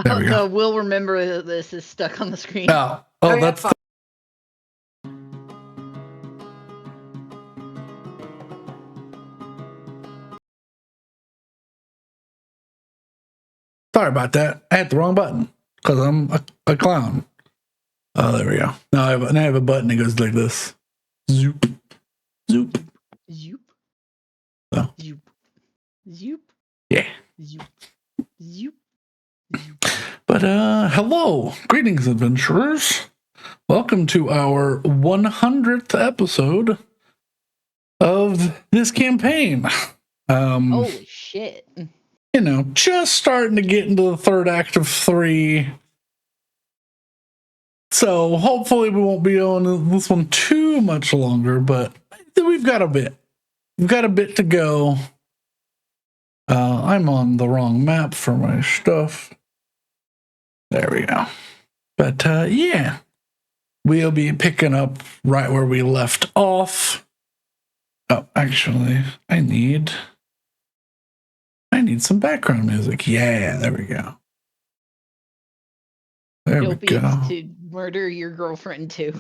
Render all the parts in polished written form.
There we go. The "we'll remember this" is stuck on the screen. Oh, yeah, that's. fine. Sorry about that. I hit the wrong button because I'm a clown. Oh, there we go. Now I have a button that goes like this. Zoop. Zoop. Zoop. Oh. Zoop. Zoop. Yeah. Zoop. Zoop. Zoop. But hello, greetings, adventurers. Welcome to our 100th episode of this campaign. Holy shit. You know, just starting to get into the third act of 3. So hopefully we won't be on this one too much longer, but we've got a bit. We've got a bit to go. I'm on the wrong map for my stuff. There we go. But yeah, we'll be picking up right where we left off. Oh, actually, I need some background music. Yeah, there we go. There we go. To murder your girlfriend too.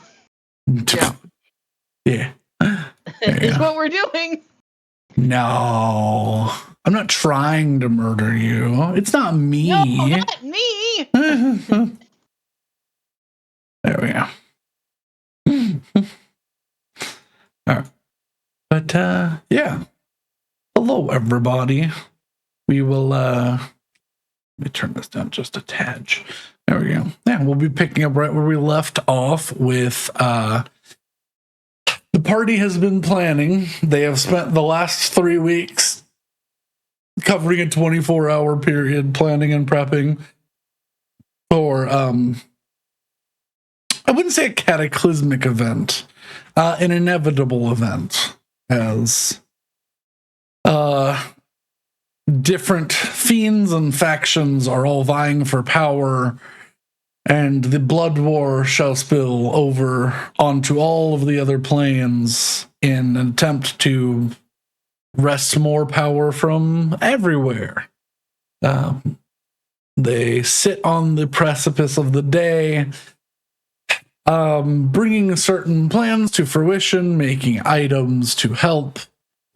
Yeah. Is what we're doing. No, I'm not trying to murder you. It's not me. No, not me. There we go. All right. But yeah. Hello, everybody. We will let me turn this down just a tad. There we go. Yeah, we'll be picking up right where we left off with the party has been planning. They have spent the last 3 weeks covering a 24-hour period planning and prepping for I wouldn't say a cataclysmic event, an inevitable event, as different fiends and factions are all vying for power, and the blood war shall spill over onto all of the other planes in an attempt to wrest more power from everywhere. They sit on the precipice of the day, bringing certain plans to fruition, making items to help,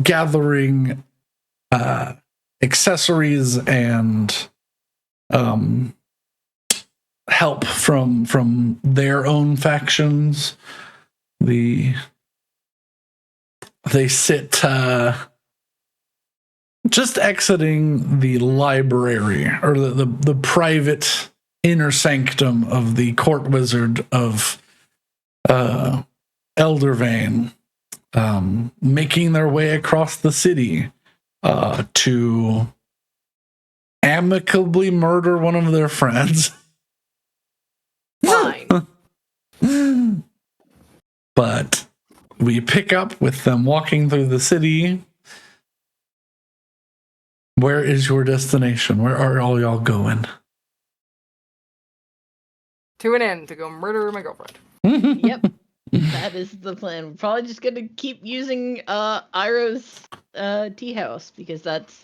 gathering accessories and help from their own factions. They sit just exiting the library, or the private inner sanctum of the court wizard of Eldervane, making their way across the city to amicably murder one of their friends. Fine. But we pick up with them walking through the city. Where is your destination? Where are all y'all going? To an end, to go murder my girlfriend. Yep. That is the plan. We're probably just gonna keep using Iroh's tea house because that's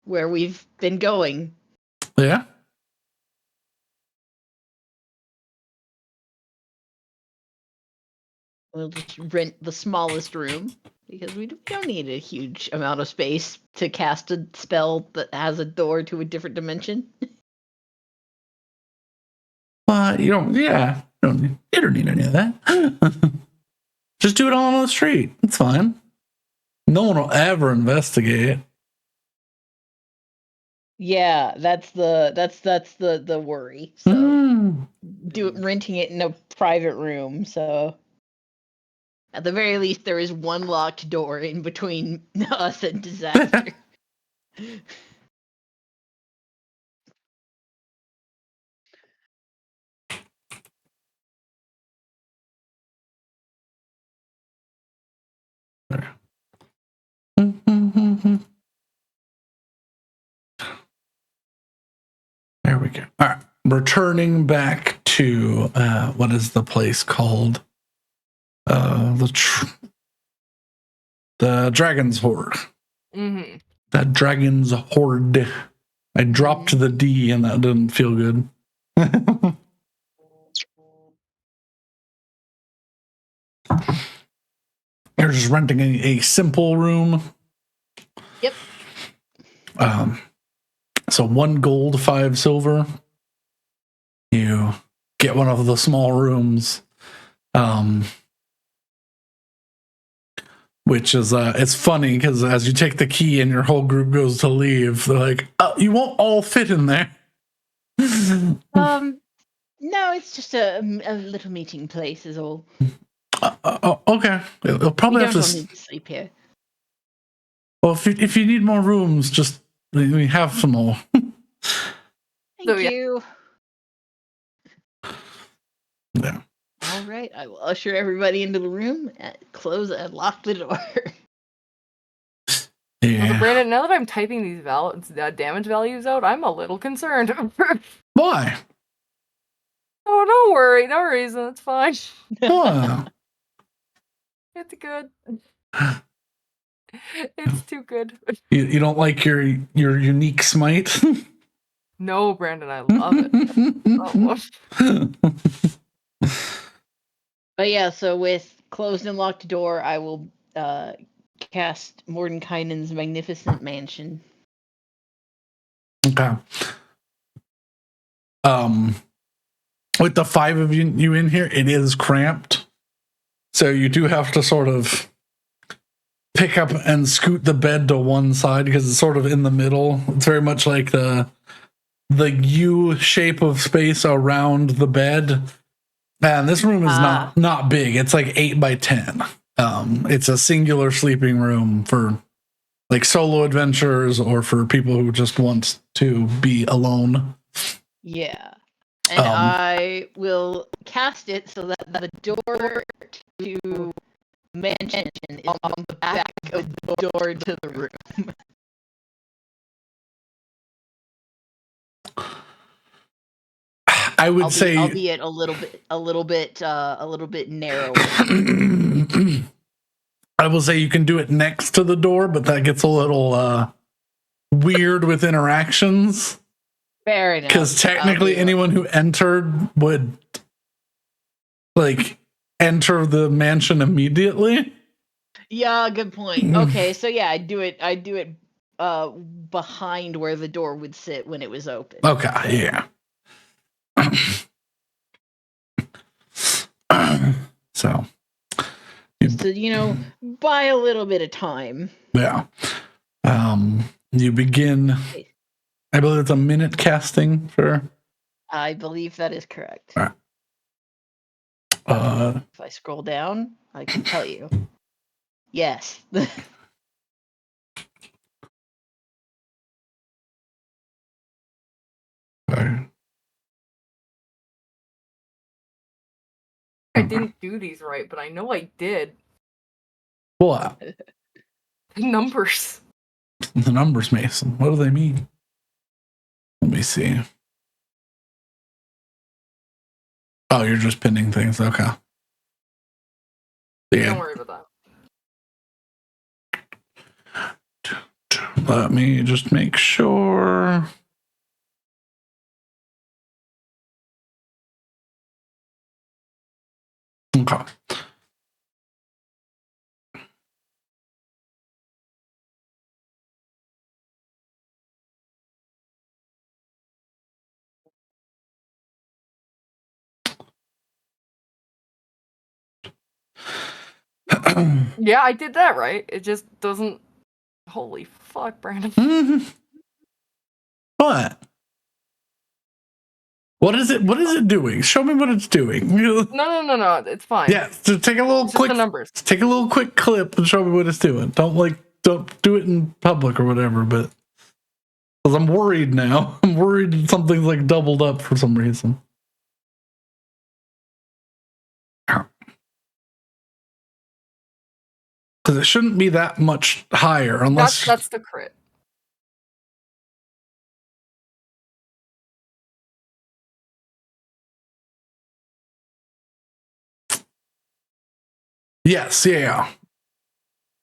where we've been going. Yeah. We'll just rent the smallest room because we don't need a huge amount of space to cast a spell that has a door to a different dimension. You don't need any of that. Just do it all on the street. It's fine. No one will ever investigate. Yeah, that's the worry. So renting it in a private room. So at the very least, there is one locked door in between us and disaster. There we go. All right. Returning back to what is the place called? The Dragon's Horde. Mm-hmm. That Dragon's Horde. I dropped the D and that didn't feel good. You're just renting a simple room. Yep. So 1 gold, 5 silver. You get one of the small rooms. Which is it's funny because as you take the key and your whole group goes to leave, they're like, "Oh, you won't all fit in there." No, it's just a little meeting place is all. Okay. It'll probably We have don't to all need to sleep here. Well, if you need more rooms, just we have some more. Thank you. Yeah. All right, I will usher everybody into the room and close and lock the door. Also, Brandon, now that I'm typing these damage values out, I'm a little concerned. Why? Oh, don't worry. No reason. It's fine. Why? It's good. It's too good. You don't like your unique smite? No, Brandon, I love it. But yeah, so with closed and locked door, I will cast Mordenkainen's Magnificent Mansion. Okay. With the 5 of you in here, it is cramped. So you do have to sort of pick up and scoot the bed to one side because it's sort of in the middle. It's very much like the U shape of space around the bed. And this room is not big. It's like 8 by 10. It's a singular sleeping room for like solo adventurers or for people who just want to be alone. Yeah. And I will cast it so that the door to mansion is on the back of the door to the room. I would say, albeit a little bit narrower. I will say you can do it next to the door, but that gets a little weird with interactions. Fair enough. Because technically, anyone who entered would like enter the mansion immediately. Yeah, good point. Okay, so yeah, I do it behind where the door would sit when it was open. Okay, yeah. So buy a little bit of time. Yeah. You begin. I believe it's a minute casting for. I believe that is correct. All right. If I scroll down, I can tell you. Yes. Sorry. I didn't do these right, but I know I did. What? The numbers. The numbers, Mason. What do they mean? Let me see. Oh, you're just pinning things. Okay. Yeah. Don't worry about that. Let me just make sure. Okay. Yeah, I did that right. It just doesn't. Holy fuck, Brandon. What? What is it? What is it doing? Show me what it's doing. No. It's fine. Yeah, so take a little quick. The numbers. Take a little quick clip and show me what it's doing. Don't do it in public or whatever. But because I'm worried now. I'm worried something's like doubled up for some reason. Because it shouldn't be that much higher unless that's the crit. Yes, yeah.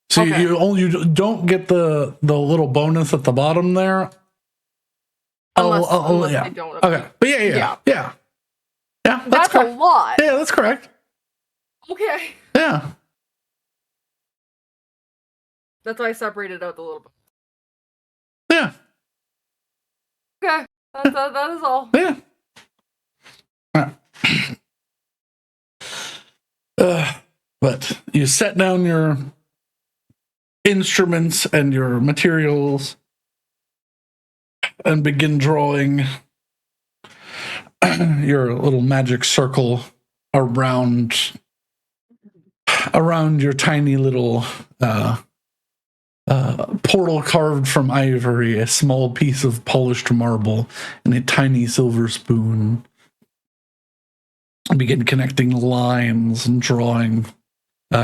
So Okay. you don't get the little bonus at the bottom there Unless yeah. they don't. Okay, but yeah. That's a lot. Yeah, that's correct. Okay. Yeah. That's why I separated out a little bit. Yeah. Okay. That is all. Yeah. But you set down your instruments and your materials and begin drawing your little magic circle around your tiny little portal carved from ivory, a small piece of polished marble, and a tiny silver spoon. Begin connecting lines and drawing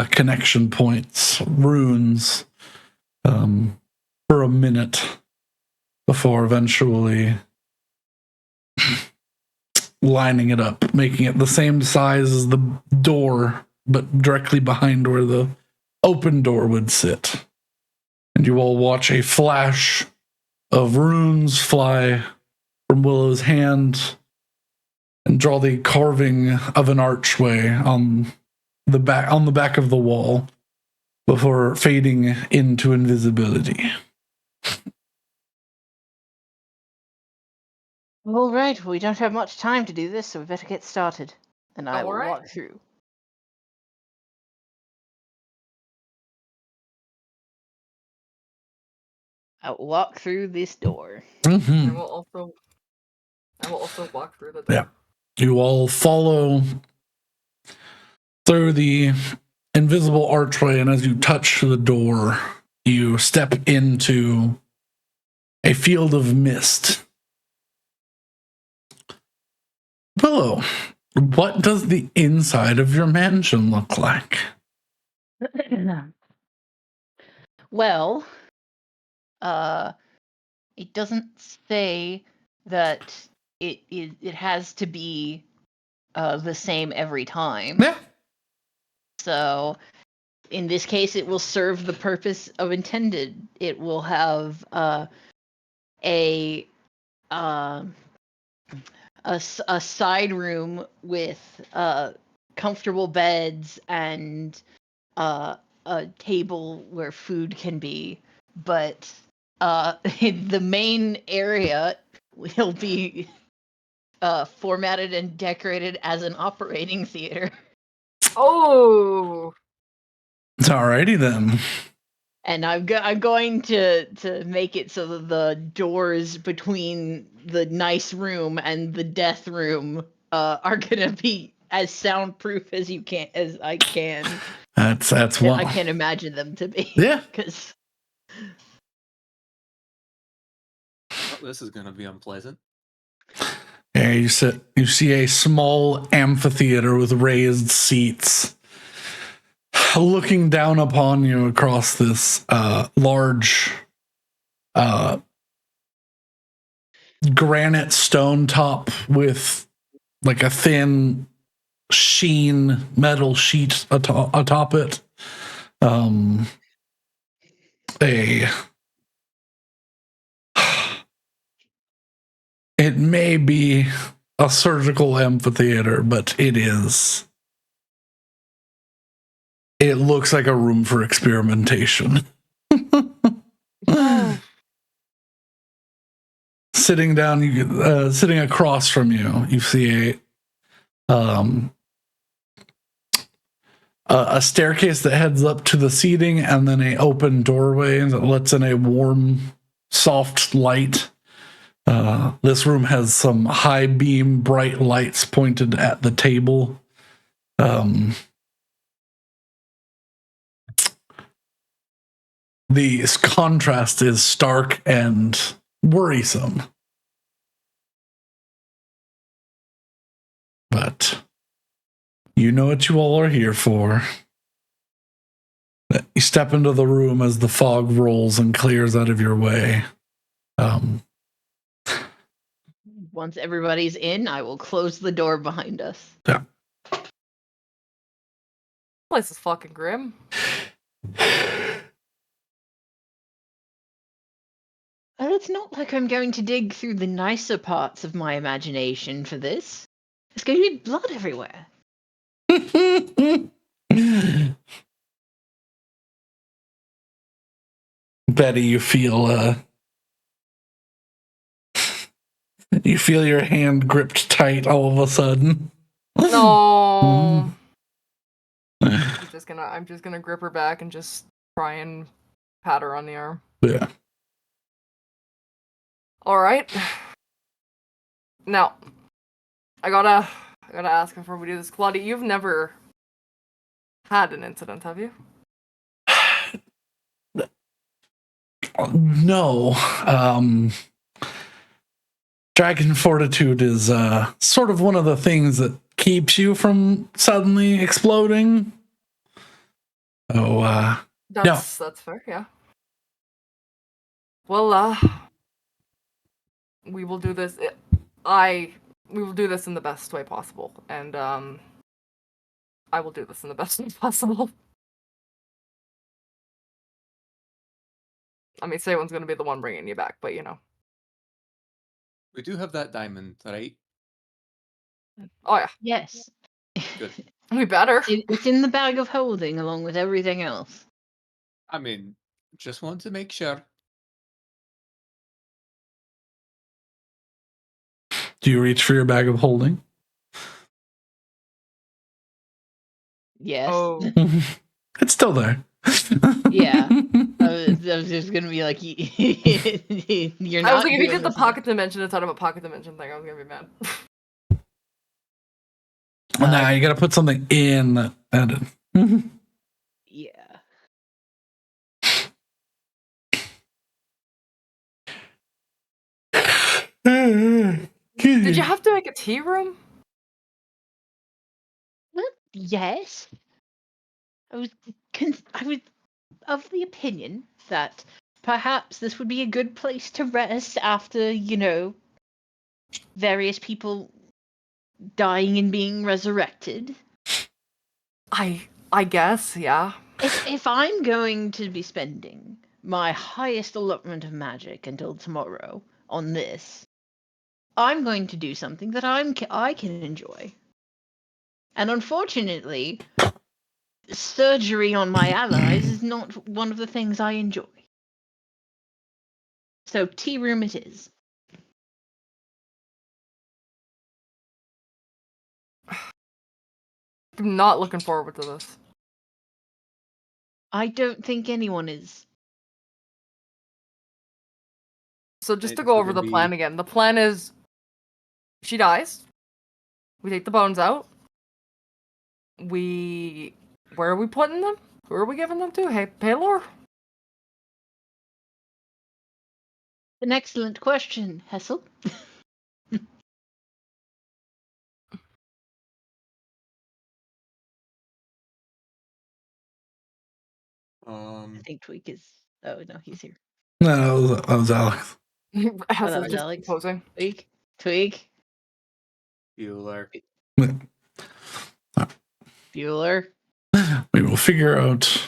connection points, runes, for a minute before eventually lining it up, making it the same size as the door, but directly behind where the open door would sit. And you all watch a flash of runes fly from Willow's hand and draw the carving of an archway on the back of the wall before fading into invisibility. All right, we don't have much time to do this, so we better get started. And I will Alright. walk through. I'll walk through this door. Mm-hmm. I will also walk through the door. Yeah. You all follow through the invisible archway, and as you touch the door, you step into a field of mist. Willow, what does the inside of your mansion look like? Well, it doesn't say that it has to be the same every time. Yeah. So in this case, it will serve the purpose of intended. It will have a side room with comfortable beds and a table where food can be, but the main area will be formatted and decorated as an operating theater. Oh. Alrighty then. And I'm going to make it so that the doors between the nice room and the death room are gonna be as soundproof as I can. That's I what can't imagine them to be. Yeah. Because Oh, this is going to be unpleasant. Yeah, you see a small amphitheater with raised seats looking down upon you across this large granite stone top with like a thin metal sheet atop it. It may be a surgical amphitheater, but it is. It looks like a room for experimentation. Sitting down, sitting across from you, you see a staircase that heads up to the seating, and then an open doorway that lets in a warm, soft light. This room has some high beam, bright lights pointed at the table. The contrast is stark and worrisome. But you know what you all are here for. You step into the room as the fog rolls and clears out of your way. once everybody's in, I will close the door behind us. Yeah. Place is fucking grim. It's it's not like I'm going to dig through the nicer parts of my imagination for this. There's going to be blood everywhere. Betty, you feel your hand gripped tight all of a sudden. No. I'm just gonna grip her back and just try and pat her on the arm. Yeah. All right. Now, I gotta ask before we do this, Claudia. You've never had an incident, have you? No. Dragon fortitude is sort of one of the things that keeps you from suddenly exploding. Oh, That's fair, yeah. Well, we will do this. We will do this in the best way possible, and I will do this in the best way possible. I mean, Sayon's gonna be the one bringing you back, but you know. We do have that diamond, right? Oh yeah, Yes. Good. we better. It's in the bag of holding along with everything else. I mean, just want to make sure. do you reach for your bag of holding? Yes. Oh. It's still there. Yeah. I was just gonna be like, you're not. I was like, if you doing did the this pocket dimension instead of a pocket dimension thing, I was gonna be mad. Nah, you gotta put something in edit. Yeah. Did you have to make a tea room? Well, yes. I was of the opinion that perhaps this would be a good place to rest after, various people dying and being resurrected. I guess, yeah. If I'm going to be spending my highest allotment of magic until tomorrow on this, I'm going to do something that I can enjoy. And unfortunately, surgery on my allies is not one of the things I enjoy. So tea room it is. I'm not looking forward to this. I don't think anyone is. So just Hey, to this go is over gonna the plan be- again. The plan is she dies. We take the bones out. Where are we putting them? Who are we giving them to? Hey, Paylor? An excellent question, Hessel. I think Tweak is. Oh no, he's here. No, that was Alex. Hassel's was just Alex. composing. Tweak. Bueller. Bueller. We will figure out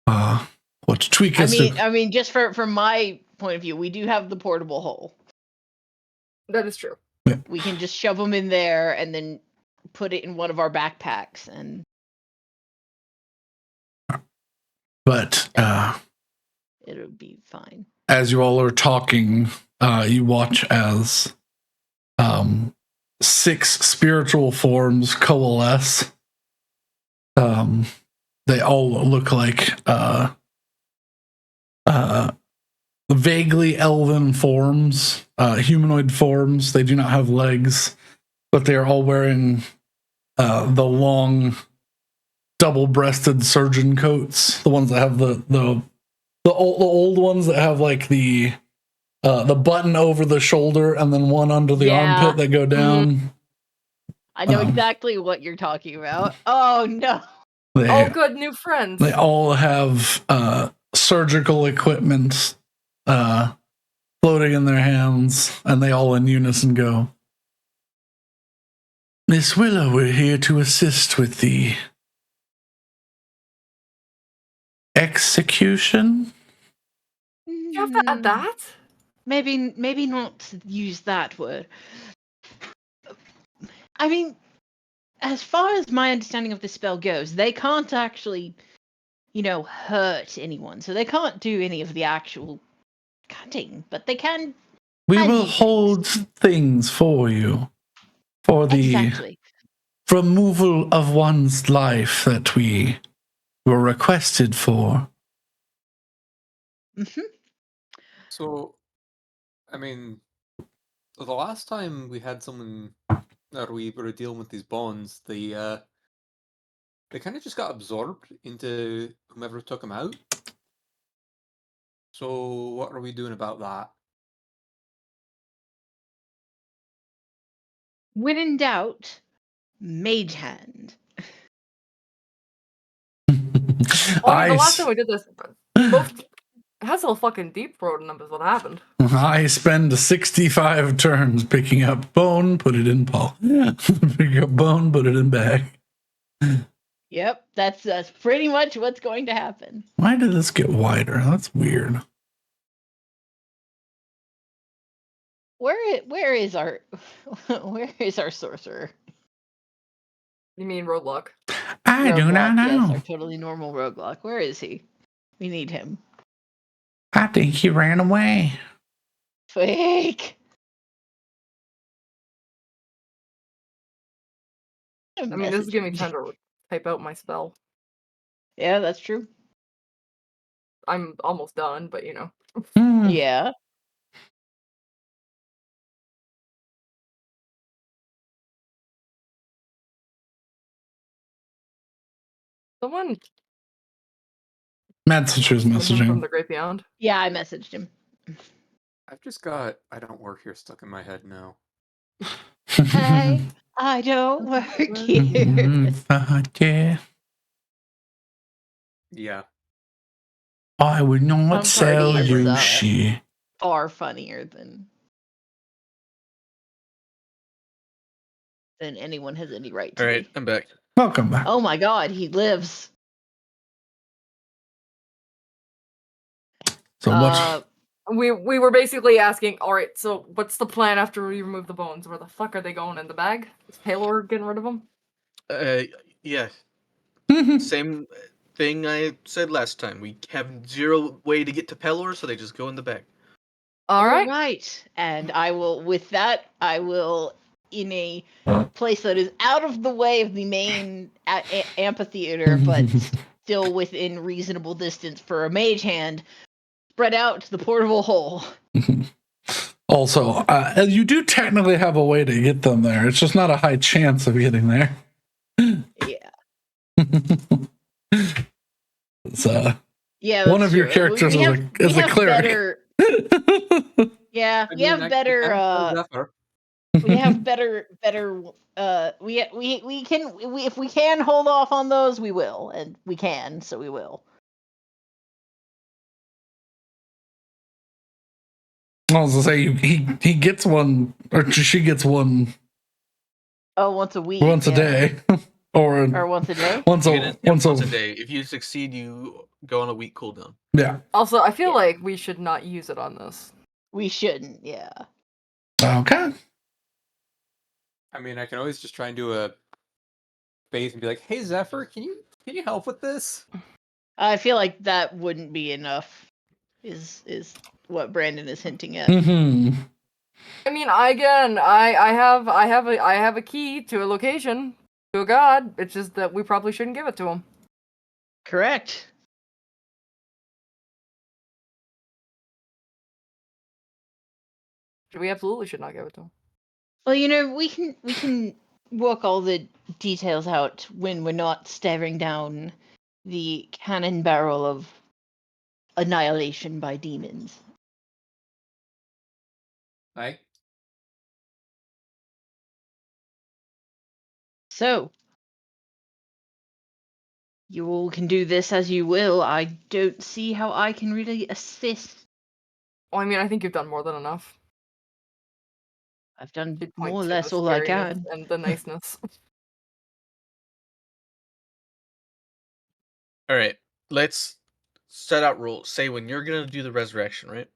what to tweak us to. I mean, just from my point of view, we do have the portable hole. That is true. We can just shove them in there and then put it in one of our backpacks, and But it'll be fine. as you all are talking, you watch as 6 spiritual forms coalesce. They all look like vaguely elven forms, humanoid forms. They do not have legs, but they are all wearing the long double-breasted surgeon coats, the ones that have the old ones that have like the button over the shoulder and then one under the armpit that go down. I know exactly what you're talking about. Oh no. Good new friends. They all have surgical equipment floating in their hands, and they all in unison go, "Miss Willow, we're here to assist with the execution." You have to add that? Maybe not use that word. I mean, as far as my understanding of the spell goes, they can't actually, hurt anyone. So they can't do any of the actual cutting, but they can. We hand will you hold things for you for the Exactly. removal of one's life that we were requested for. Hmm. So, I mean, the last time we had someone, or we were dealing with these bonds, they kind of just got absorbed into whomever took them out. So, what are we doing about that? When in doubt, mage hand. Oh, I mean, the last time we did this, we both has a fucking deep throat, and is what happened. I spend 65 turns picking up bone, put it in paw. Pick up bone, put it in bag. Yep, that's pretty much what's going to happen. Why did this get wider? That's weird. Where is our sorcerer? You mean roadblock? I do not Roguelock, yes, know. our totally normal roguelock. Where is he? We need him. I think he ran away. Fake. I mean, this is giving me time to type out my spell. Yeah, that's true. I'm almost done, but Yeah. Someone Message was from messaging. the Great Beyond. Yeah, I messaged him. I've just got I don't work here stuck in my head now. I don't work here. Yeah. Yeah. I would not Tom sell Hardy is, you shit. Far funnier than anyone has any right to All right, be. I'm back. Welcome back. Oh my god, he lives. So what? We were basically asking, all right, so what's the plan after we remove the bones? Where the fuck are they going in the bag? Is Paylor getting rid of them? Yeah, same thing I said last time. We have zero way to get to Pelor, so they just go in the bag. All right. Right. And I will, in a place that is out of the way of the main amphitheater, but still within reasonable distance for a mage hand, spread out the portable hole. Also, you do technically have a way to get them there. It's just not a high chance of getting there. Yeah. It's, Yeah, one that's of your true. characters is a cleric. Yeah, we have better. We have better. We can. If we can hold off on those, we will, and we can, so we will. I was gonna say he gets one, or she gets one. Oh, once a week. Once a day, or once a day. Once a day. If you succeed, you go on a week cooldown. Yeah. Also, I feel like we should not use it on this. We shouldn't. Yeah. Okay. I mean, I can always just try and do a phase and be like, "Hey, Zephyr, can you help with this?" I feel like that wouldn't be enough. Is what Brandon is hinting at. Mm-hmm. I mean, I have a key to a location, to a god. It's just that we probably shouldn't give it to him. Correct. We absolutely should not give it to him. Well, we can work all the details out when we're not staring down the cannon barrel of annihilation by demons. Right? So, you all can do this as you will. I don't see how I can really assist. Well, I mean, I think you've done more than enough. I've done You'd more point or to less the all I scariness can. and the niceness. All right, let's set out rules. Say when you're gonna do the resurrection, right?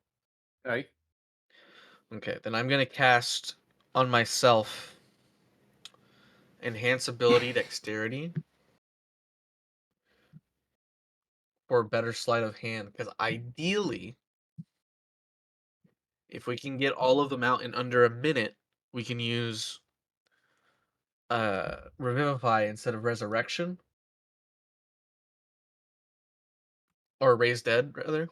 Right. Okay, then I'm gonna cast on myself enhance ability dexterity for better sleight of hand. Because ideally, if we can get all of them out in under a minute, we can use revivify instead of resurrection. Or raise dead, rather.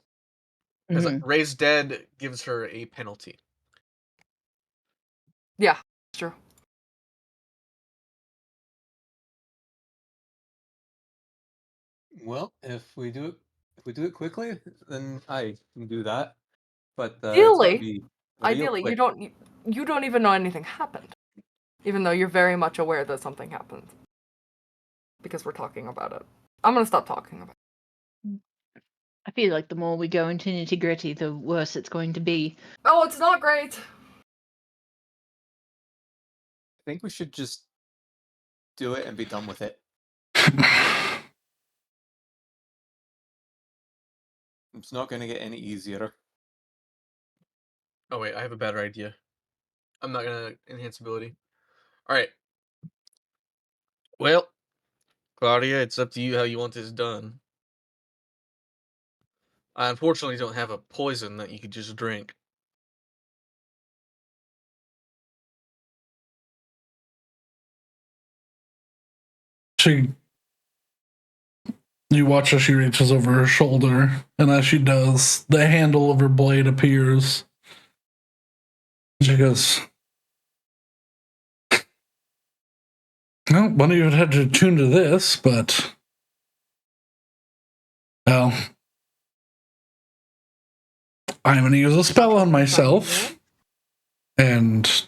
Because Mhm. raise dead gives her a penalty. Yeah, it's true. Well, if we do it quickly, then I can do that. But it's got to be real Ideally, quick. you don't even know anything happened, even though you're very much aware that something happened. Because we're talking about it. I'm gonna stop talking about it. I feel like the more we go into nitty gritty, the worse it's going to be. Oh, it's not great. I think we should just do it and be done with it. It's not going to get any easier. Oh wait, I have a better idea. I'm not gonna enhance ability. Alright. Well, Claudia, it's up to you how you want this done. I unfortunately don't have a poison that you could just drink. You watch as she reaches over her shoulder, and as she does, the handle of her blade appears. She goes, "Well, one of you would have to tune to this, but well, I'm going to use a spell on myself, and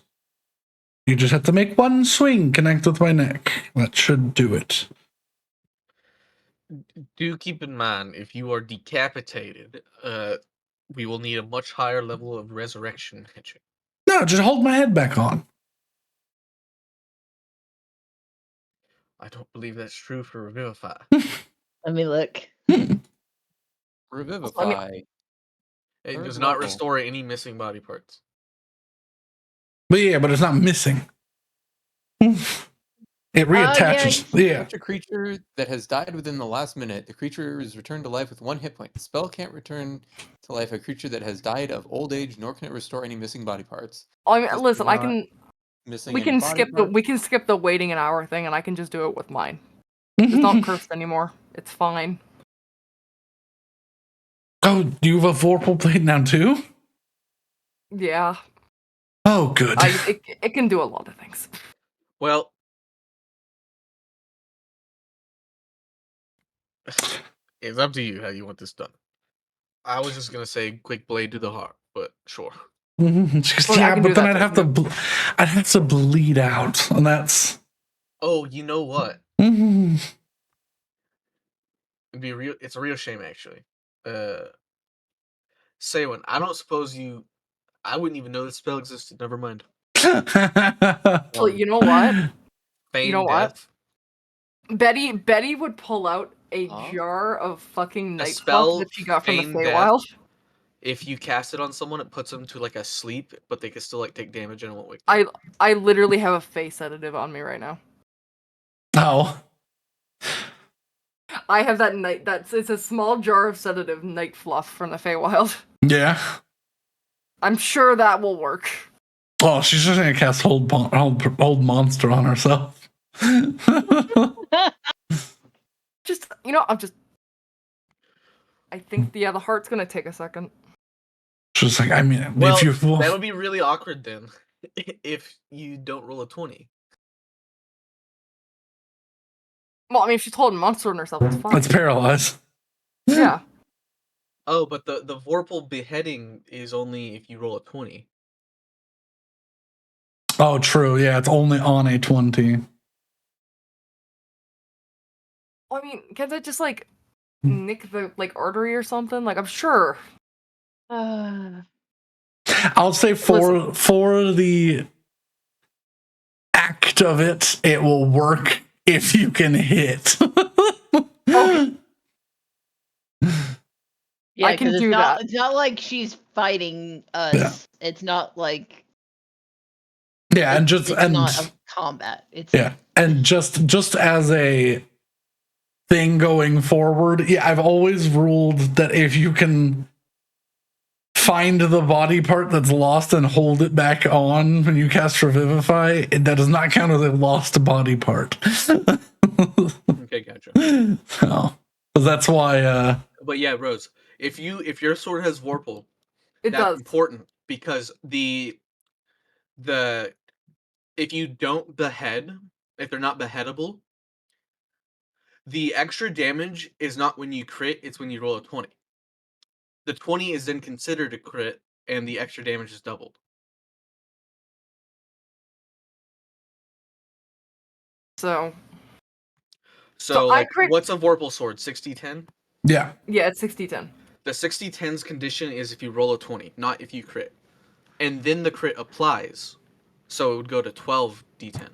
you just have to make one swing, connect with my neck. That should do it." Do keep in mind, if you are decapitated, we will need a much higher level of resurrection magic. No, just hold my head back on. I don't believe that's true for Revivify. Let me look. Revivify. It Third does not level. restore any missing body parts. But it's not missing. It reattaches. Yeah. Touch a creature that has died within the last minute. The creature is returned to life with 1 hit point. The spell can't return to life a creature that has died of old age, nor can it restore any missing body parts. I mean, This listen, is I not can. missing We any can body parts. we can skip the waiting an hour thing, and I can just do it with mine. It's not cursed anymore. It's fine. Oh, do you have a Vorpal blade now too? Yeah. Oh, good. It can do a lot of things. Well, it's up to you how you want this done. I was just gonna say quick blade to the heart, but sure. She goes, Well, I yeah, can but do then that I'd too, have to, I'd have to bleed out, and that's. Oh, you know what? Mhm. It'd be real. It's a real shame, actually. Saywin, I don't suppose you. I wouldn't even know this spell existed. Never mind. Well, you know what? Feign You know what? death. Betty would pull out a Huh? jar of fucking A night fluff spell, that she got from the feign death. Feywild. If you cast it on someone, it puts them to like a sleep, but they can still like take damage and it won't wake them. I literally have a face sedative on me right now. Oh. I have that it's a small jar of sedative night fluff from the Feywild. Yeah. I'm sure that will work. Oh, she's just gonna cast hold monster on herself. Just I think the heart's gonna take a second. She's like, I mean, Well, if you that would be really awkward then, if you don't roll a 20. Well, I mean, if she's holding monster on herself, it's fine. it's paralyzed. Yeah. Oh, but the Vorpal beheading is only if you roll a 20. Oh, true. Yeah, it's only on a 20. Well, I mean, can't that just like nick the artery or something? Like, I'm sure. I'll say for the act of it, it will work if you can hit. Okay. Yeah, I can 'cause do that. It's not like she's fighting us. It's not like Yeah, and just it's not a combat. It's and just as a thing going forward, yeah, I've always ruled that if you can find the body part that's lost and hold it back on when you cast Revivify, that does not count as a lost body part. Okay, gotcha. So that's why. But yeah, Rose, if your sword has Vorpal, It that's does. important because the if you don't behead, if they're not beheadable, the extra damage is not when you crit, it's when you roll a 20. The 20 is then considered a crit, and the extra damage is doubled. So So I like, crit- what's a Vorpal sword? 60-10? Yeah. Yeah, it's 60-10. The 60-10's condition is if you roll a 20, not if you crit. And then the crit applies. So it would go to 12d10.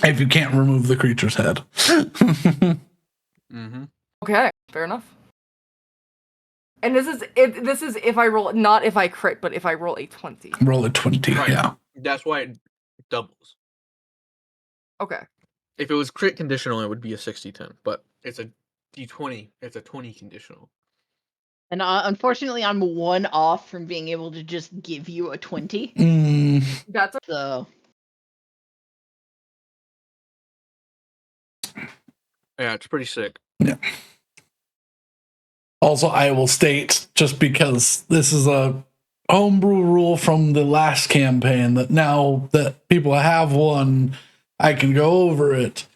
If you can't remove the creature's head. Mm-hmm. Okay, fair enough. And this is if I roll, not if I crit, but if I roll a 20. Roll a 20, Right. yeah. That's why it doubles. Okay. If it was crit conditional, it would be a 60-10, but it's a d20. It's a 20 conditional. And unfortunately, I'm one off from being able to just give you a 20. That's So Yeah, it's pretty sick. Yeah. Also, I will state, just because this is a homebrew rule from the last campaign, that now that people have one, I can go over it.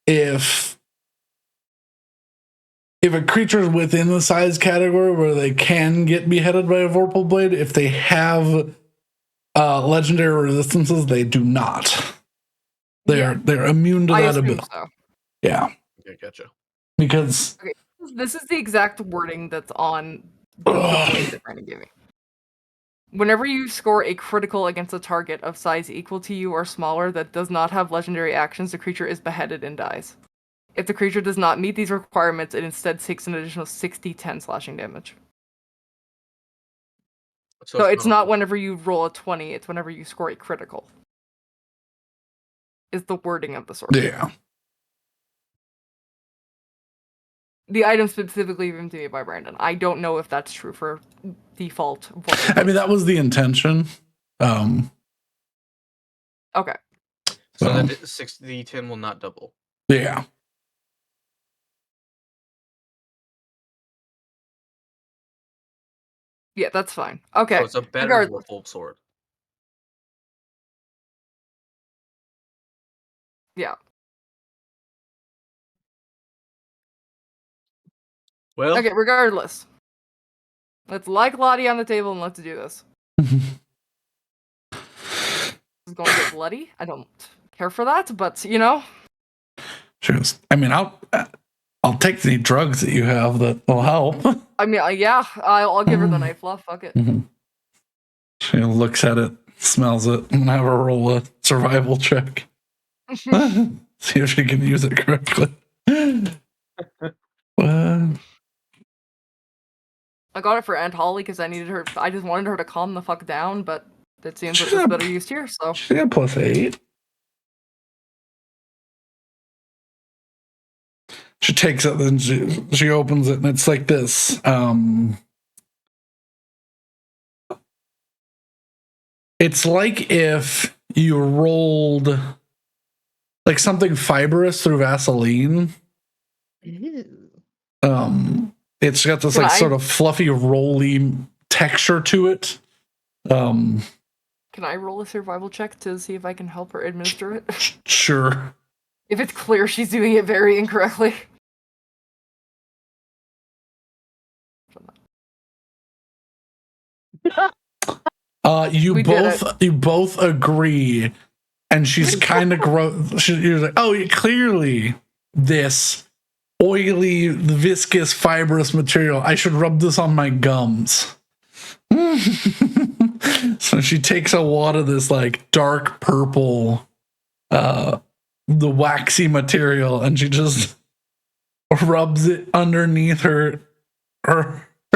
If a creature is within the size category where they can get beheaded by a Vorpal Blade, if they have legendary resistances, they do not. They're immune to I that assume ability. so. Yeah. Okay, gotcha. Because Okay, this is the exact wording that's on the blade that Brandon gave me. Whenever you score a critical against a target of size equal to you or smaller that does not have legendary actions, the creature is beheaded and dies. If the creature does not meet these requirements, it instead takes an additional 60-10 slashing damage. So it's not whenever you roll a 20, it's whenever you score a critical. Is the wording of the sword. yeah. The item specifically given to me by Brandon. I don't know if that's true for default. I mean, that was the intention. Okay. So that 60-10 will not double. Yeah. Yeah, that's fine. Okay. So it's a better Regardless. Vorpal sword. Yeah. Well, Okay, regardless. Let's like Lottie on the table and let's do this. This is going to get bloody. I don't care for that, but you know. She goes, I mean, I'll take the drugs that you have that will help. I mean, yeah, I'll give her the knife fluff. Fuck it. She looks at it, smells it, and have her roll a survival check. See if she can use it correctly. I got it for Aunt Holly because I needed her. I just wanted her to calm the fuck down, but it seems that it's better used here. So she got +8. She takes it, then she opens it, and it's like this. It's like if you rolled like something fibrous through Vaseline. It's got this sort of fluffy, rolly texture to it. Can I roll a survival check to see if I can help her administer it? Sure. If it's clear she's doing it very incorrectly. You both agree, and she's kind of gross. You're like, oh, clearly this oily, viscous, fibrous material. I should rub this on my gums. So she takes a wad of this like dark purple, the waxy material, and she just rubs it underneath her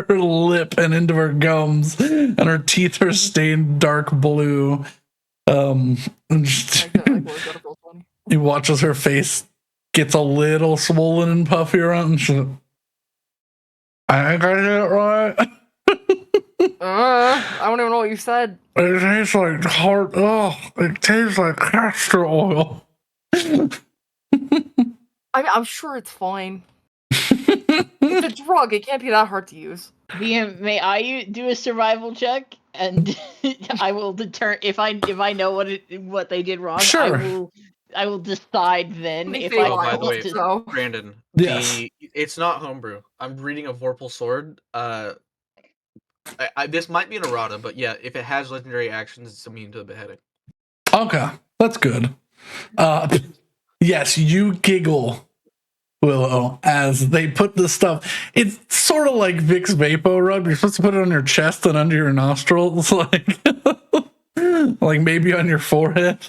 lip and into her gums, and her teeth are stained dark blue. And he watches her face gets a little swollen and puffy around. And she's like, I think I did it right. I don't even know what you said. It tastes like hard. Oh, it tastes like castor oil. I'm sure it's fine. It's a drug. It can't be that hard to use. May I do a survival check, and I will determine if I know what they did wrong. Sure. I will decide then if I by the want way, to. Brandon, Yes. it's not homebrew. I'm reading a Vorpal Sword. This might be an errata, but yeah, if it has legendary actions, it's immune to the beheading. Okay, that's good. Yes, you giggle, Willow, as they put the stuff. It's sort of like Vicks Vapo Rub. You're supposed to put it on your chest and under your nostrils, like maybe on your forehead.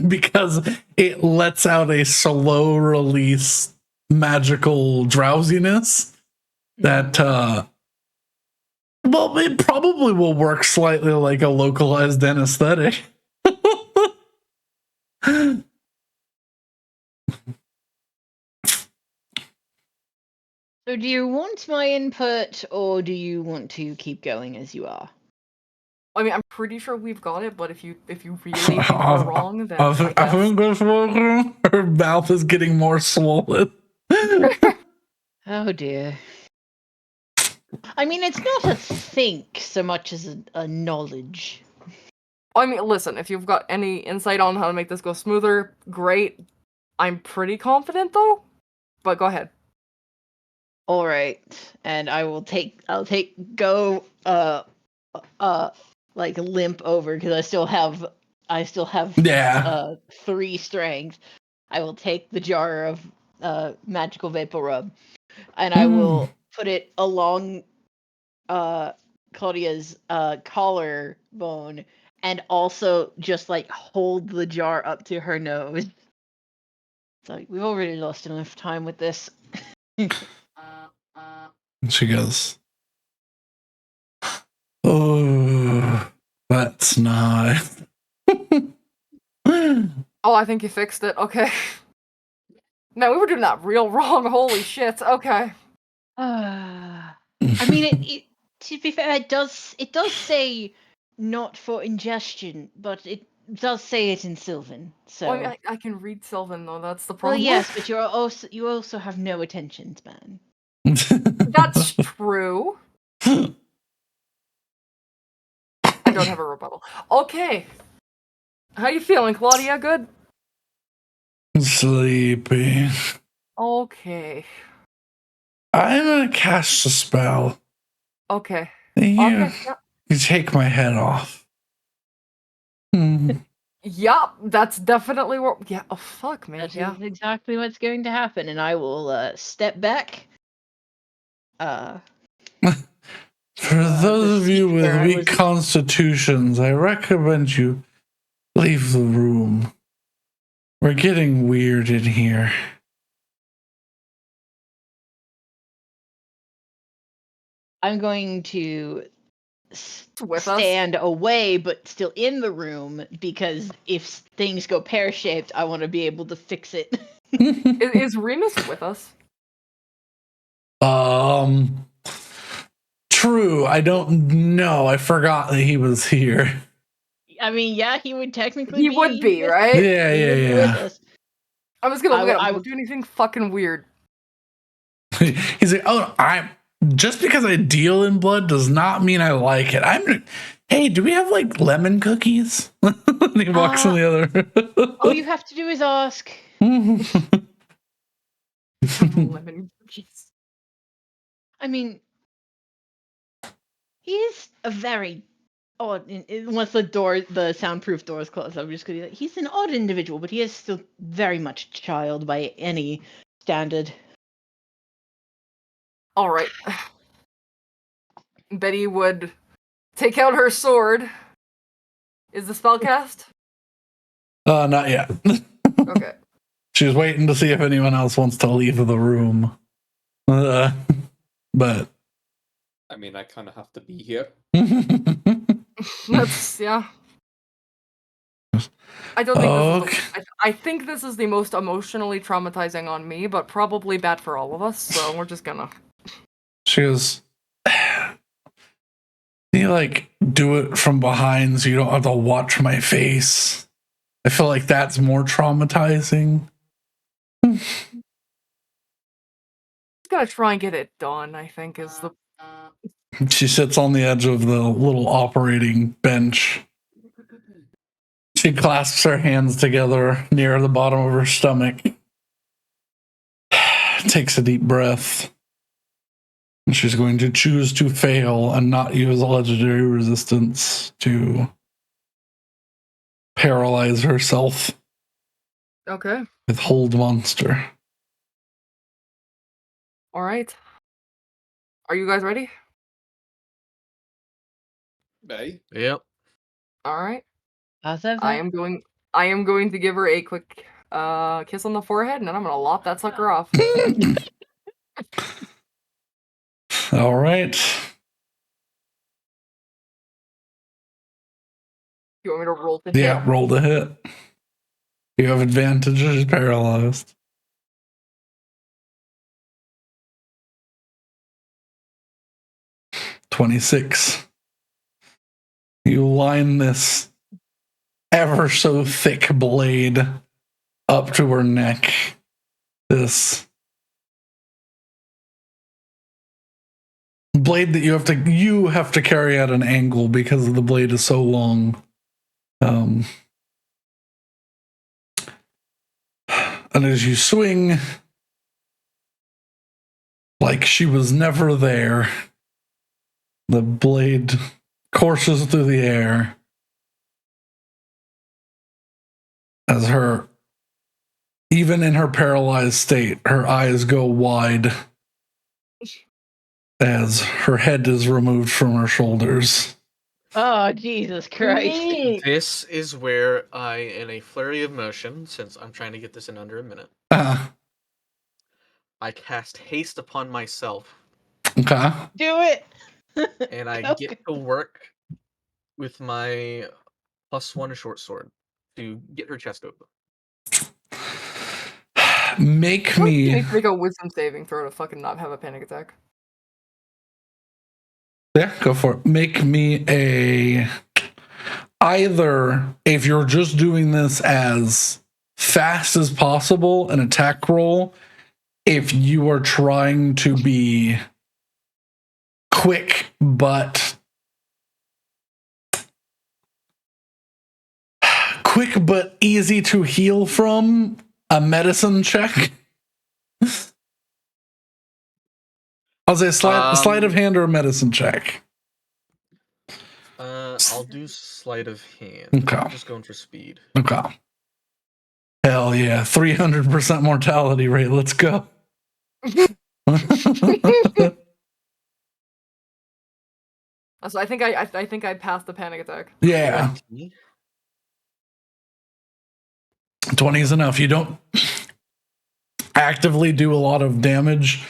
Because it lets out a slow release magical drowsiness that well, it probably will work slightly like a localized anesthetic. So do you want my input, or do you want to keep going as you are? I mean, I'm pretty sure we've got it, but if you really think we're wrong, then I think this working. Her mouth is getting more swollen. Oh dear. I mean, it's not a think so much as a knowledge. I mean, listen, if you've got any insight on how to make this go smoother, great. I'm pretty confident though, but go ahead. All right, and I'll go like limp over because I still have Yeah. 3 strength. I will take the jar of magical vapor rub, and I will put it along Claudia's collarbone, and also just like hold the jar up to her nose. It's like, we've already lost enough time with this. She goes, oh, that's nice. Oh, I think you fixed it. Okay. No, we were doing that real wrong. Holy shit. Okay. I mean, it to be fair, it does say not for ingestion, but it does say it in Sylvan. So Well, I mean, I can read Sylvan though. That's the well, problem. yes, but you also have no attention span. That's true. I don't have a rebuttal. Okay. How you feeling, Claudia? Good? Sleepy. Okay. I'm gonna cast a spell. Okay. You take my head off. Yup, that's definitely what. Yeah. Oh fuck, man. That Yeah. is exactly what's going to happen, and I will step back. For those of you with weak constitutions, I recommend you leave the room. We're getting weird in here. I'm going to stand away, but still in the room, because if things go pear-shaped, I want to be able to fix it. Is Remus with us? True. I don't know. I forgot that he was here. I mean, yeah, he would technically He would be, right? Yeah. With us. I was gonna look at him. Don't do anything fucking weird. He's like, oh, I'm just because I deal in blood does not mean I like it. Hey, do we have like lemon cookies? And he walks in the other. All you have to do is ask. Lemon cookies. I mean, he is a very odd. Once the soundproof doors close, I'm just gonna be like, he's an odd individual, but he is still very much a child by any standard. All right. Betty would take out her sword. Is the spell cast? Not yet. Okay. She was waiting to see if anyone else wants to leave the room. But I mean, I kind of have to be here. That's yeah. I don't think Okay. this is I think this is the most emotionally traumatizing on me, but probably bad for all of us, so we're just gonna. She goes, "Can you like do it from behind so you don't have to watch my face? I feel like that's more traumatizing." Just gonna try and get it done, I think is the She sits on the edge of the little operating bench. She clasps her hands together near the bottom of her stomach. Takes a deep breath. And she's going to choose to fail and not use legendary resistance to paralyze herself Okay. with Hold Monster. Alright. Are you guys ready? Hey? Yep. Alright. Awesome. I am going to give her a quick kiss on the forehead, and then I'm gonna lop that sucker off. All right. You want me to roll to hit? Yeah, roll the hit. You have advantage, she's paralyzed. 26. You line this ever so thick blade up to her neck. This blade that you have to carry at an angle because the blade is so long. And as you swing, like she was never there, the blade courses through the air as her, even in her paralyzed state, her eyes go wide as her head is removed from her shoulders. Oh, Jesus Christ. This is where I, in a flurry of motion, since I'm trying to get this in under a minute, I cast haste upon myself, Okay. Do it. and I Go, get to work with my +1 short sword to get her chest open. Make You me. need to make a wisdom saving throw to fucking not have a panic attack. Yeah, go for it. Make me a. Either if you're just doing this as fast as possible, an attack roll. If you are trying to be quick but easy to heal from, a medicine check. I'll say sleight of hand or a medicine check. I'll do sleight of hand. Okay. I'm just going for speed. Okay. Hell yeah, 300% mortality rate. Let's go. So I think I passed the panic attack. Yeah. 20 is enough. You don't actively do a lot of damage,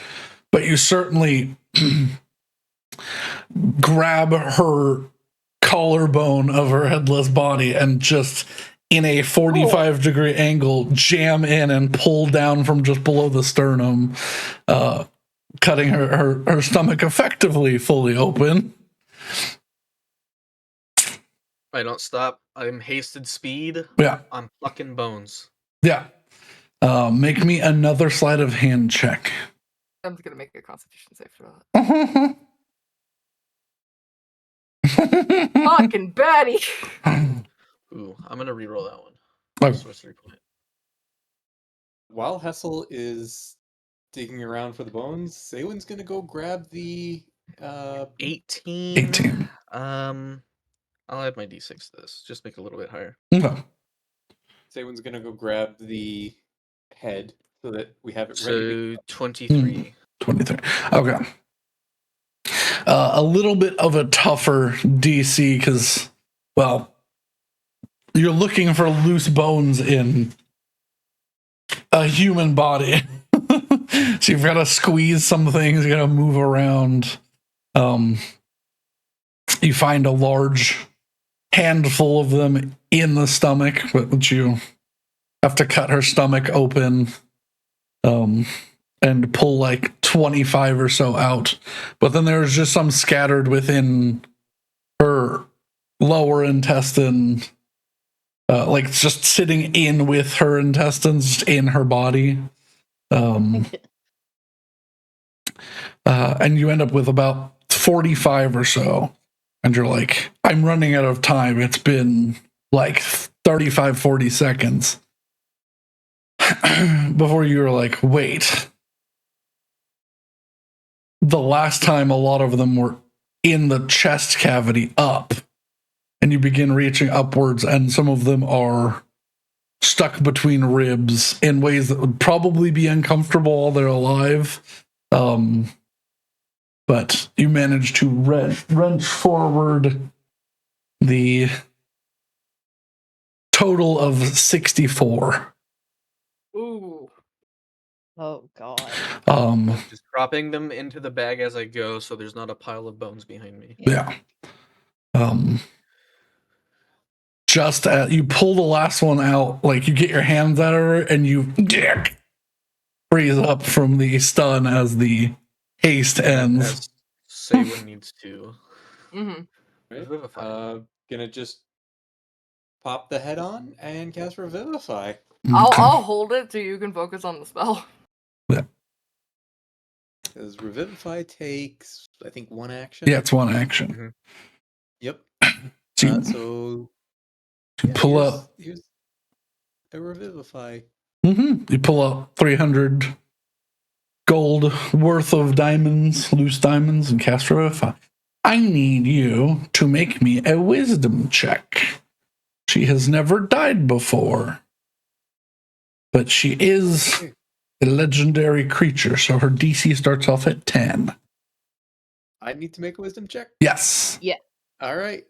but you certainly grab her collarbone of her headless body and just in a 45-degree angle jam in and pull down from just below the sternum, cutting her stomach effectively fully open. I don't stop. I'm hasted speed. Yeah. I'm plucking bones. Yeah. Make me another sleight of hand check. I'm just gonna make a constitution save for that. Fucking Betty. Ooh, I'm gonna reroll that one. Okay. Sorcery point. While Hessel is digging around for the bones, Saywin's gonna go grab the 18. 18. I'll add my d6 to this. Just make it a little bit higher. Okay. Saywin's gonna go grab the head so that we have it ready. So 23. 23. Okay. A little bit of a tougher DC because, well, you're looking for loose bones in a human body. So you've got to squeeze some things, you got to move around. You find a large handful of them in the stomach, but you have to cut her stomach open and pull like 25 or so out. But then there's just some scattered within her lower intestine, like just sitting in with her intestines in her body. And you end up with about 45 or so. And you're like, I'm running out of time. It's been like 35, 40 seconds. Before you were like, wait. The last time a lot of them were in the chest cavity up. And you begin reaching upwards, and some of them are stuck between ribs in ways that would probably be uncomfortable while they're alive. But you manage to wrench forward the total of 64. Ooh. Oh god. Just dropping them into the bag as I go, so there's not a pile of bones behind me. Yeah. Just as you pull the last one out, like you get your hands out of it and you freeze up from the stun as the haste ends. As Saywa needs to. Mm-hmm. Revivify. Gonna just pop the head on and cast Revivify. I'll hold it so you can focus on the spell. Yeah. Because Revivify takes, I think, one action. Yeah, it's one action. Mm-hmm. Yep. So So you pull up. Here's a Revivify. You pull up 300 gold worth of diamonds, loose diamonds, and cast Revivify. I need you to make me a wisdom check. She has never died before, but she is a legendary creature, so her DC starts off at 10. I need to make a wisdom check? Yes. Yeah. All right.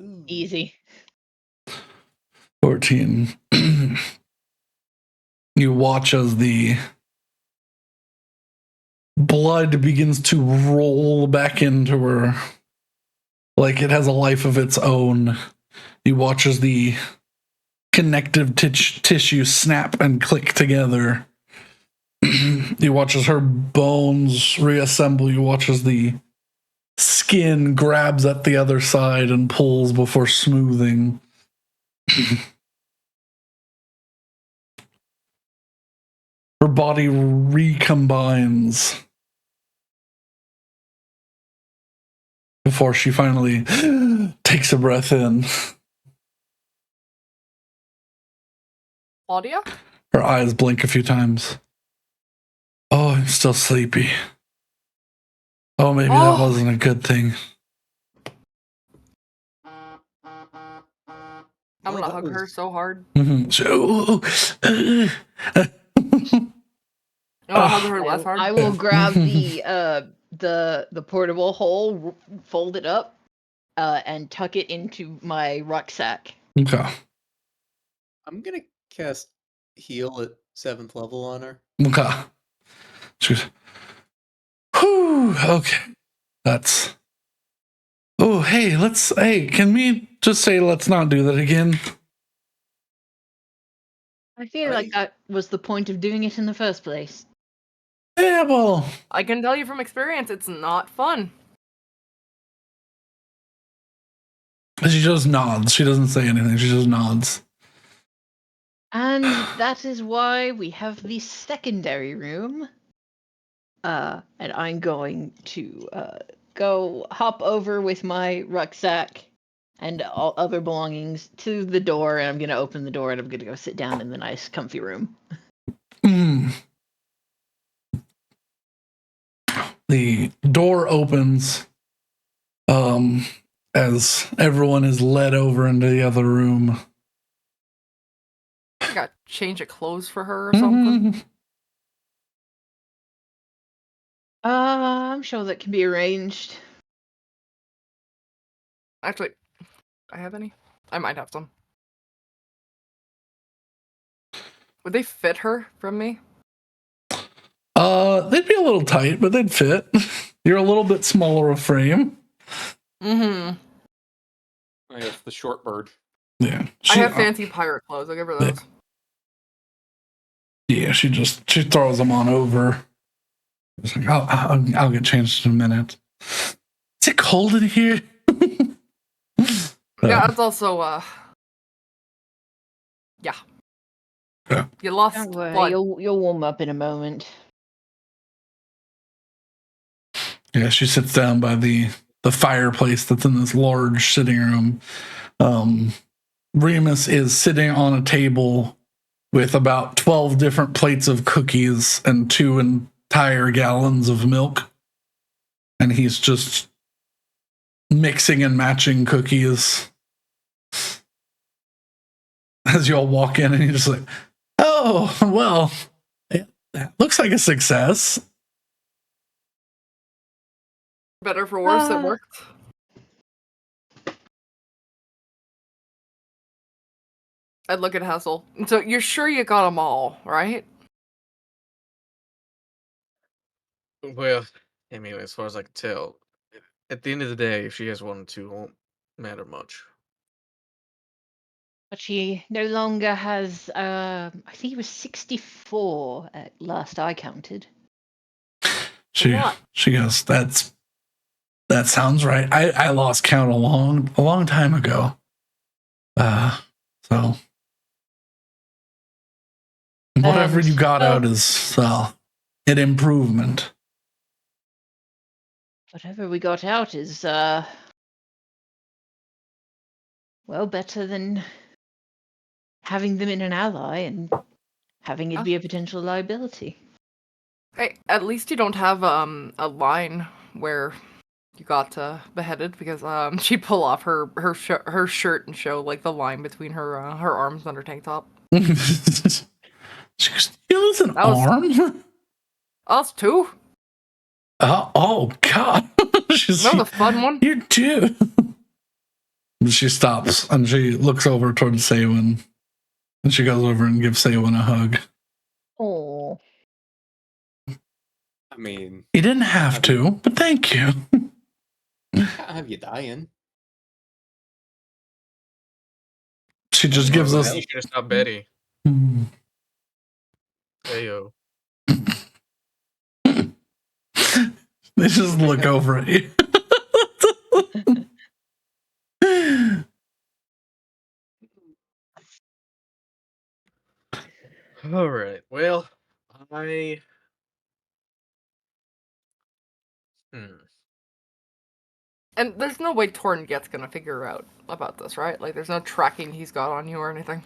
Ooh. Easy. 14. You watch as the blood begins to roll back into her like it has a life of its own. You watch as the connective tissue snap and click together. You watch as her bones reassemble. You watch as the skin grabs at the other side and pulls before smoothing. Her body recombines before she finally takes a breath in. Claudia? Her eyes blink a few times. Oh, I'm still sleepy. Oh, maybe that wasn't a good thing. I'm gonna hug her so hard. I'll hug her less hard. I will grab the portable hole, fold it up, and tuck it into my rucksack. Okay. I'm gonna cast heal at 7th level on her. Okay. She's, whew, okay. That's. Oh, hey, can we just say let's not do that again? I feel like that was the point of doing it in the first place. Yeah, well. I can tell you from experience, it's not fun. She just nods. She doesn't say anything. She just nods. And that is why we have the secondary room. And I'm going to go hop over with my rucksack and all other belongings to the door, and I'm going to open the door and I'm going to go sit down in the nice, comfy room. The door opens as everyone is led over into the other room. I got change of clothes for her or something. I'm sure that can be arranged. Actually, I have any? I might have some. Would they fit her from me? They'd be a little tight, but they'd fit. You're a little bit smaller of frame. Mm-hmm. I guess the short bird. Yeah. I have fancy pirate clothes. I'll give her those. Yeah, she throws them on over. It's like, I'll get changed in a minute. Is it cold in here? Yeah, it's also yeah. Yeah. You lost Don't worry, blood. you'll warm up in a moment. Yeah, she sits down by the fireplace that's in this large sitting room. Remus is sitting on a table with about 12 different plates of cookies and 2 entire gallons of milk. And he's just mixing and matching cookies. As you all walk in, and he's just like, oh, well, that looks like a success. Better for worse, it worked. I'd look at Hassel. So you're sure you got them all, right? Well, I mean, as far as I can tell, at the end of the day, if she has one or two, it won't matter much. But she no longer has, I think it was 64 at last I counted. She goes, that sounds right. I lost count a long time ago. So whatever And, you got out is an improvement. Whatever we got out is, well, better than having them in an ally and having it be a potential liability. Hey, at least you don't have a line where you got beheaded, because she'd pull off her shirt and show like the line between her arms and her tank top. She goes, you lose an arm? Us too. Oh God! That was a fun one. You do. She stops and she looks over towards Saywin, and she goes over and gives Saywin a hug. Oh. I mean, You didn't have to, but thank you. can't have you dying. She just gives us. You should have stopped Betty. Hmm. Heyo. They just look over at you. All right. Well, And there's no way Tornget's gonna figure out about this, right? Like, there's no tracking he's got on you or anything.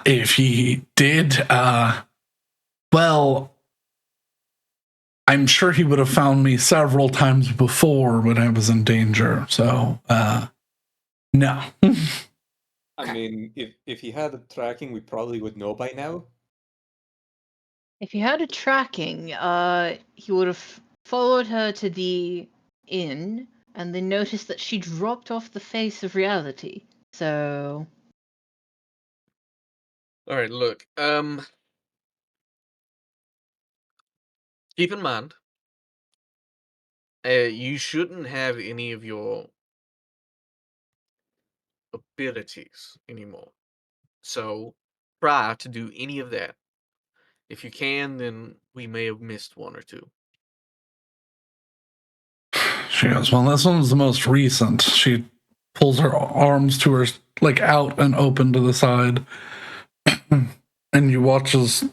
If he did, well, I'm sure he would have found me several times before when I was in danger. So, no. I mean, if he had a tracking, we probably would know by now. If he had a tracking, he would have followed her to the inn and then noticed that she dropped off the face of reality. So, all right. Look. Keep in mind, you shouldn't have any of your abilities anymore. So try to do any of that. If you can, then we may have missed one or two. She goes, well, this one's the most recent. She pulls her arms to her, like, out and open to the side. And you watch as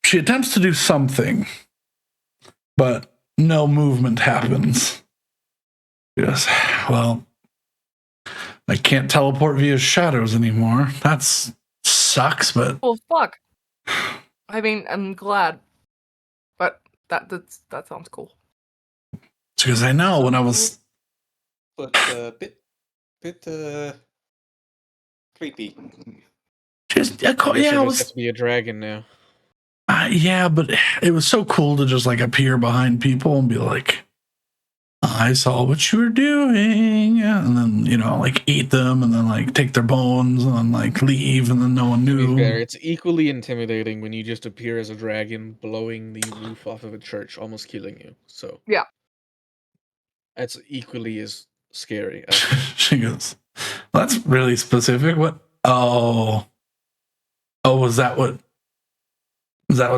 she attempts to do something, but no movement happens. She goes, well, I can't teleport via shadows anymore. That sucks, but... Well, fuck. I mean, I'm glad. But that sounds cool. She goes, I know, when I was... But bit creepy. Just, I guess yeah, you I just was... have to be a dragon now. Yeah, but it was so cool to just, like, appear behind people and be like, I saw what you were doing, and then like eat them, and then like take their bones, and then like leave, and then no one To be fair, knew. it's equally intimidating when you just appear as a dragon blowing the roof off of a church, almost killing you. So Yeah. that's equally as scary. I think. She goes, "That's really specific. What? Oh, was that what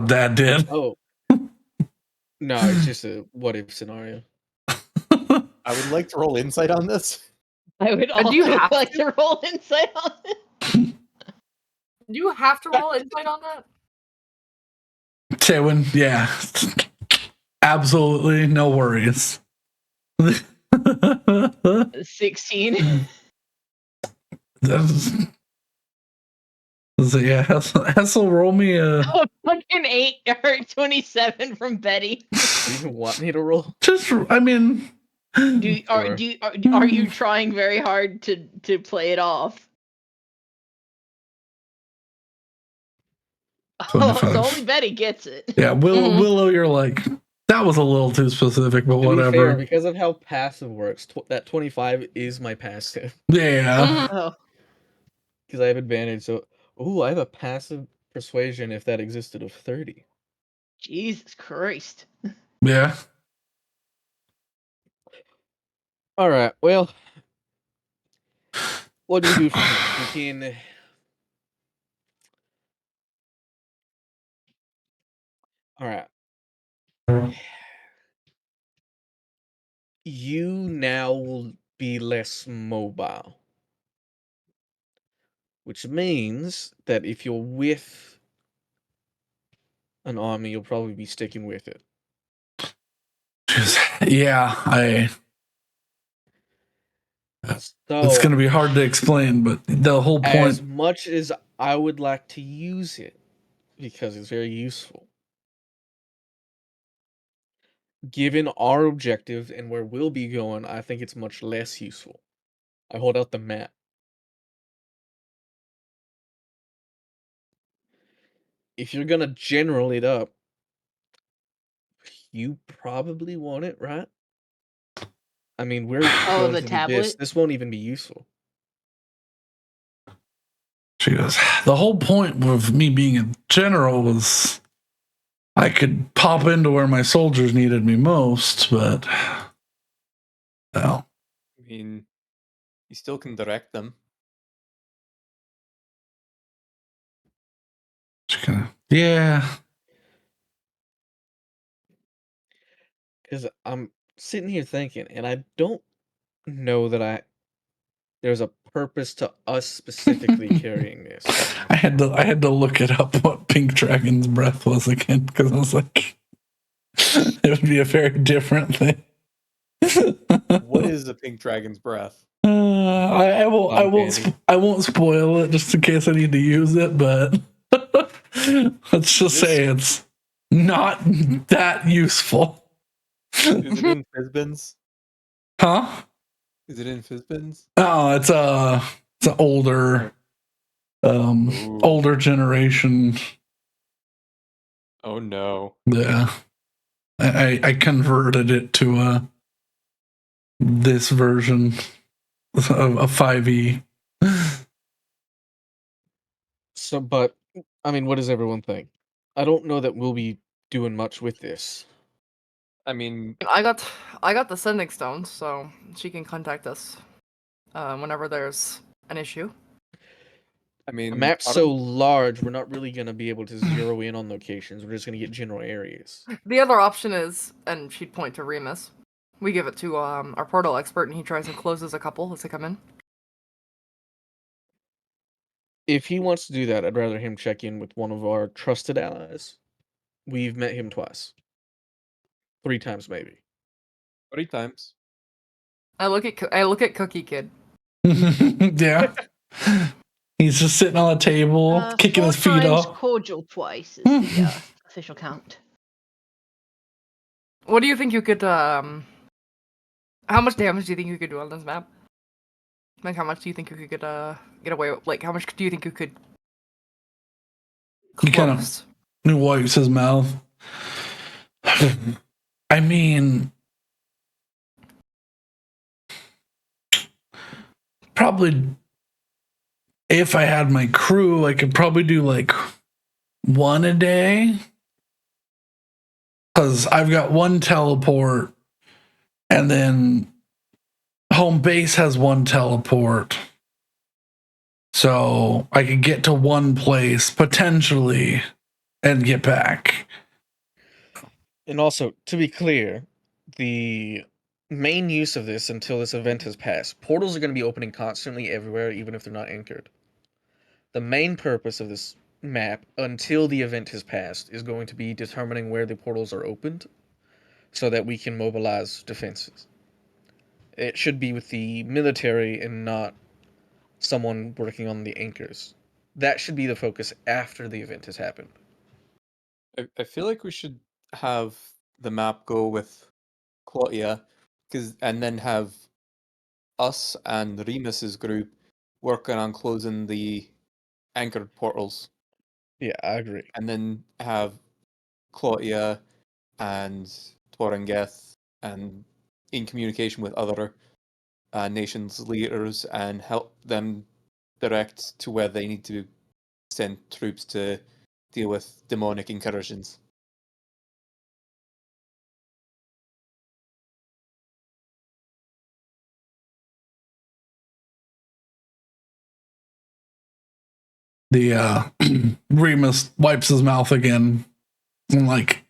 Dad did?" Oh no, it's just a what if scenario. I would like to roll insight on this. I would Do you also have like to? to roll insight on it. Do you have to roll insight on that? Tywin, yeah, absolutely, no worries. 16. So yeah, Hessel, roll me a. Oh, fucking 8 or 27 from Betty. Do you even want me to roll? Just, I mean, Are you trying very hard to play it off? Oh, so 25. only Betty gets it. Yeah, Mhm. Willow, you're like, that was a little too specific, but To be whatever. fair, because of how passive works, that 25 is my passive Yeah. Mhm. Oh, because I have advantage. So, ooh, I have a passive persuasion if that existed of 30. Jesus Christ. Yeah. All right. Well, what do we do from here? We can. All right. You now will be less mobile, which means that if you're with an army, you'll probably be sticking with it. Yeah, So it's going to be hard to explain, but the whole as point. much as I would like to use it because it's very useful, given our objective and where we'll be going, I think it's much less useful. I hold out the map. If you're gonna general it up, you probably want it, right? I mean, we're Oh, going the to the abyss. tablet? This won't even be useful. She goes, the whole point of me being a general was I could pop into where my soldiers needed me most, but well, I mean, you still can direct them. she kind of, yeah. Because I'm sitting here thinking, and I don't know that there's a purpose to us specifically carrying this. I had to look it up what Pink Dragon's breath was again because I was like, it would be a very different thing. What is a pink dragon's breath? I won't spoil it just in case I need to use it, but let's just say it's not that useful. Is it in Fizbins? Huh? Is it in Fizbins? Oh, it's an older Ooh. older generation. Oh no. Yeah. I converted it to this version of a 5e. So, but I mean, what does everyone think? I don't know that we'll be doing much with this. I mean, I got the sending stone, so she can contact us whenever there's an issue. A map's so large, we're not really gonna be able to zero in on locations. We're just gonna get general areas. The other option is, and she'd point to Remus. We give it to our portal expert, and he tries and closes a couple as they come in. If he wants to do that, I'd rather him check in with one of our trusted allies. We've met him twice. 3 times maybe. 3 times. I look at Cookie Kid. Yeah. He's just sitting on a table, kicking 4 his feet times up. cordial twice is the official count. What do you think you could how much damage do you think you could do on this map? Like how much do you think you could get away with, like how much do you think you could He kind close? of wipes his mouth. I mean, probably, if I had my crew, I could probably do like one a day. Because I've got one teleport, and then home base has one teleport. So I could get to one place potentially and get back. And also, to be clear, the main use of this until this event has passed, portals are going to be opening constantly everywhere, even if they're not anchored. The main purpose of this map, until the event has passed, is going to be determining where the portals are opened so that we can mobilize defenses. It should be with the military and not someone working on the anchors. That should be the focus after the event has happened. I feel like we should have the map go with Claudia, and then have us and Remus's group working on closing the anchored portals, Yeah, I agree. and then have Claudia and Torangeth and in communication with other nations' leaders and help them direct to where they need to send troops to deal with demonic incursions. The Remus wipes his mouth again and like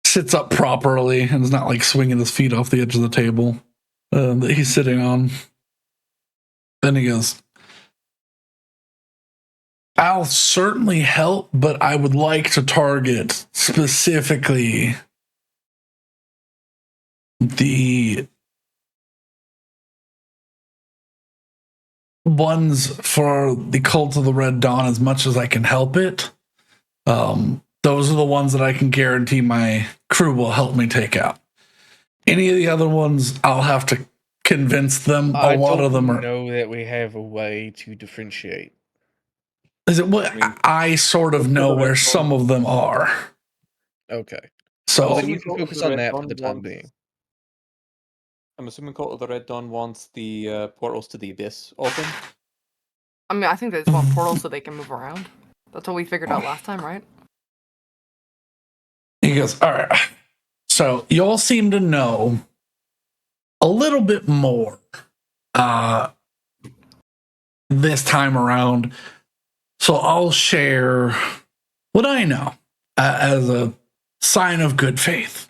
sits up properly and is not like swinging his feet off the edge of the table that he's sitting on. Then he goes, I'll certainly help, but I would like to target specifically the ones for the Cult of the Red Dawn as much as I can help it. Those are the ones that I can guarantee my crew will help me take out. Any of the other ones, I'll have to convince them. A lot of them are. know that we have a way to differentiate. Is it what I sort of know where some of them are. Okay. So Well, then you can focus on that for the time being. I'm assuming Cult of the Red Dawn wants the portals to the Abyss open. I mean, I think they just want portals so they can move around. That's what we figured out last time, right? he goes, all right. So y'all seem to know a little bit more this time around. So I'll share what I know as a sign of good faith.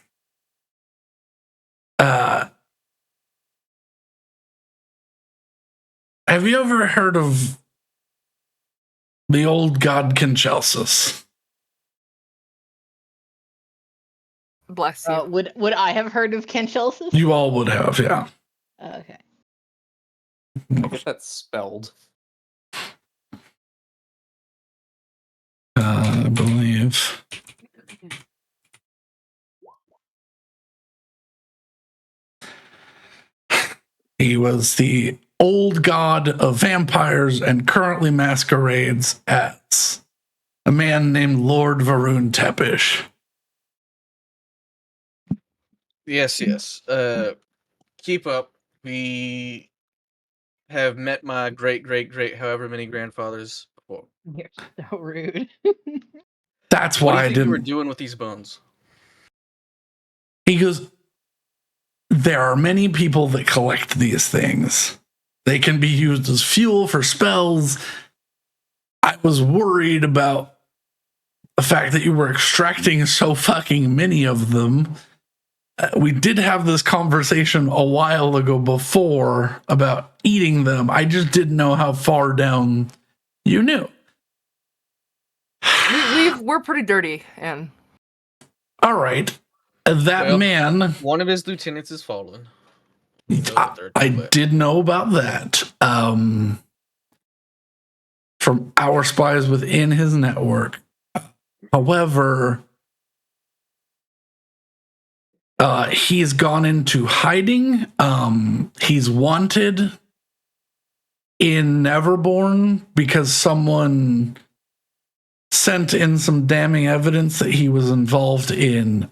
Have you ever heard of the old god Kinchelsis? Bless you. Would I have heard of Kenchelsis? You all would have, yeah. Okay. I guess that's spelled. I believe. He was the old god of vampires and currently masquerades as a man named Lord Varun Tepish. Yes. Keep up. We have met my great however many grandfathers before. You're so rude. That's What do why you I think you were didn't. doing with these bones? He goes, there are many people that collect these things. They can be used as fuel for spells. I was worried about the fact that you were extracting so fucking many of them. We did have this conversation a while ago before about eating them. I just didn't know how far down you knew. We're pretty dirty, and All right. That Well, man, One of his lieutenants has fallen. He knows that there are two I left. did know about that. From our spies within his network. However, he's gone into hiding. He's wanted in Neverborn because someone sent in some damning evidence that he was involved in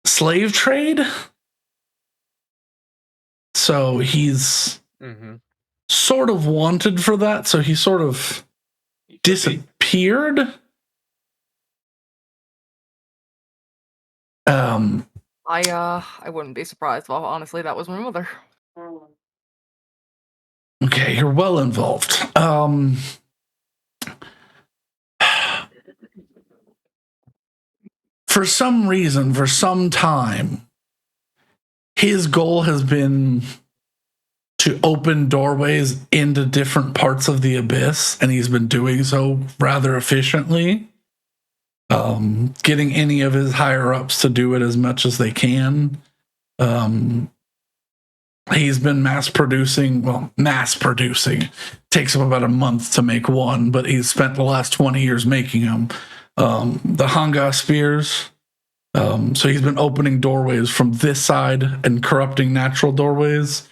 slave trade. So he's sort of wanted for that. So he sort of disappeared. I wouldn't be surprised. Well, honestly, that was my mother. Okay, you're well involved. For some reason, for some time, his goal has been to open doorways into different parts of the abyss, and he's been doing so rather efficiently. Getting any of his higher ups to do it as much as they can. He's been mass producing. Takes him about a month to make one, but he's spent the last 20 years making them. The Hanga spears. So he's been opening doorways from this side and corrupting natural doorways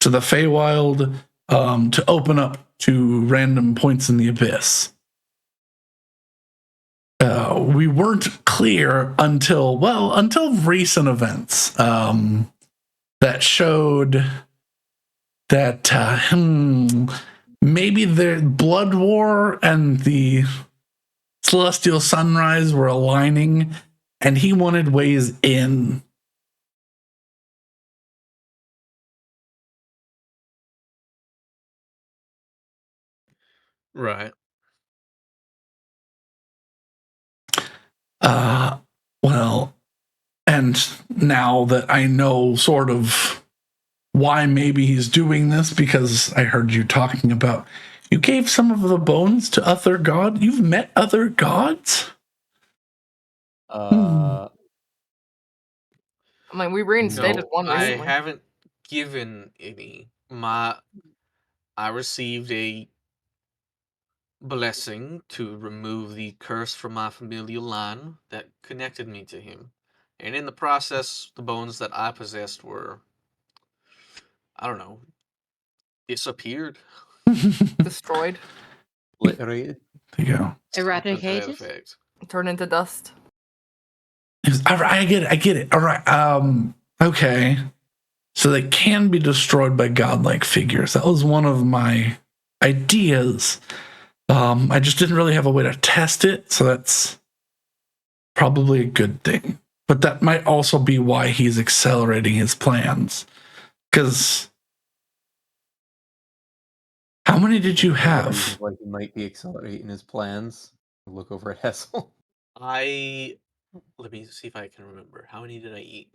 to the Feywild to open up to random points in the abyss. We weren't clear until recent events that showed that maybe the Blood War and the Celestial Sunrise were aligning, and he wanted ways in. Right. Well, and now that I know sort of why maybe he's doing this, because I heard you talking about you gave some of the bones to other gods. You've met other gods? I mean, we reinstated one I recently. haven't given any. I received a blessing to remove the curse from my familial line that connected me to him. And in the process, the bones that I possessed were, I don't know, disappeared. Destroyed. Obliterated. There you go. Eradicated. Effect. Turned into dust. All right, I get it. All right. Okay. So they can be destroyed by godlike figures. That was one of my ideas. I just didn't really have a way to test it, so that's probably a good thing. But that might also be why he's accelerating his plans. Because how many did you have? Like he might be accelerating his plans. Look over at Hessel. Let me see if I can remember. How many did I eat?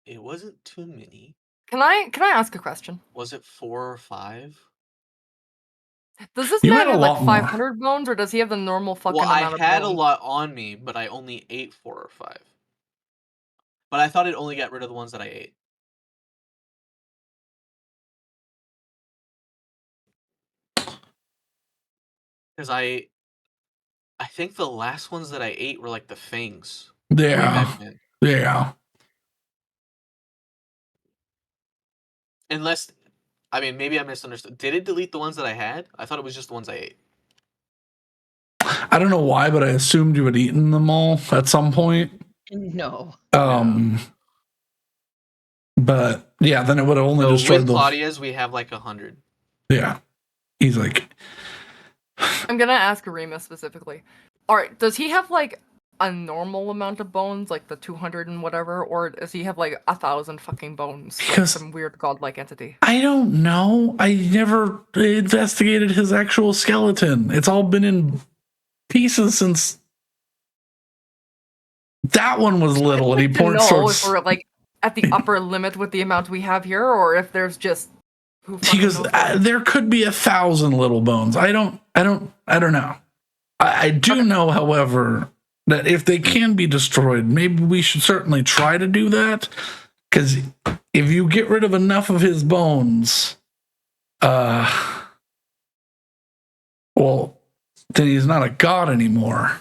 It wasn't too many. Can I ask a question? Was it 4 or 5? Does this You man had a have lot like more. 500 bones, or does he have the normal fucking Well, I amount of had a bones? lot on me, but I only ate 4 or 5. But I thought it only got rid of the ones that I ate. Because I think the last ones that I ate were like the fangs. way Yeah. back then. Yeah. Unless, I mean, maybe I misunderstood. Did it delete the ones that I had? I thought it was just the ones I ate. I don't know why, but I assumed you had eaten them all at some point. No. But yeah, then it would have only So destroyed with the. Claudia's, we have like 100. Yeah. He's like, I'm gonna ask Arima specifically. Alright, does he have like a normal amount of bones, like the 200 and whatever, or does he have like 1,000 fucking bones? Like Because- some weird godlike entity. I don't know. I never investigated his actual skeleton. It's all been in pieces since that one was little, and he To points know towards. if we're like at the upper limit with the amount we have here, or if there's just who He fucking goes, knows. there could be 1,000 little bones. I don't know. I do know, however, that if they can be destroyed, maybe we should certainly try to do that. Because if you get rid of enough of his bones, well, then he's not a god anymore,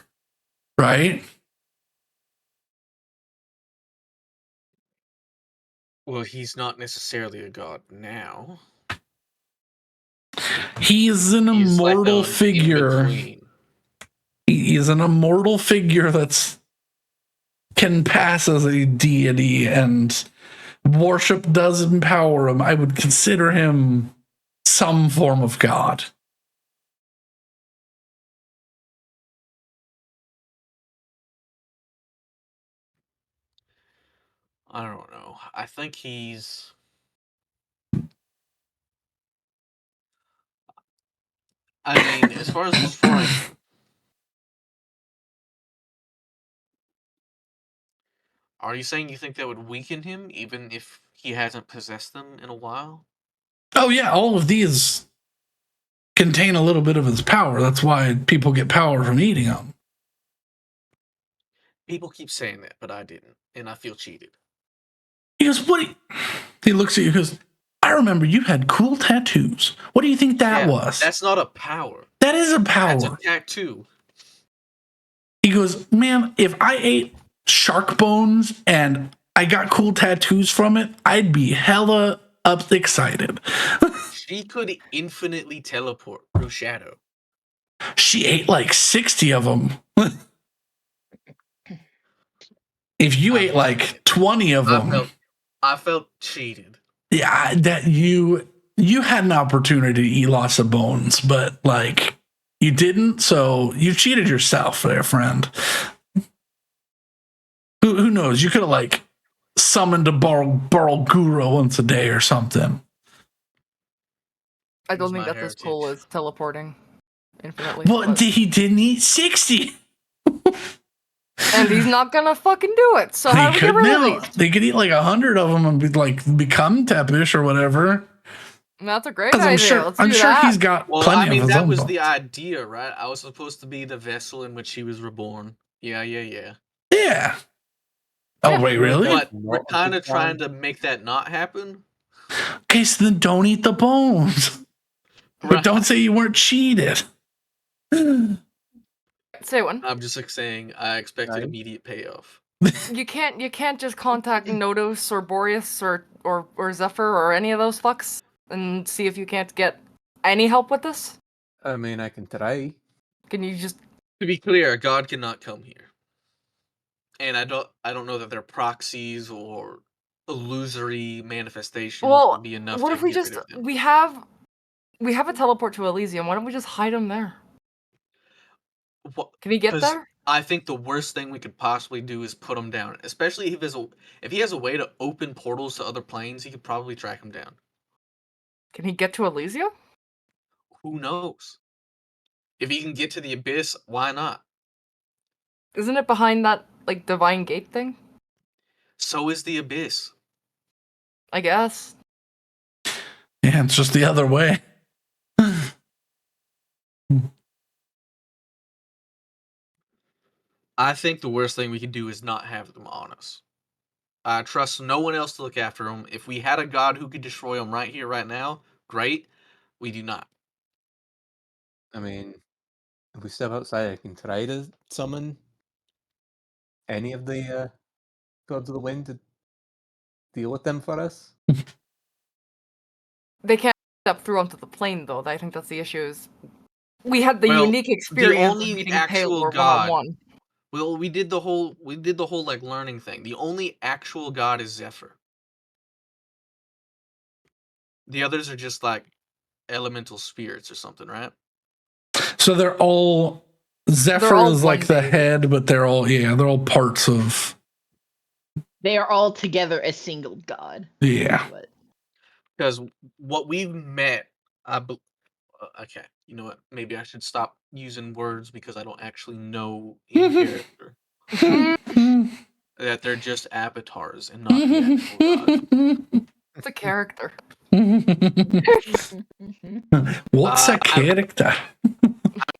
right? Well, he's not necessarily a god now. He's an He's like immortal an figure. in-between. He is an immortal figure can pass as a deity, and worship does empower him, I would consider him some form of god. I don't know. I think he's. I mean, as far as destroying him, are you saying you think that would weaken him, even if he hasn't possessed them in a while? Oh yeah, all of these contain a little bit of his power. That's why people get power from eating them. People keep saying that, but I didn't, and I feel cheated. He goes, what? He looks at you and goes, I remember you had cool tattoos. What do you think that was? That's not a power. That is a power. That's a tattoo. He goes, man, if I ate shark bones and I got cool tattoos from it, I'd be hella up excited. She could infinitely teleport through shadow. She ate like 60 of them. If you ate like 20 of them, I felt cheated. yeah, that you had an opportunity to eat lots of bones, but like you didn't, so you cheated yourself there, friend. Who knows? You could have like summoned a Barlgura once a day or something. I don't Use think my that's as cool heritage. as teleporting infinitely. Well, but- he didn't eat 60. and he's not gonna fucking do it. So how do we get rid of these? They could eat like 100 of them and be like become Tepish or whatever. That's a great 'Cause idea. I'm sure, Let's do I'm sure that. he's got Well, plenty I mean, of his that own was bones. the idea, right? I was supposed to be the vessel in which he was reborn. Yeah. Yeah. Oh, Yeah. wait, really? But Not we're a kind good of trying plan. to make that not happen. Okay, so then don't eat the bones. But don't say you weren't cheated. Say one. I'm just like saying I expected Right. immediate payoff. You can't just contact Nodos or Boreas or Zephyr or any of those fucks and see if you can't get any help with this? I mean, I can try. Can you just To be clear, God cannot come here. And I don't know that their proxies or illusory manifestations well would be enough what to if we get just rid of them. we have a teleport to Elysium, why don't we just hide him there? Can he get 'Cause there? I think the worst thing we could possibly do is put him down. Especially if he has a way to open portals to other planes, he could probably track him down. Can he get to Elysium? Who knows? If he can get to the abyss, why not? Isn't it behind that like divine gate thing? So is the abyss. I guess. Yeah, it's just the other way. I think the worst thing we could do is not have them on us. I trust no one else to look after them. If we had a god who could destroy them right here, right now, great. We do not. I mean, if we step outside, I can try to summon any of the gods of the wind to deal with them for us. They can't step through onto the plane though. I think that's the issue. Is we had the Well, unique experience only of meeting actual Paylor god- one-on-one. Well, we did the whole like learning thing. The only actual god is Zephyr. The others are just like elemental spirits or something, right? So they're all Zephyr They're all is like one the baby. head, but they're all parts of They are all together a single god. yeah. But Because what we've met, okay, you know what? Maybe I should stop using words because I don't actually know in character that they're just avatars and not the actual gods. It's a character. What's a character?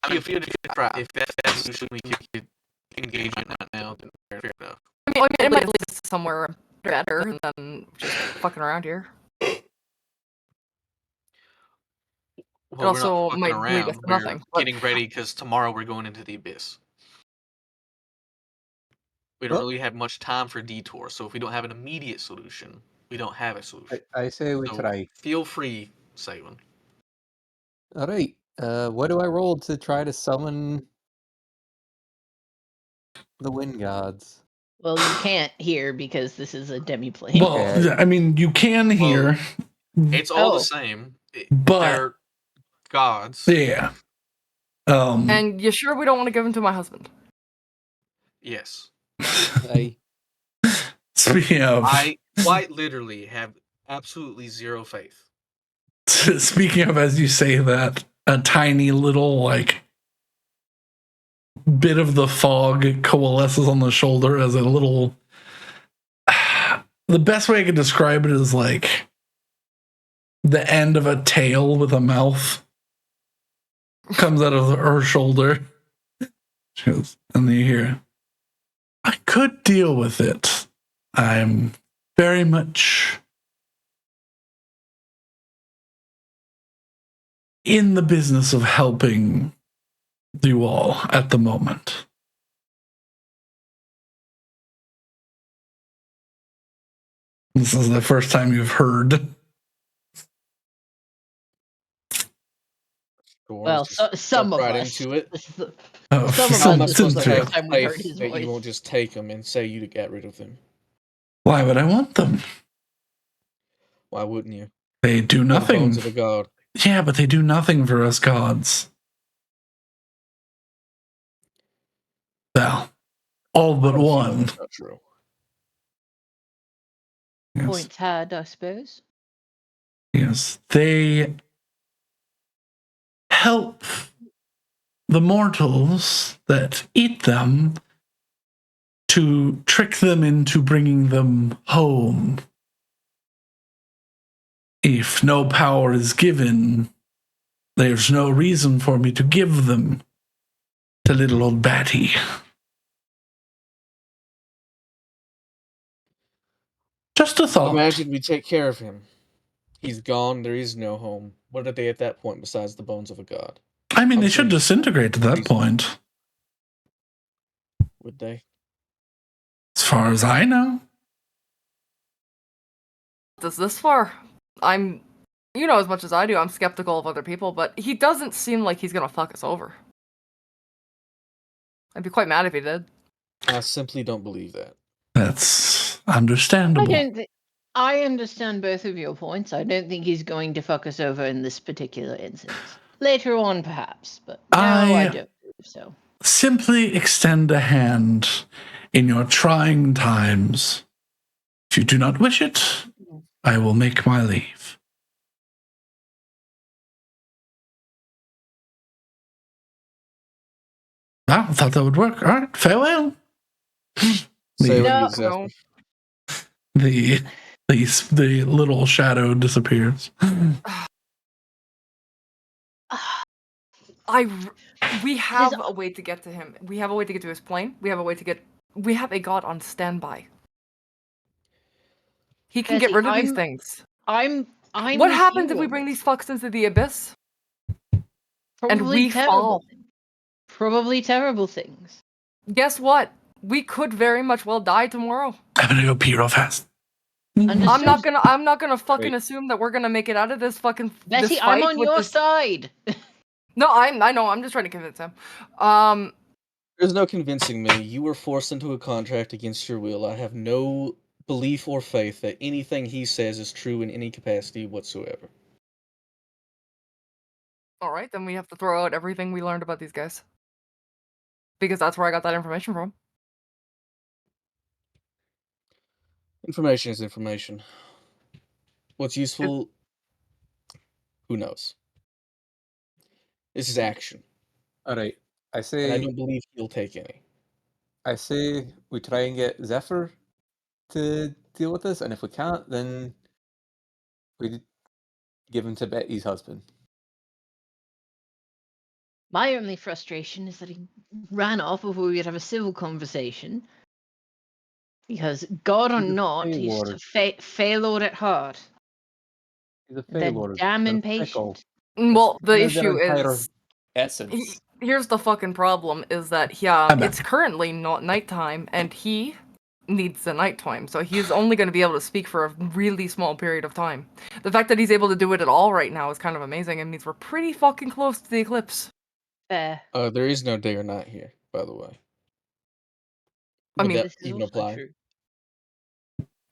If that's the solution we could engage in right now, then fair enough. I mean, it might lead us somewhere better than just fucking around here. Well, also we're not might fucking lead us around. to We're nothing, but- getting ready because tomorrow we're going into the abyss. We don't Well- really have much time for detour, so if we don't have an immediate solution, we don't have a solution. I say we So try. feel free, Saywin. All right. What do I roll to try to summon the wind gods? Well, you can't hear because this is a demi-plane. Well, I mean, you can hear, It's all Oh. the same. but They're gods. yeah. And you sure we don't want to give him to my husband? Yes. Aye. Speaking of, I quite literally have absolutely zero faith. speaking of, as you say that, a tiny little like bit of the fog coalesces on the shoulder as a little. The best way I could describe it is like the end of a tail with a mouth comes out of her shoulder. She goes, and then you hear, I could deal with it. I'm very much in the business of helping you all at the moment. This is the first time you've heard. Well, some of right us. into it. This is the- Oh, Some of How us, am I this supposed was to the have first time we heard faith his that you voice. won't just take them and say you to get rid of them? Why would I want them? Why wouldn't you? They do They're the nothing. bones of a god. Yeah, but they do nothing for us gods. Well, all but I don't feel one. that's not true. Yes. Points had, I suppose. Yes, they help the mortals that eat them to trick them into bringing them home. If no power is given, there's no reason for me to give them to little old Batty. Just a thought. Imagine we take care of him. He's gone. There is no home. What are they at that point besides the bones of a god? I mean, I'm they sure should you- disintegrate at that reason. point, Would they? as far as I know. This far, I'm, you know as much as I do, I'm skeptical of other people, but he doesn't seem like he's gonna fuck us over. I'd be quite mad if he did. I simply don't believe that. That's understandable. I understand both of your points. I don't think he's going to fuck us over in this particular instance. Later on, perhaps, but no, I don't believe so. Simply extend a hand in your trying times. If you do not wish it, I will make my leave. Wow, I thought that would work. All right, farewell. Say what No. you exactly. The little shadow disappears. We have a way to get to him. We have a way to get to his plane. We have a god on standby. He can get Bessie, rid of these things. I'm What with happens you if we on bring this. these fucks into the abyss? Probably we terrible fall? things. Probably terrible things. Guess what? We could very much well die tomorrow. I'm gonna go pee real fast. Understood. I'm not gonna fucking Wait. assume that we're gonna make it out of this fucking Betty, this I'm fight on with your this... side. No, I know. I'm just trying to convince him. There's no convincing me. You were forced into a contract against your will. I have no belief or faith that anything he says is true in any capacity whatsoever. All right, then we have to throw out everything we learned about these guys, because that's where I got that information from. Information is information. What's useful? Who knows? This is action, All right. I and I say don't believe he'll take any. we try and get Zephyr to deal with this, and if we can't, then we give him to Betty's husband. My only frustration is that he ran off before we could have a civil conversation. Because, God or He's a not, Fey he's Lord. a Feylord at heart. He's a They're Fey Lord. damn They're impatient. fickle. Well, the They're issue their entire is, essence. here's the fucking problem: is that it's currently not nighttime, and he needs the nighttime, so he's only going to be able to speak for a really small period of time. The fact that he's able to do it at all right now is kind of amazing, and means we're pretty fucking close to the eclipse. Fair. There is no day or night here, by the way. I Would mean, that This is even also apply? true.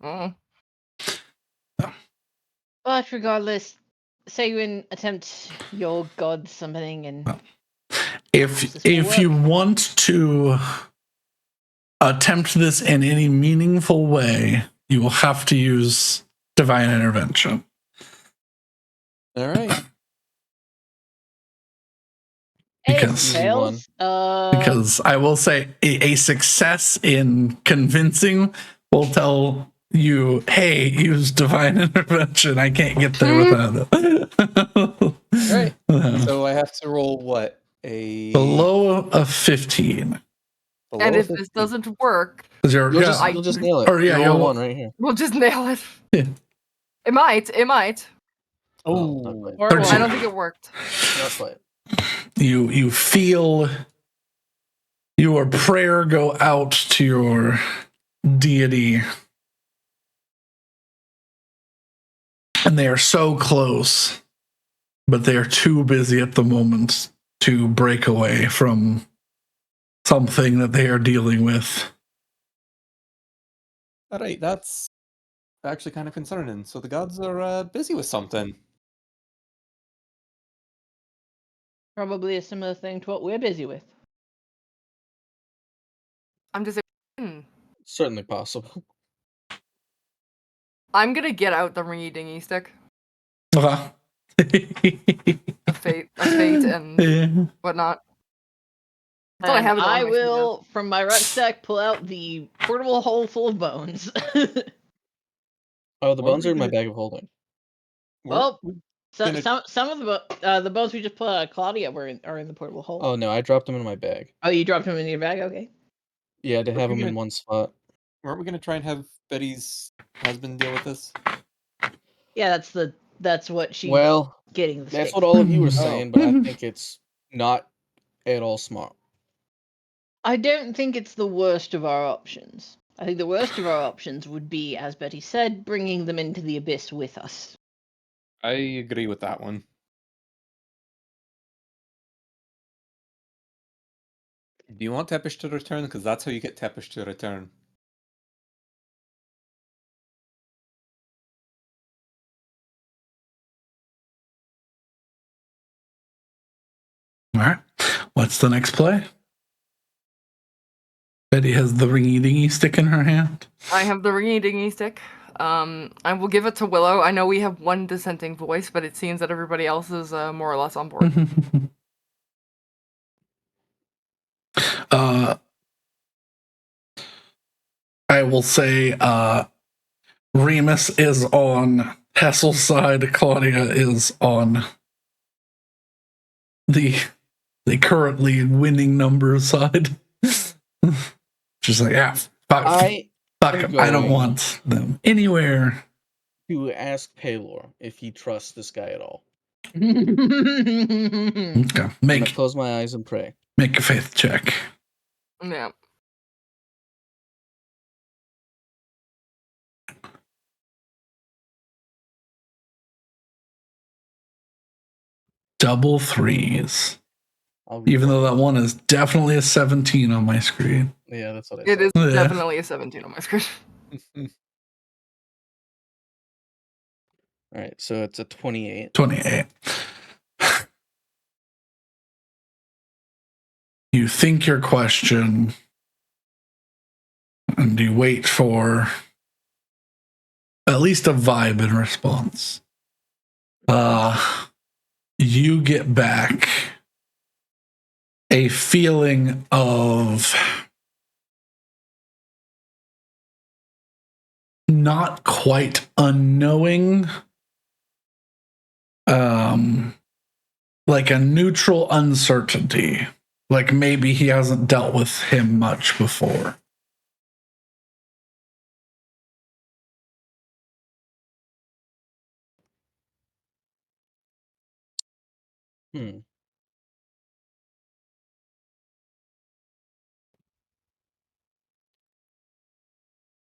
mm, But regardless, say you attempt your god something and If This will you work. want to attempt this in any meaningful way, you will have to use divine intervention. All right. Because- Easy fails. Because I will say a success in convincing will tell you, hey, use divine intervention. I can't get there without it. Right. So I have to roll what? A Below a 15. below and a if this 15. doesn't work, You'll just I- you'll just nail it. Or, yeah, You roll you'll- one right here. we'll just nail it. Yeah. It might. It might. Oh, not quite. or 13. I don't think it worked. Not quite. You feel your prayer go out to your deity, and they are so close, but they are too busy at the moment to break away from something that they are dealing with. All right, that's actually kind of concerning. So the gods are busy with something. probably a similar thing to what we're busy with. I'm just. Certainly possible. I'm gonna get out the ringy dingy stick Okay. of fate, and Yeah. whatnot. I thought I And have it on I my will, from my rucksack, pull out the portable hole full of bones. Oh, the What bones are are we in my gonna- bag of holding. Well, some Gonna- some of the bones we just pulled out of Claudia are in the portable hole. Oh no, I dropped them in my bag. Oh, you dropped them in your bag? Okay. Yeah, to have We're them in gonna- one spot. Weren't we going to try and have Betty's husband deal with this? Yeah, that's what she's Well, getting the that's stick what all of you were Oh. saying, but I think it's not at all smart. I don't think it's the worst of our options. I think the worst of our options would be, as Betty said, bringing them into the abyss with us. I agree with that one. Do you want Tepish to return? Because that's how you get Tepish to return. All right. What's the next play? Betty has the ringy dingy stick in her hand. I have the ringy dingy stick. I will give it to Willow. I know we have one dissenting voice, but it seems that everybody else is more or less on board. I will say Remus is on Hessel's side. Claudia is on the currently winning numbers side. She's like, yeah, fuck, I fuck am 'em. I don't going- want them anywhere. to ask Paylor if he trusts this guy at all. Okay, I'm gonna make close my eyes and pray. a faith check. Yeah. Double threes. I'll read Even that. though that one is definitely a 17 on my screen. Yeah, that's what I It said. is Yeah. definitely a 17 on my screen. All right, so it's a 28. 28. You think your question and you wait for at least a vibe in response. You get back a feeling of not quite unknowing, like a neutral uncertainty. Like maybe he hasn't dealt with him much before. Hmm.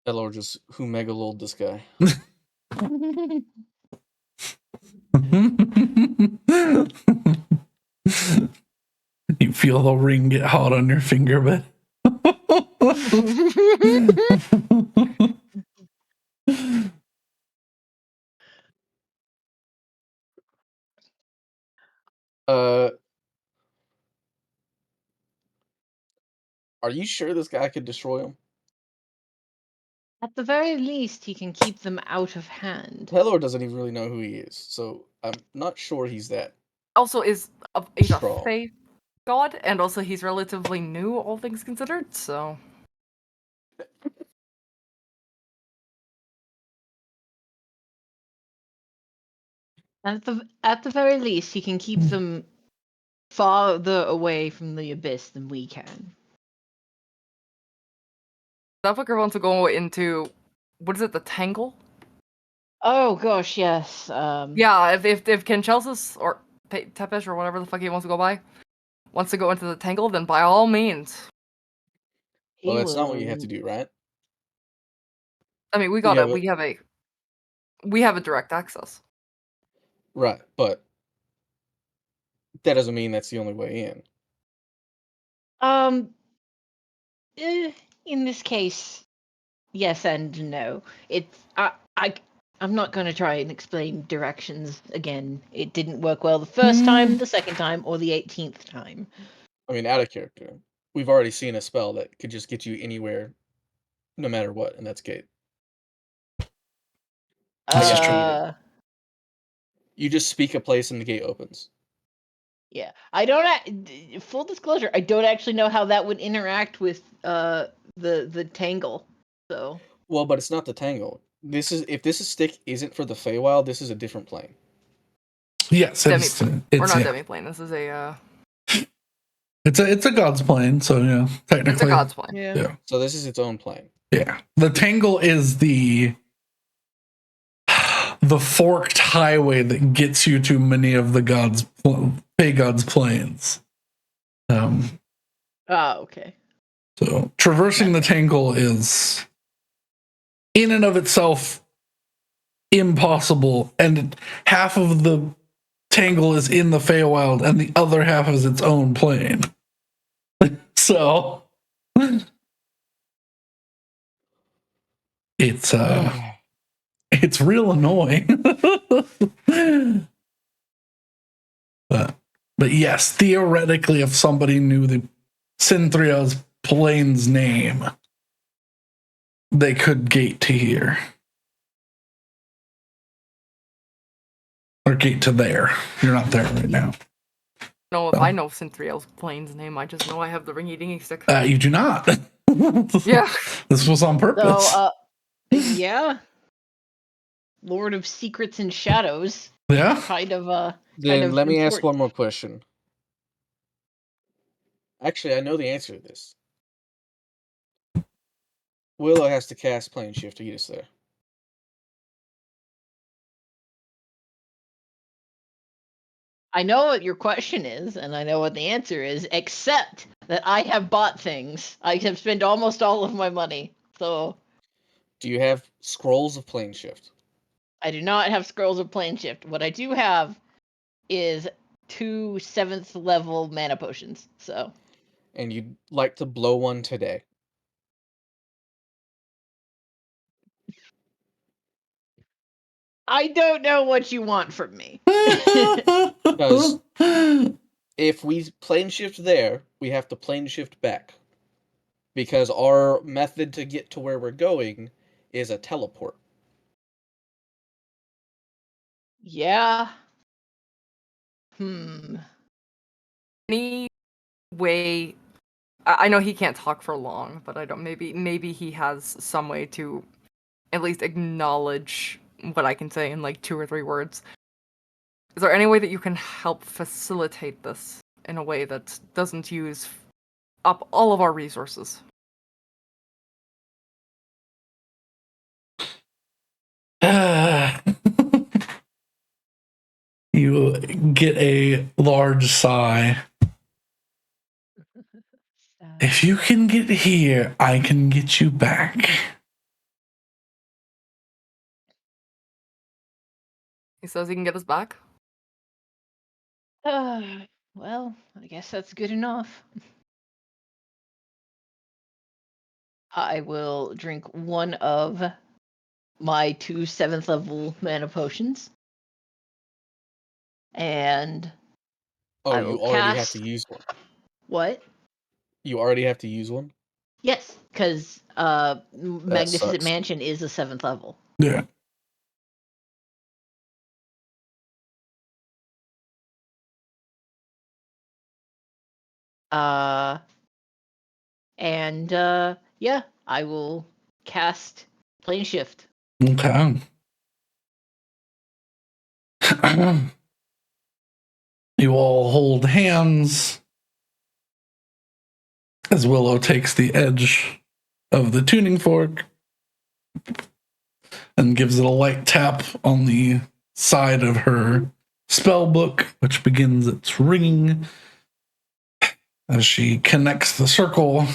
Paylor just who megaloled this guy. You feel the ring get hot on your finger, but Are you sure this guy could destroy him? At the very least, he can keep them out of hand. Pelor doesn't even really know who he is, so I'm not sure he's that. Also, he's a Strong. fae god, and also he's relatively new, all things considered. So At the very least, he can keep them farther away from the abyss than we can. that fucker wants to go into what is it, the Tangle? Oh gosh, yes. Yeah, if Kinchelsis or Tepesh or whatever the fuck he wants to go by wants to go into the Tangle, then by all means. he Well, that's not will. what you have to do, right? I mean, we Yeah, have a direct access. Right, but that doesn't mean that's the only way in. In this case, yes and no. I'm not going to try and explain directions again. It didn't work well the first time, the second time, or the 18th time. I mean, out of character. We've already seen a spell that could just get you anywhere, no matter what, and that's Gate. This is Uh, You just speak a place and the gate opens. yeah. I don't. Full disclosure, I don't actually know how that would interact with the tangle. So. Well, but it's not the Tangle. If this stick isn't for the Feywild, this is a different plane. Yes, it's Or not yeah. demi-plane. This is a It's a god's plane, so yeah, technically it's a god's plane. Yeah. So this is its own plane. Yeah. The Tangle is the forked highway that gets you to many of the Fey gods' planes. Okay. So traversing the Tangle is in and of itself impossible, and half of the Tangle is in the Feywild and the other half is its own plane. So it's real annoying. but yes, theoretically, if somebody knew the Synthria's plane's name, they could gate to here. Or gate to there. You're not there right now. No, if I know Synthriel's plane's name, I just know I have the ring-eating stick. You do not. Yeah. This was on purpose. So, yeah. Lord of Secrets and Shadows. Yeah. Kind of Then let me ask one more question. Actually, I know the answer to this. Willow has to cast Plane Shift to get us there. I know what your question is, and I know what the answer is, except that I have bought things. I have spent almost all of my money. So Do you have scrolls of Plane Shift? I do not have scrolls of plane shift. What I do have is 2 7th level mana potions. So And you'd like to blow one today? I don't know what you want from me. Because if we plane shift there, we have to plane shift back. Because our method to get to where we're going is a teleport. Yeah. Any way I know he can't talk for long, but I don't maybe he has some way to at least acknowledge what I can say in like 2 or 3 words. Is there any way that you can help facilitate this in a way that doesn't use up all of our resources? You get a large sigh. If you can get here, I can get you back. He says he can get us back. Well, I guess that's good enough. I will drink one of my 2 7th level mana potions. And Oh, I you will already have cast- to use one. what? You already have to use one? Yes, because Magnificent sucks. Mansion is a 7th level. Yeah. And yeah, I will cast Plane Shift. Okay. You all hold hands as Willow takes the edge of the tuning fork and gives it a light tap on the side of her spell book, which begins its ringing. As she connects the circle,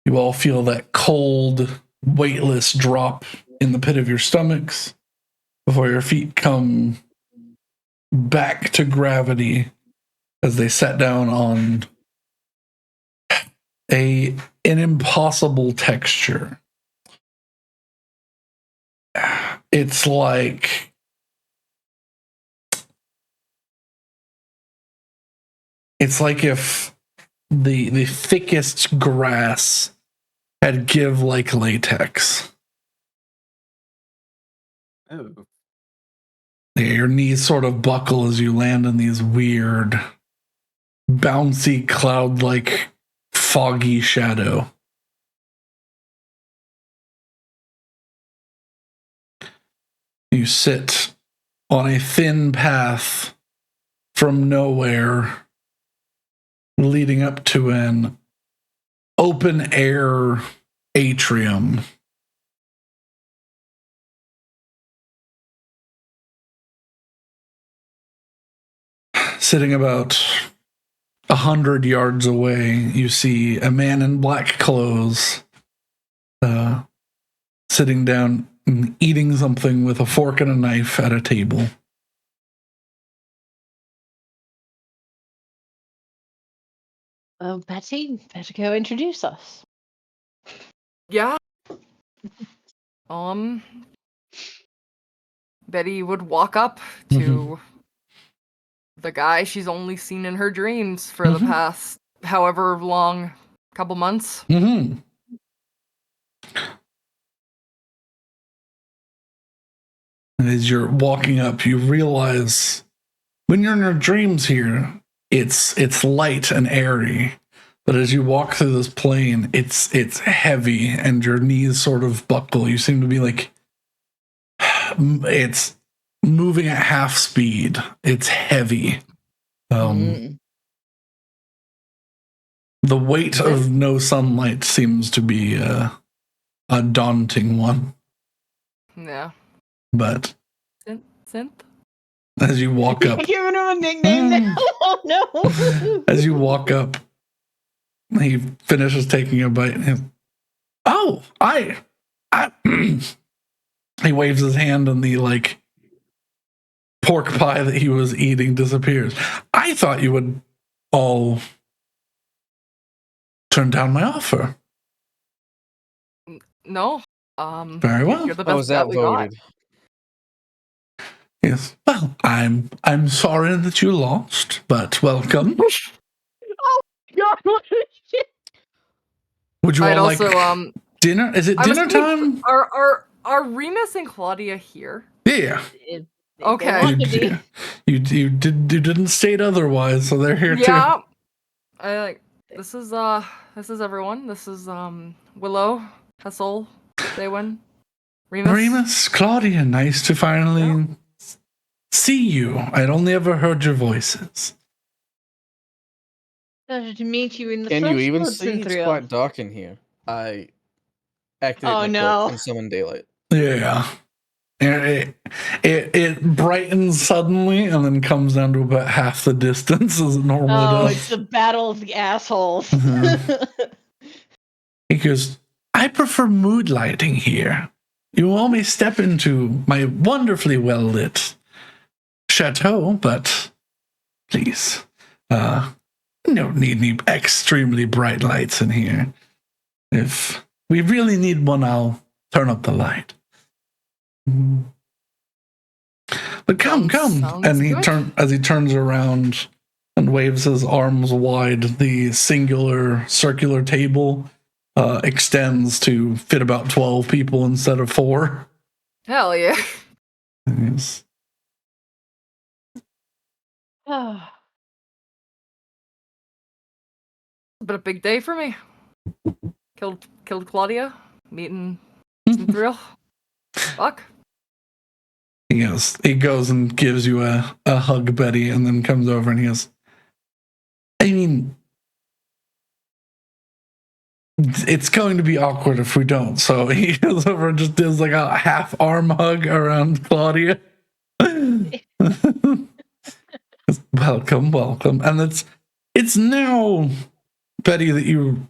you all feel that cold, weightless drop in the pit of your stomachs before your feet come back to gravity as they set down on an impossible texture. It's like if the thickest grass had give like latex. Oh. Your knees sort of buckle as you land in these weird, bouncy, cloud-like, foggy shadow. You sit on a thin path from nowhere, leading up to an open-air atrium. Sitting about 100 yards away, you see a man in black clothes sitting down and eating something with a fork and a knife at a table. Oh, Betty, better go introduce us. Yeah. Betty would walk up to the guy she's only seen in her dreams for the past however long, couple months. Mm-hmm. And as you're walking up, you realize when you're in your dreams here, it's light and airy. But as you walk through this plane, it's heavy and your knees sort of buckle. You seem to be like it's moving at half speed. It's heavy. The weight of no sunlight seems to be a daunting one. Yeah. But Synth? as you walk up, You're giving him a nickname now. Oh no! as you walk up, he finishes taking a bite. And he waves his hand, and the like pork pie that he was eating disappears. I thought you would all turn down my offer. No. Very well. You're the How best was that bet we got. voted? Yes. Well, I'm sorry that you lost, but welcome. God, what the shit? Would you I'd all also like dinner? Is it I was dinner thinking, time? Are Remus and Claudia here? Yeah. If they Okay. want to be. You didn't state otherwise, so they're here too. Yeah. This is everyone. This is Willow, Hessel, Daywin, Remus, Claudia, nice to finally see you. I'd only ever heard your voices. Pleasure to meet you in the Can flesh. you even Blood see? It's Synthrill. quite dark in here. I activate my no. cloak and summon daylight. Yeah. It brightens suddenly and then comes down to about half the distance as it normally Oh, does. it's the battle of the assholes. He goes, I prefer mood lighting here. You all may step into my wonderfully well lit chateau, but please, no need any extremely bright lights in here. If we really need one, I'll turn up the light. But come. Sounds And good. as he turns around and waves his arms wide, the singular circular table extends to fit about 12 people instead of 4. Hell yeah. Yes. Been a big day for me. Killed Claudia. Meeting some thrill. Fuck. He goes and gives you a hug, Betty, and then comes over and he goes, I mean, it's going to be awkward if we don't. So he goes over and just does like a half arm hug around Claudia. Welcome. And it's now, Betty, that you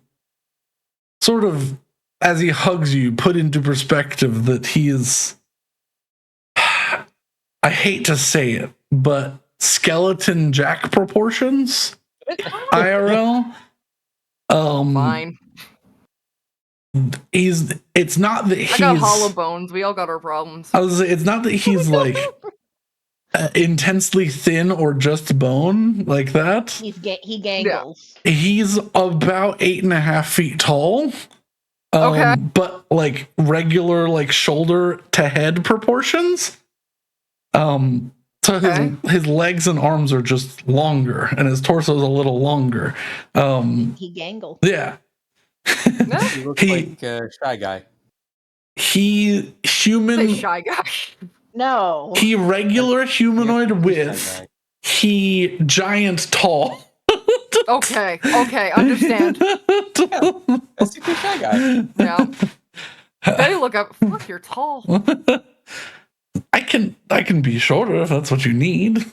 sort of, as he hugs you, put into perspective that he is, I hate to say it, but skeleton Jack proportions, IRL. Fine. It's not that he's, I got hollow bones. We all got our problems. I was it's not that he's like intensely thin or just bone like that. He gangles. He's about 8.5 feet tall. Okay. But like regular like shoulder to head proportions. So his legs and arms are just longer, and his torso is a little longer. He gangles. Yeah. He looks like a shy guy. He human. Say shy guy. No. He regular humanoid with. He giant tall. Okay, understand. That's a shy guy. Yeah. Betty, look up. Fuck, you're tall. I can be shorter if that's what you need.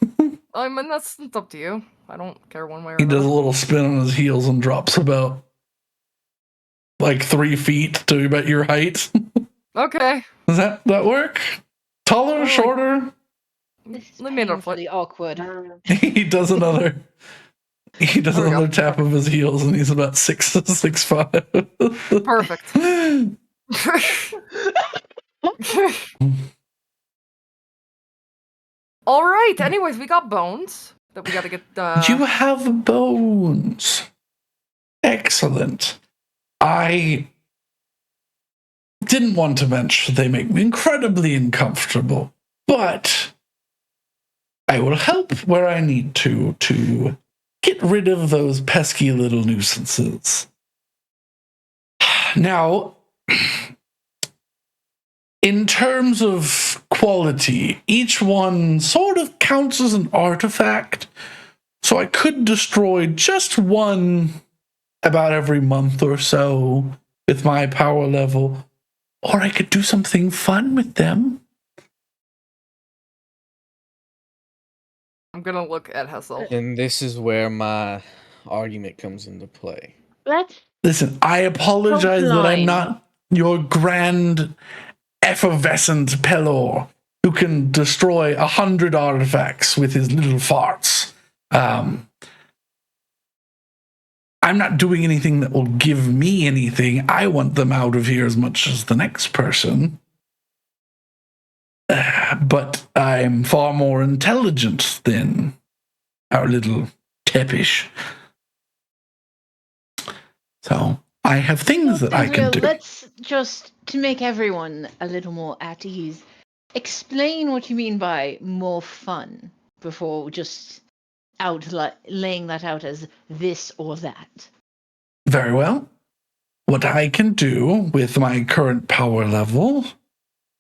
I mean, that's up to you. I don't care one way or He another. does a little spin on his heels and drops about like 3 feet to about your height. Okay. Does that work? Taller, shorter? This is Let me know if painfully awkward. He does another tap of his heels, and he's about 6'5". Perfect. All right. Anyways, we got bones that we got to get. You have bones. Excellent. I didn't want to mention they make me incredibly uncomfortable, but I will help where I need to get rid of those pesky little nuisances. Now, in terms of quality, each one sort of counts as an artifact, so I could destroy just one about every month or so with my power level, or I could do something fun with them. I'm gonna look at Hessel. And this is where my argument comes into play. Listen, I apologize that I'm not your grand effervescent Pelor who can destroy 100 artifacts with his little farts. I'm not doing anything that will give me anything. I want them out of here as much as the next person. But I'm far more intelligent than our little tepish. So I have things that I can do. Let's just, to make everyone a little more at ease, explain what you mean by more fun before just laying that out as this or that. Very well. What I can do with my current power level,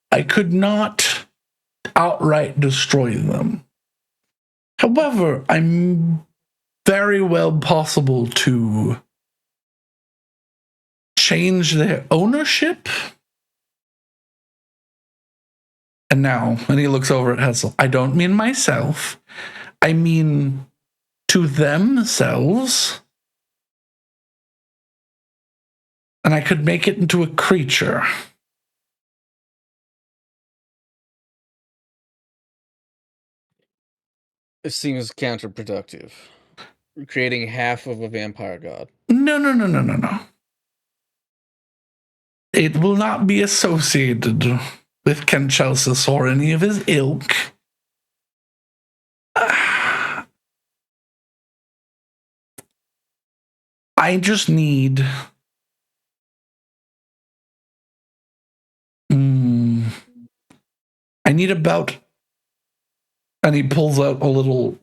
I could not outright destroy them. However, I'm very well possible to change their ownership. And he looks over at Hessel, I don't mean myself. I mean to themselves. And I could make it into a creature. It seems counterproductive. Creating half of a vampire god. No. It will not be associated with Kenchelsis or any of his ilk. I just need... I need about... And he pulls out a little,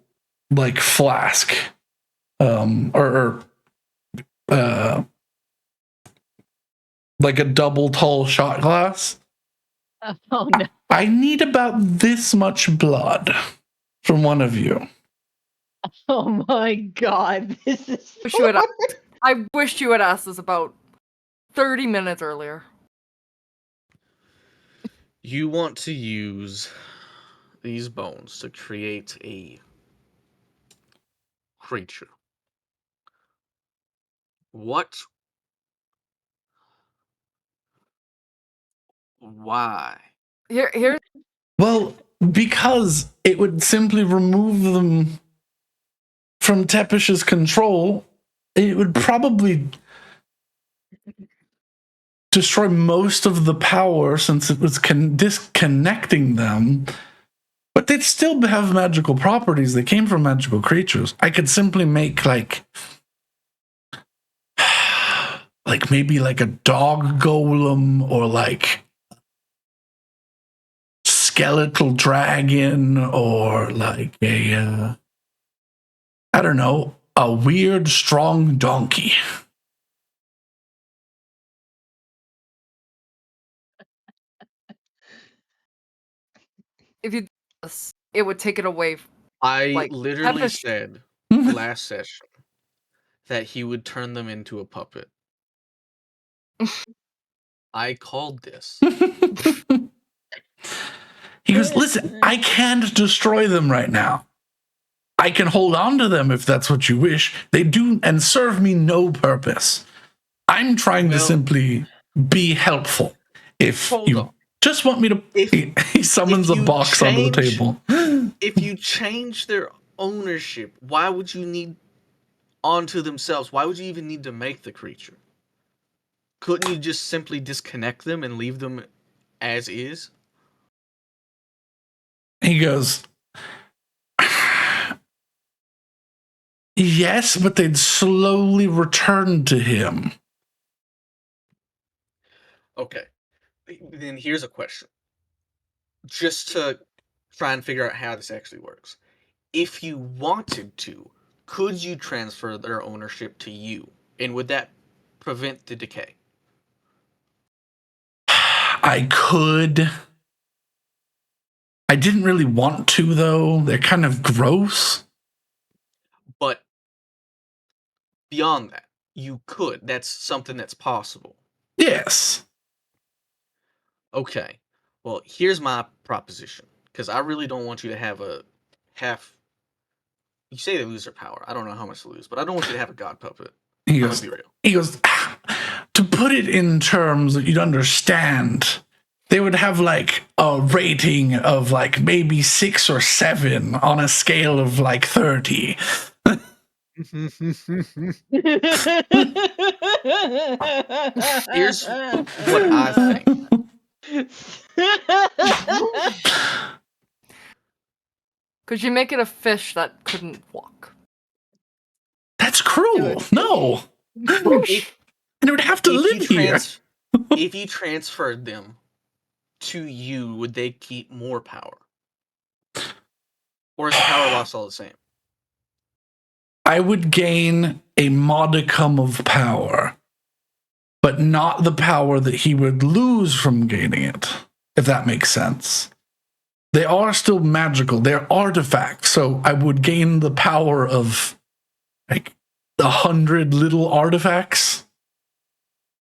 like, flask. Like a double tall shot glass. Oh no. I need about this much blood from one of you. Oh my god. This is Wish you had I wished you had asked this about 30 minutes earlier. You want to use these bones to create a creature. What? Why? Here. Well, because it would simply remove them from Tepish's control. It would probably destroy most of the power since it was disconnecting them. But they'd still have magical properties. They came from magical creatures. I could simply make like maybe like a dog golem or like skeletal dragon or like a I don't know, a weird strong donkey. If you do this, it would take it away. I Like, literally Tepish- said last session that he would turn them into a puppet. I called this. He goes, listen, I can't destroy them right now. I can hold on to them if that's what you wish. They do and serve me no purpose. I'm trying to simply be helpful. If you just want me to... He summons a box onto the table. If you change their ownership, why would you need onto themselves? Why would you even need to make the creature? Couldn't you just simply disconnect them and leave them as is? He goes, yes, but they'd slowly return to him. Okay. Then here's a question. Just to try and figure out how this actually works. If you wanted to, could you transfer their ownership to you? And would that prevent the decay? I could. I didn't really want to, though. They're kind of gross. But beyond that, you could. That's something that's possible. Yes. Okay. Well, here's my proposition. Because I really don't want you to have a half... You say they lose their power. I don't know how much to lose, but I don't want you to have a god puppet. He I'm goes, gonna be real. He goes, to put it in terms that you'd understand, they would have like a rating of like maybe 6 or 7 on a scale of like 30. Here's what I think. Could you make it a fish that couldn't walk? That's cruel. No. And it would have to live here. If you transferred them to you, would they keep more power? Or is the power loss all the same? I would gain a modicum of power, but not the power that he would lose from gaining it, if that makes sense. They are still magical. They're artifacts, so I would gain the power of like 100 little artifacts.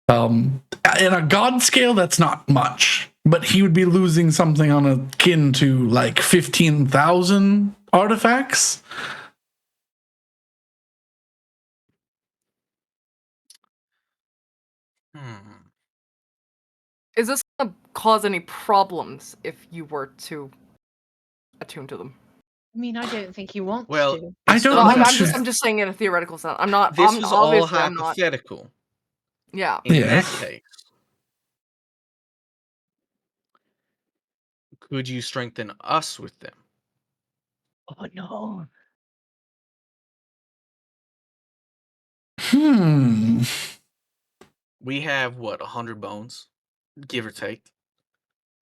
In a god scale, that's not much, but he would be losing something on akin to like 15,000 artifacts. Is this going to cause any problems if you were to attune to them? I mean, I don't think he wants Well, to. I don't No, want I'm just saying in a theoretical sense. I'm not. This I'm is all obviously I'm not. hypothetical. Yeah. In Yes. that case, Could you strengthen us with them? Oh no. We have, 100 bones? Give or take.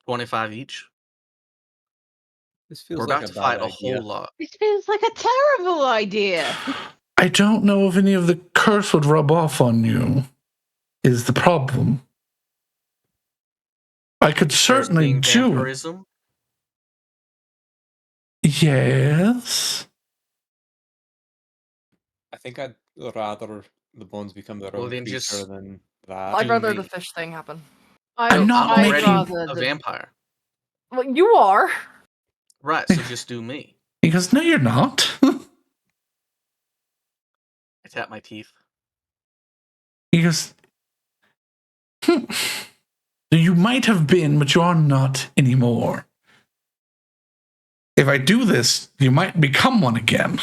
25 each? This feels We're like about a to fight bad a idea. whole lot. This feels like a terrible idea. I don't know if any of the curse would rub off on you, is the problem. I could certainly Being do it. vampirism? Yes. I think I'd rather the bones become their Well, own then creature just than that. I'd do rather the me. fish thing happen. I'm not I'd making- rather a the- vampire. Well, you are. Right, so just do me. He goes, no, you're not. I tap my teeth. He goes, you might have been, but you are not anymore. If I do this, you might become one again.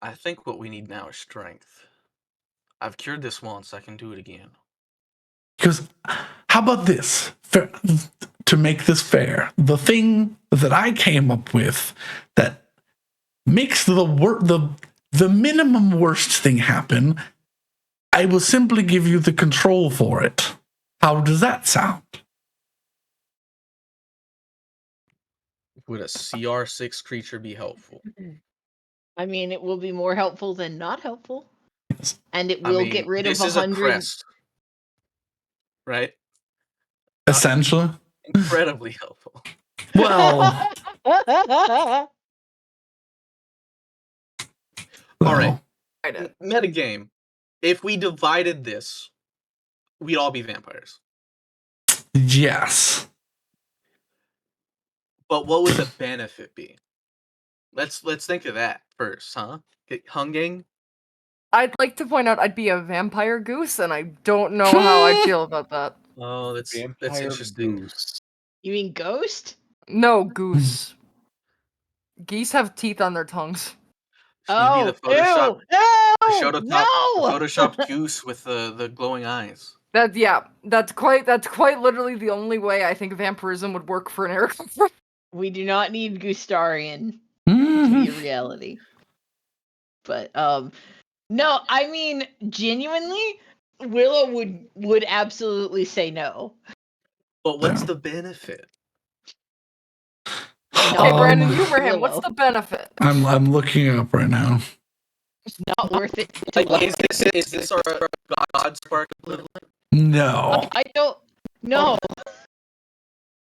I think what we need now is strength. I've cured this once, I can do it again. Because, how about this? To make this fair, the thing that I came up with that makes the minimum worst thing happen, I will simply give you the control for it. How does that sound? Would a CR6 creature be helpful? I mean, it will be more helpful than not helpful. Yes. And it will get rid of this is 100. a crest, right? Essentially. Incredibly helpful. Well, All right. Right. Metagame. If we divided this, we'd all be vampires. yes. But what would the benefit be? Let's think of that first, huh? Hungang? I'd like to point out I'd be a vampire goose, and I don't know how I feel about that. Oh, that's Vampire interesting. goose. You mean ghost? No, goose. Geese have teeth on their tongues. You'd be Oh, the Photoshop, ew, no! Photoshop goose with the glowing eyes. That's quite literally the only way I think vampirism would work for an Eric. We do not need Gustarian to be a reality. But no, I mean genuinely, Willow would absolutely say no. But what's the benefit? Okay, Brandon, Um, humor him. What's Willow. the benefit? I'm looking it up right now. It's not worth it. To Like, is this our God Spark equivalent? No. I don't. No,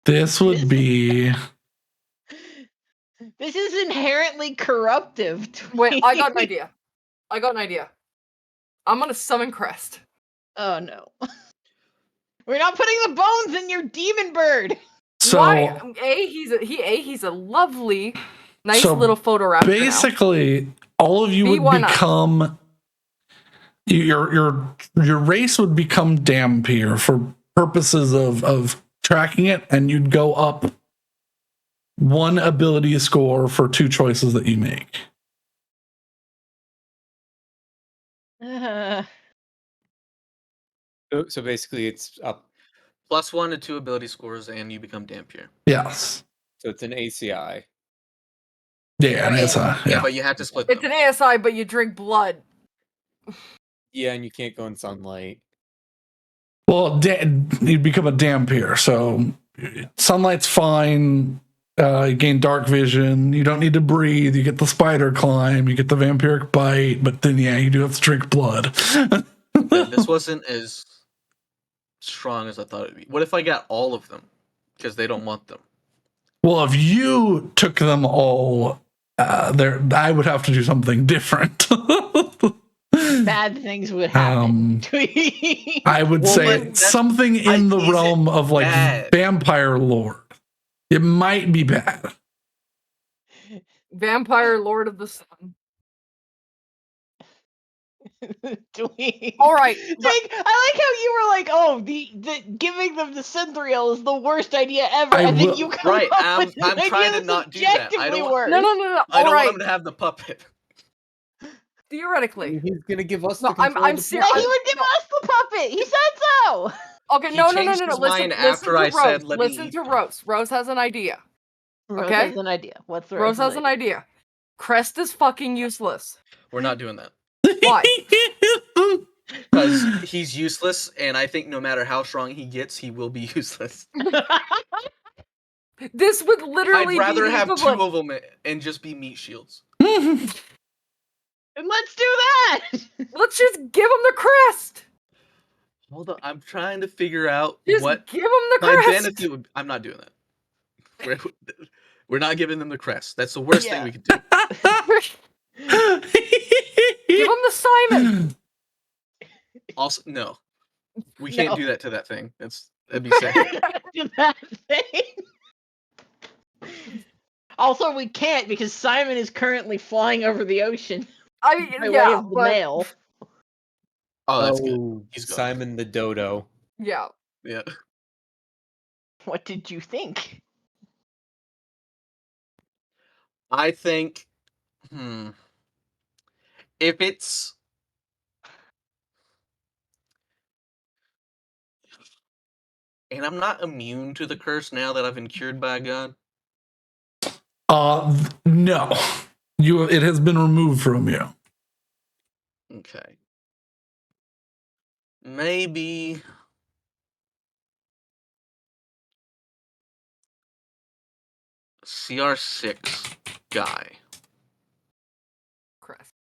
This would be this is inherently corruptive. Wait, I got an idea. I'm gonna summon Crest. Oh no. We're not putting the bones in your demon bird. so Why? He's a lovely, nice So little Photoraptor. basically all of you B, would why not? become your race would become Dampier for purposes of tracking it, and you'd go up one ability score for two choices that you make. So basically, it's up. +1 to 2 ability scores, and you become Dampier. Yes. So it's an ACI. Yeah, and it's Yeah, but you have to split It's them. an ASI, but you drink blood. Yeah, and you can't go in sunlight. well, you'd become a Dampier, so sunlight's fine. You gain dark vision. You don't need to breathe. You get the spider climb. You get the vampiric bite. But then, yeah, you do have to drink blood. Yeah, this wasn't as strong as I thought it'd be. What if I got all of them? Because they don't want them. Well, if you took them all, I would have to do something different. Bad things would happen. I would Well, say but that's- something in the is it realm of like bad? vampire lord. It might be bad. Vampire Lord of the Sun. All right, but- I like how you were like, "Oh, the giving them the Synthriel is the worst idea ever," I and then will- you come Right, up I'm with an trying idea to that's not do that. I objectively don't- worse. No. I All don't right. want them to have the puppet. Theoretically. He's gonna give us No, the control I'm of the ser- Yeah, he puppet. would give us the puppet. He said so. Okay, He no. changed his mind after I said, "Let me Listen eat." to Rose. Rose has an idea. Rose Okay. has an idea. What's the Rose has an idea. Crest is fucking useless. We're not doing that. Why? Because he's useless, and I think no matter how strong he gets, he will be useless. This would literally I'd rather be the have equivalent. two of them and just be meat shields. And let's do that. Let's just give him the crest. Hold on, I'm trying to figure out Just what give him the my crest. benefit would. I'm not doing that. We're not giving them the crest. That's the worst thing we could do. Give him the Simon. Also, no, we No. can't do that to that thing. That'd be sad. Do that thing. Also, we can't because Simon is currently flying over the ocean I mean, by way yeah, of the but mail. Oh, that's good. He's gone. Simon the Dodo. yeah. Yeah. What did you think? I think, if it's, and I'm not immune to the curse now that I've been cured by God. No. It has been removed from you. Okay. Maybe CR6 guy. Crest.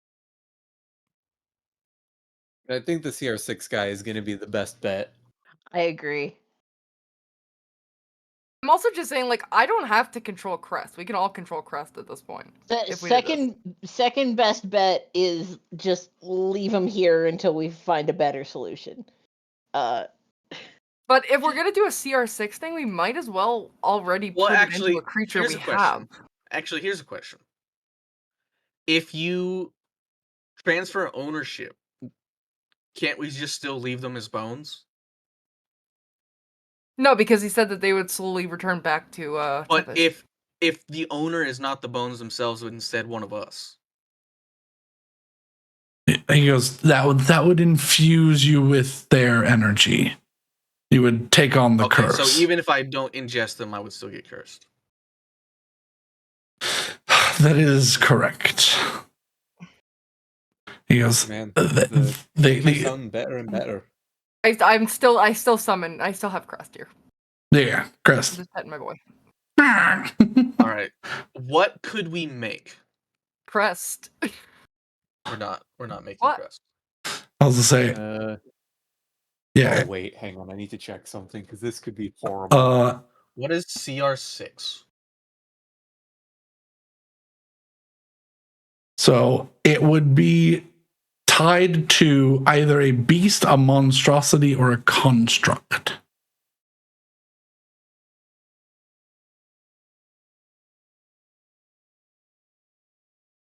I think the CR6 guy is gonna be the best bet. I agree. I'm also just saying, like, I don't have to control Crest. We can all control Crest at this point. The If we did second best bet is just leave him here until we find a better solution. But if we're gonna do a CR6 thing, we might as well already Well, put it actually, into a creature here's we a question. have. Actually, here's a question. If you transfer ownership, can't we just still leave them as bones? No, because he said that they would slowly return back to But Tempest. if the owner is not the bones themselves, but instead one of us. He goes, that would infuse you with their energy. You would take on the curse. So even if I don't ingest them, I would still get cursed. That is correct. He goes, Man, they sound better and better. I still have Crest here. yeah, I'm Crest. just petting my boy. All right. What could we make? Crest. We're not making What? crest. I was to say, yeah. Oh, wait, hang on. I need to check something because this could be horrible. What is CR6? So it would be tied to either a beast, a monstrosity, or a construct.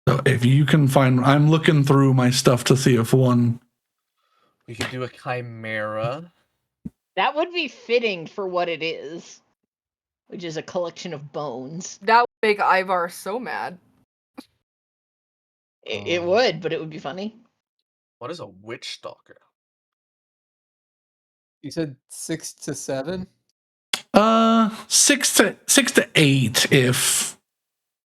So if you can find, I'm looking through my stuff to see if one. We could do a chimera. That would be fitting for what it is, which is a collection of bones. That would make Ivar so mad. It would, but it would be funny. What is a witch stalker? You said 6 to 7? 6 to 8 if.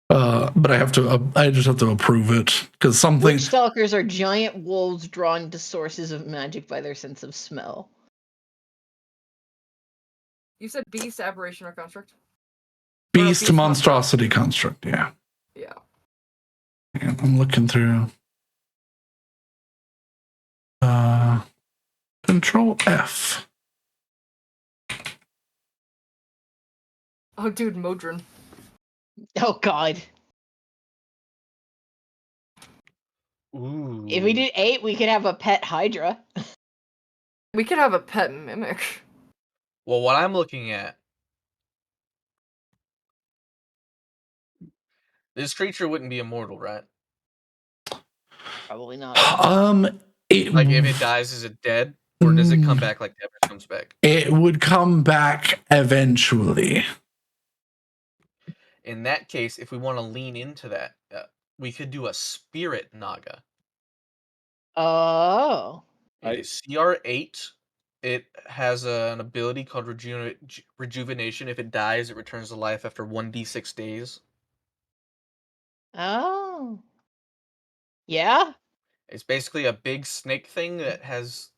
But I just have to approve it because something. Witch stalkers are giant wolves drawn to sources of magic by their sense of smell. You said beast, aberration, or construct? Beast, beast, monstrosity, construct. Yeah. Yeah. And I'm looking through. Control F. Oh, dude, Modron. Oh God! Ooh. If we did 8, we could have a pet Hydra. We could have a pet mimic. Well, what I'm looking at, this creature wouldn't be immortal, right? Probably not. Like if it dies, is it dead, or does it come back like Tempest comes back? It would come back eventually. In that case, if we want to lean into that, we could do a spirit Naga. Oh. CR8, it has an ability called Rejuvenation. If it dies, it returns to life after 1d6 days. Oh. Yeah? It's basically a big snake thing that has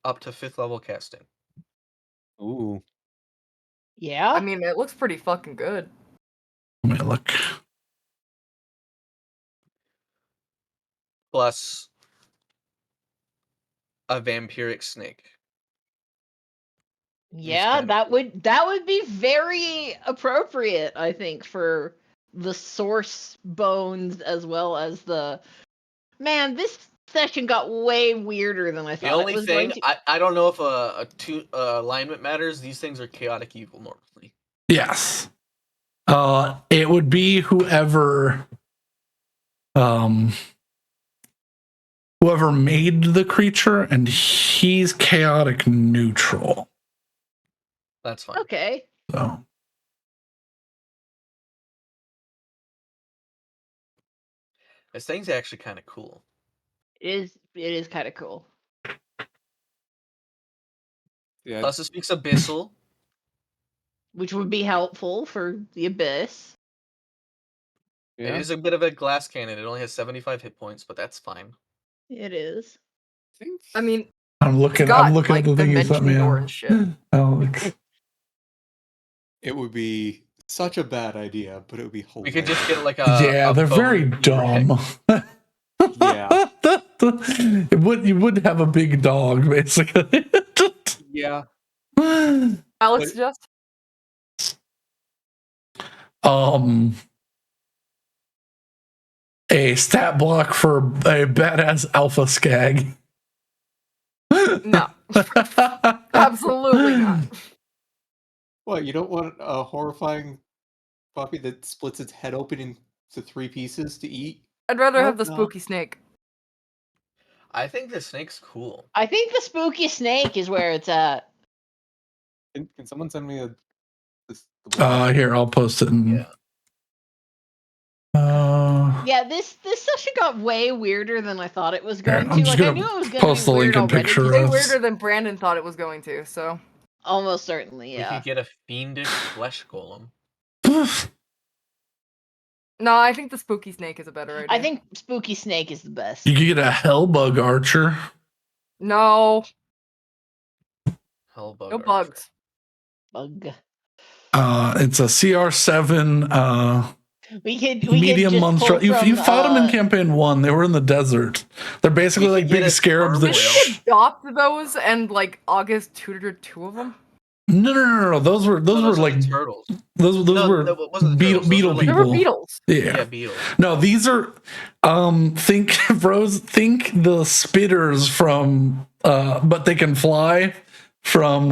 up to 5th level casting. Ooh. Yeah? I mean, it looks pretty fucking good. Let me look. Plus a vampiric snake. Yeah, kinda that would be very appropriate, I think, for the source bones as well as the man. This session got way weirder than I The thought only it was going thing, to. I don't know if a two alignment matters. These things are chaotic evil normally. Yes. It would be whoever whoever made the creature, and he's chaotic neutral. That's fine. Okay. So This thing's actually kind of cool. It is kind of cool. Yeah. Plus, it speaks abyssal. Which would be helpful for the abyss. It Yeah. is a bit of a glass cannon. It only has 75 hit points, but that's fine. It is. I think. I mean, I'm it's looking got at like the thing you sent dimension me. door and shit. Alex. It would be such a bad idea, but it would be We hilarious. could just get like a Yeah, a they're bone very T-Rex. dumb. Yeah. You would have a big dog, basically. Yeah. Alex But- just A stat block for a badass alpha skag. no, absolutely not. What, you don't want a horrifying puppy that splits its head open into 3 pieces to eat? I'd rather have the What? No. spooky snake. I think the snake's cool. I think the spooky snake is where it's at. Can someone send me the block? Here, I'll post it. Yeah. Yeah, this session got way weirder than I thought it was going I'm to. just Like I gonna knew it was going to post be the weird link and already. picture Way of- weirder than Brandon thought it was going to. So Almost certainly, We yeah. could get a fiendish flesh golem. no, I think the spooky snake is a better idea. I think spooky snake is the best. You could get a hellbug archer. no, Hellbug. no archer. bugs. Bug. It's a CR7 We medium could just monster. pull You from, fought them in campaign 1. They were in the desert. They're basically We like could get big a scarabs sperm that. Did whale. we adopt those and like August tutored 2 of them? No. Those were No, those are like the turtles. those No, were that wasn't the beetle, turtles. Those beetle were, like- people. They were beetles. Yeah. beetles. No, these are think the spitters from but they can fly from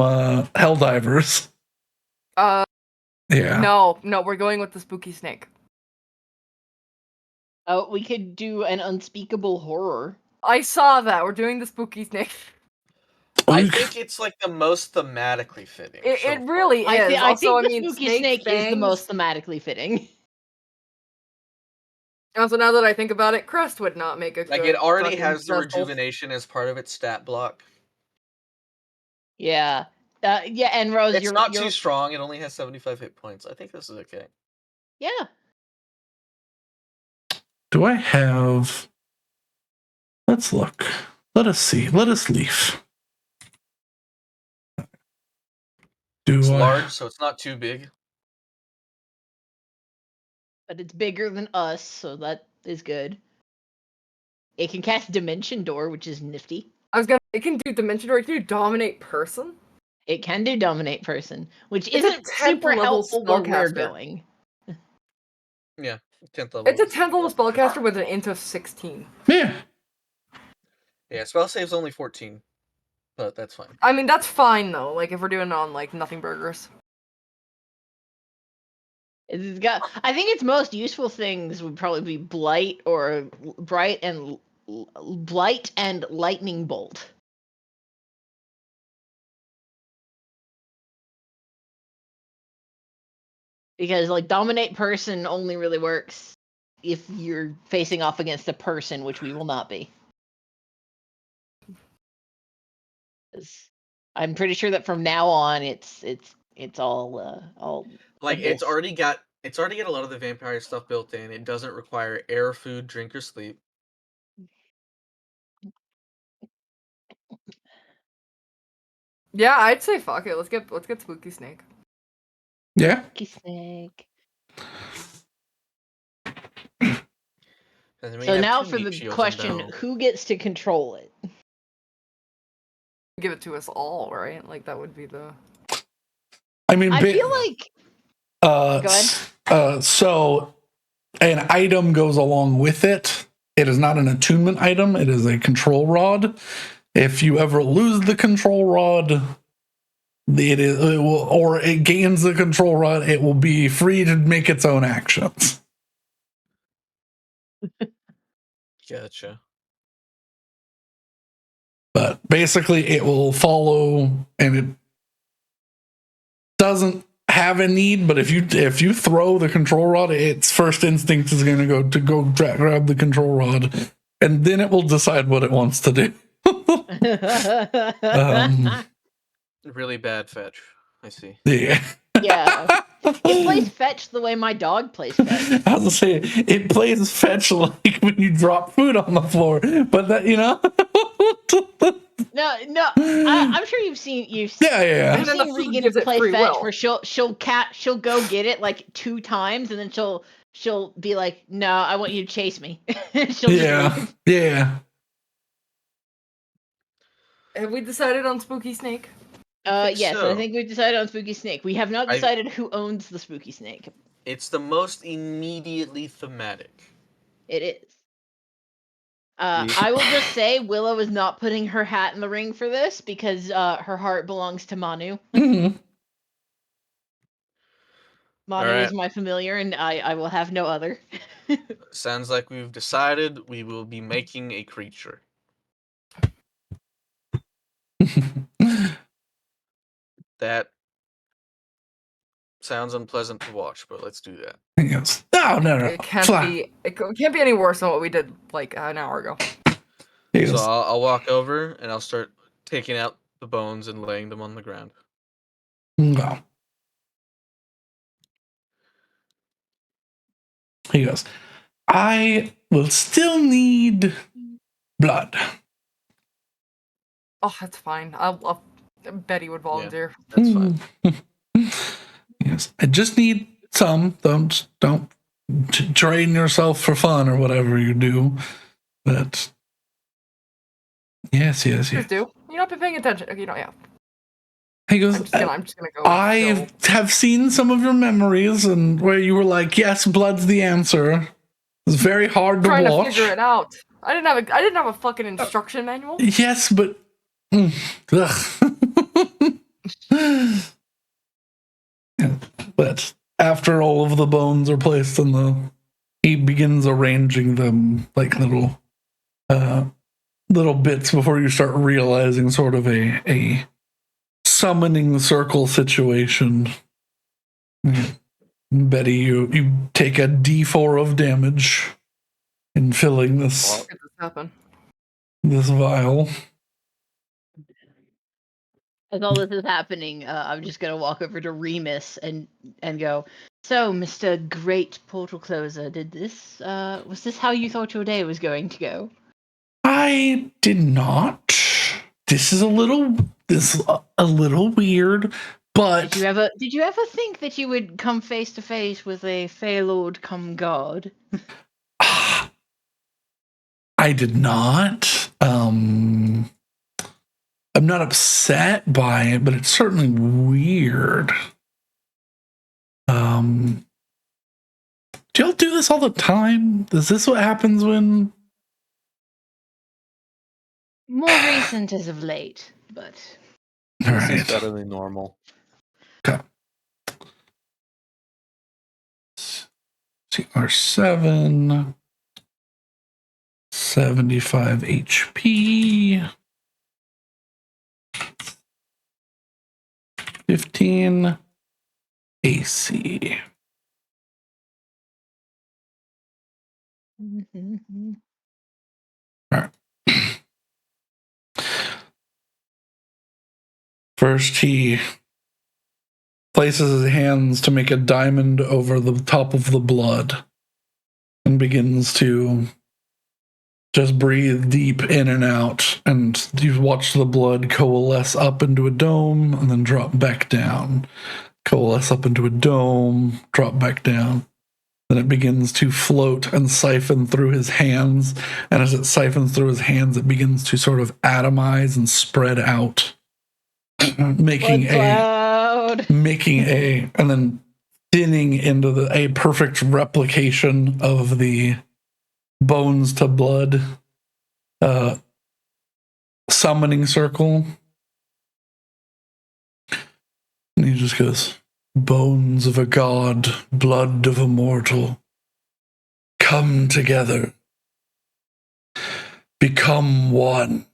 Helldivers. Yeah. No, we're going with the spooky snake. Oh, we could do an unspeakable horror. I saw that. We're doing the spooky snake. I You- think it's like the most thematically fitting. It, so it really is. I Also, think the mean, spooky snake is the fangs. most thematically fitting. Also, now that I think about it, Crest would not make a Like good it already fucking has the vessel. rejuvenation as part of its stat block. Yeah. Yeah, and Rose, It's you're not too strong. It only has 75 hit points. I think this is okay. Yeah. Do I have? Let's look. Let us see. Let us leave. It's Do I? large, so it's not too big. But it's bigger than us, so that is good. It can cast Dimension Door, which is nifty. It can do Dimension Door. It can do Dominate Person. It can do Dominate Person, which It's a isn't 10th super level helpful where we're spellcaster. going. Yeah, 10th level. It's a 10th level spellcaster with an int of 16. Yeah. Yeah, spell save's only 14, but that's fine. I mean, that's fine though. Like if we're doing it on like nothing burgers. It's got. I think its most useful things would probably be Blight or Blight and Lightning Bolt. Because like Dominate Person only really works if you're facing off against a person, which we will not be. 'Cause I'm pretty sure that from now on, it's all Like edible. it's already got a lot of the vampire stuff built in. It doesn't require air, food, drink, or sleep. Yeah, I'd say fuck it. Let's get Spooky Snake. Yeah. Spooky snake. And then we So have now 2 for meat the shields question: unbound. who gets to control it? Give it to us all, right? Like that would be the. I mean, I feel like. Go ahead. So an item goes along with it. It is not an attunement item. It is a control rod. If you ever lose the control rod, or it gains the control rod, it will be free to make its own actions. Gotcha. But basically, it will follow, and it doesn't have a need. But if you throw the control rod, its first instinct is going to go grab the control rod, and then it will decide what it wants to do. Really bad fetch. I see. Yeah. Yeah. It plays fetch the way my dog plays fetch. I was gonna say it plays fetch like when you drop food on the floor, but that No, I'm sure you've seen yeah. I've then the seen food Regan gives it play free fetch will. where she'll go get it like 2 times and then she'll be like, no, I want you to chase me. She'll just leave. Yeah. Have we decided on Spooky Snake? Yes, so. I think we've decided on Spooky Snake. We have not decided who owns the Spooky Snake. It's the most immediately thematic. It is. I will just say Willow is not putting her hat in the ring for this because her heart belongs to Manu. Mhm. Manu Alright. is my familiar, and I will have no other. Sounds like we've decided we will be making a creature. That sounds unpleasant to watch, but let's do that. Yes. No. It can't be. It can't be any worse than what we did like an hour ago. Yes. So I'll walk over and I'll start taking out the bones and laying them on the ground. No. He goes, I will still need blood. Oh, that's fine. I'll Betty would volunteer. That's fine. Yes. I just need some. Don't drain yourself for fun or whatever you do. But yes. Just do. You're not been paying attention. Yeah. He goes, I'm just gonna go. I have seen some of your memories and where you were like, yes, blood's the answer. It's very hard to trying watch. to figure it out. I didn't have a fucking instruction manual. Yes, but but after all of the bones are placed in he begins arranging them like little bits before you start realizing sort of a summoning circle situation. Betty, you take a D4 of damage in filling this this vial. As all this is happening, I'm just gonna walk over to Remus and go. So, Mr. Great Portal Closer, was this how you thought your day was going to go? I did not. This is a little weird, but did you ever think that you would come face to face with a Fey Lord come God? I did not. I'm not upset by it, but it's certainly weird. Do y'all do this all the time? Is this what happens when? More recent as of late, but All This right. is better than normal. Okay. CR7, 75 HP, 15 AC. All right. First, he places his hands to make a diamond over the top of the blood and begins to just breathe deep in and out. And you watch the blood coalesce up into a dome and then drop back down. Coalesce up into a dome, drop back down. Then it begins to float and siphon through his hands. And as it siphons through his hands, it begins to sort of atomize and spread out, making and then thinning into a perfect replication of the bones to blood summoning circle. And he just goes, bones of a god, blood of a mortal, come together, become one,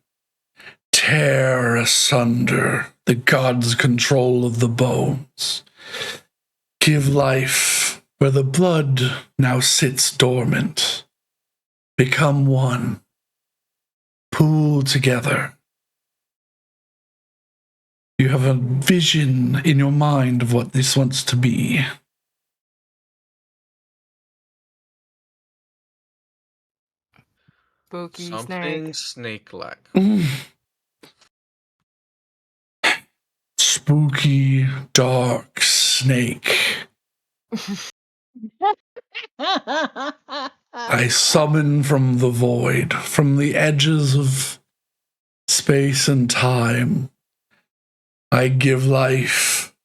tear asunder the god's control of the bones, give life where the blood now sits dormant, become one, pool together. You have a vision in your mind of what this wants to be. Spooky Something snake. snake-like. Spooky, dark snake. I summon from the void, from the edges of space and time. I give life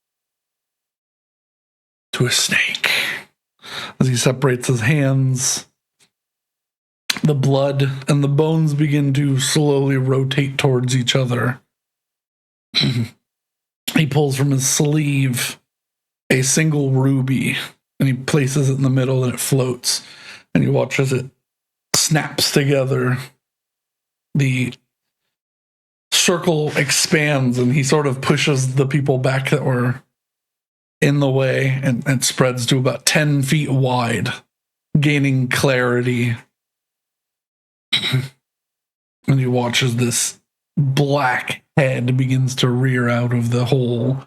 to a snake. As he separates his hands, the blood and the bones begin to slowly rotate towards each other. He pulls from his sleeve a single ruby and he places it in the middle and it floats. And you watch as it snaps together. The circle expands and he sort of pushes the people back that were in the way and spreads to about 10 feet wide, gaining clarity. And you watch as this black head begins to rear out of the hole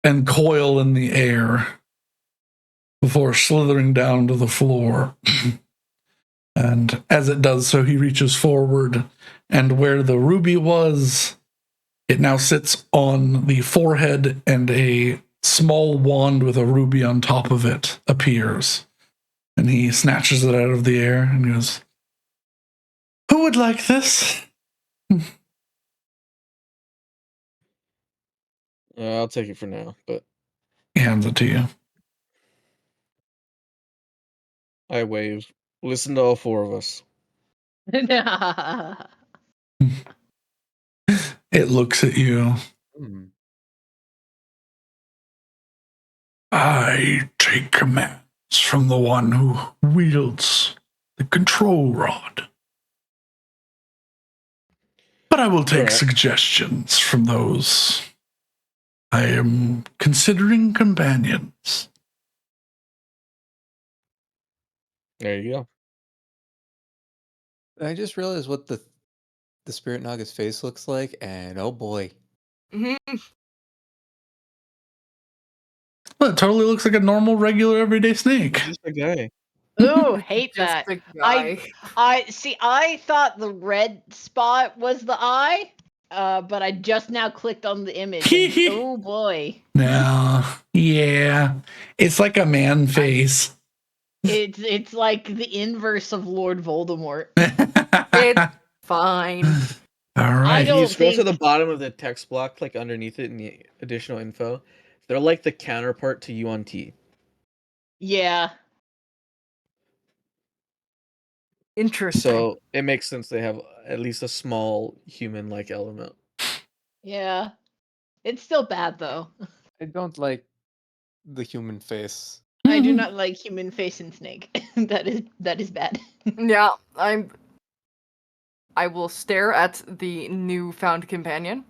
and coil in the air before slithering down to the floor. And as it does so, he reaches forward, and where the ruby was, it now sits on the forehead, and a small wand with a ruby on top of it appears. And he snatches it out of the air and goes, "Who would like this?" I'll take it for now, but He hands it to you. I wave. Listen to all four of us. It looks at you. I take commands from the one who wields the control rod. But I will take Alright. suggestions from those I am considering companions. There you go. I just realized what the Spirit Naga's face looks like, and oh boy. Mhm. Well, it totally looks like a normal, regular, everyday snake. Just a guy. Ooh, hate Just that. a guy. I see. I thought the red spot was the eye, but I just now clicked on the image. And, oh boy, No, yeah, it's like a man face. it's like the inverse of Lord Voldemort. It's fine. All I right. don't You scroll to think- the bottom of the text block, like underneath it in the additional info. They're like the counterpart to Yuan Ti. Yeah. Interesting. So it makes sense they have at least a small human-like element. Yeah. It's still bad though. I don't like the human face. I do not like human face and snake. that is bad. Yeah, I will stare at the newfound companion.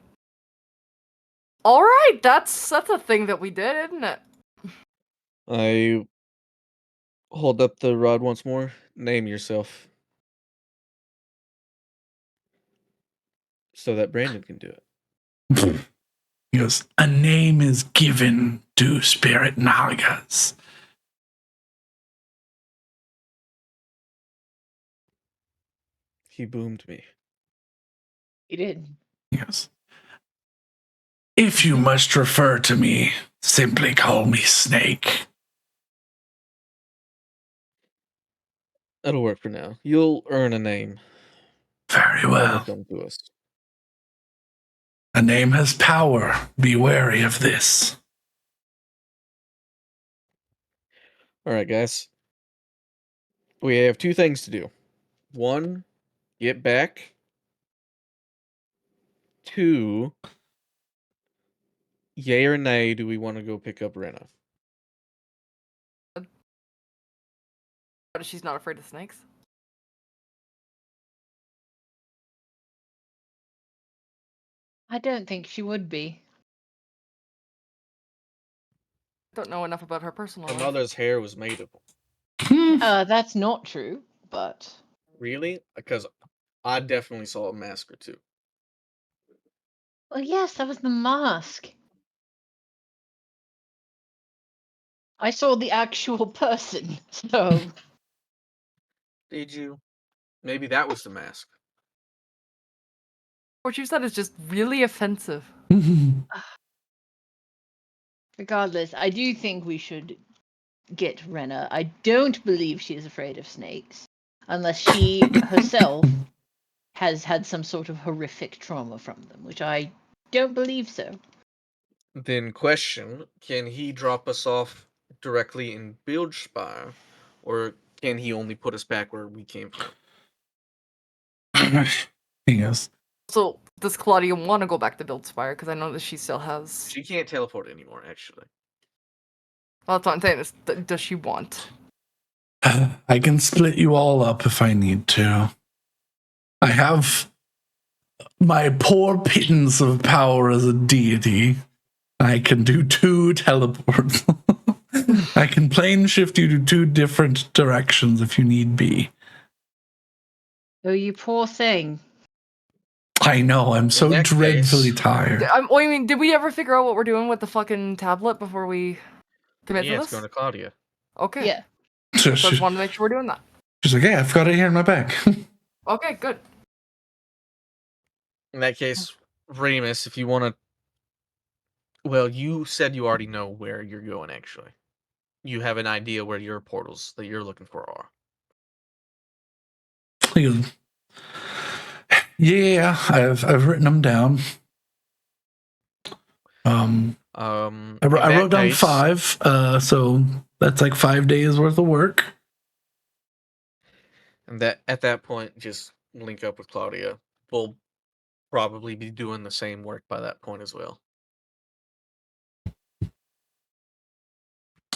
All right, that's a thing that we did, isn't it? I hold up the rod once more. Name yourself. So that Brandon can do it. He goes, a name is given to spirit nagas. He boomed me. He did. Yes. If you must refer to me, simply call me Snake. That'll work for now. You'll earn a name. Very When well. they come to us. A name has power. Be wary of this. All right, guys. We have two things to do. One, get back. Two, yay or nay, do we want to go pick up Rena? But she's not afraid of snakes. I don't think she would be. Don't know enough about her personal Her life. mother's hair was made of them. That's not true, but Really? Because I definitely saw a mask or two. well, yes, that was the mask. I saw the actual person, so Did you? Maybe that was the mask. What you said is just really offensive. regardless, I do think we should get Rena. I don't believe she is afraid of snakes, unless she herself has had some sort of horrific trauma from them, which I don't believe so. Then question, can he drop us off directly in Bildspire, or can he only put us back where we came from? He goes, So, does Claudia want to go back to Buildspire? Because I know that she still has. She can't teleport anymore, actually. Well, that's what I'm saying. Is, does she want? I can split you all up if I need to. I have my poor pittance of power as a deity. I can do 2 teleports. I can plane shift you to 2 different directions if you need be. Oh, you poor thing. I know, I'm so that dreadfully case- tired. I mean, did we ever figure out what we're doing with the fucking tablet before we commit Yeah, to it's this? going to Claudia. Okay. Yeah. So So I just wanted to make sure we're doing that. she's like, yeah, I've got it here in my bag. Okay, good. In that case, Ramus, if you want to... Well, you said you already know where you're going, actually. You have an idea where your portals that you're looking for are. He goes, yeah, I've written them down. I wrote down 5, so that's like 5 days worth of work. And that at that point, just link up with Claudia. We'll probably be doing the same work by that point as well.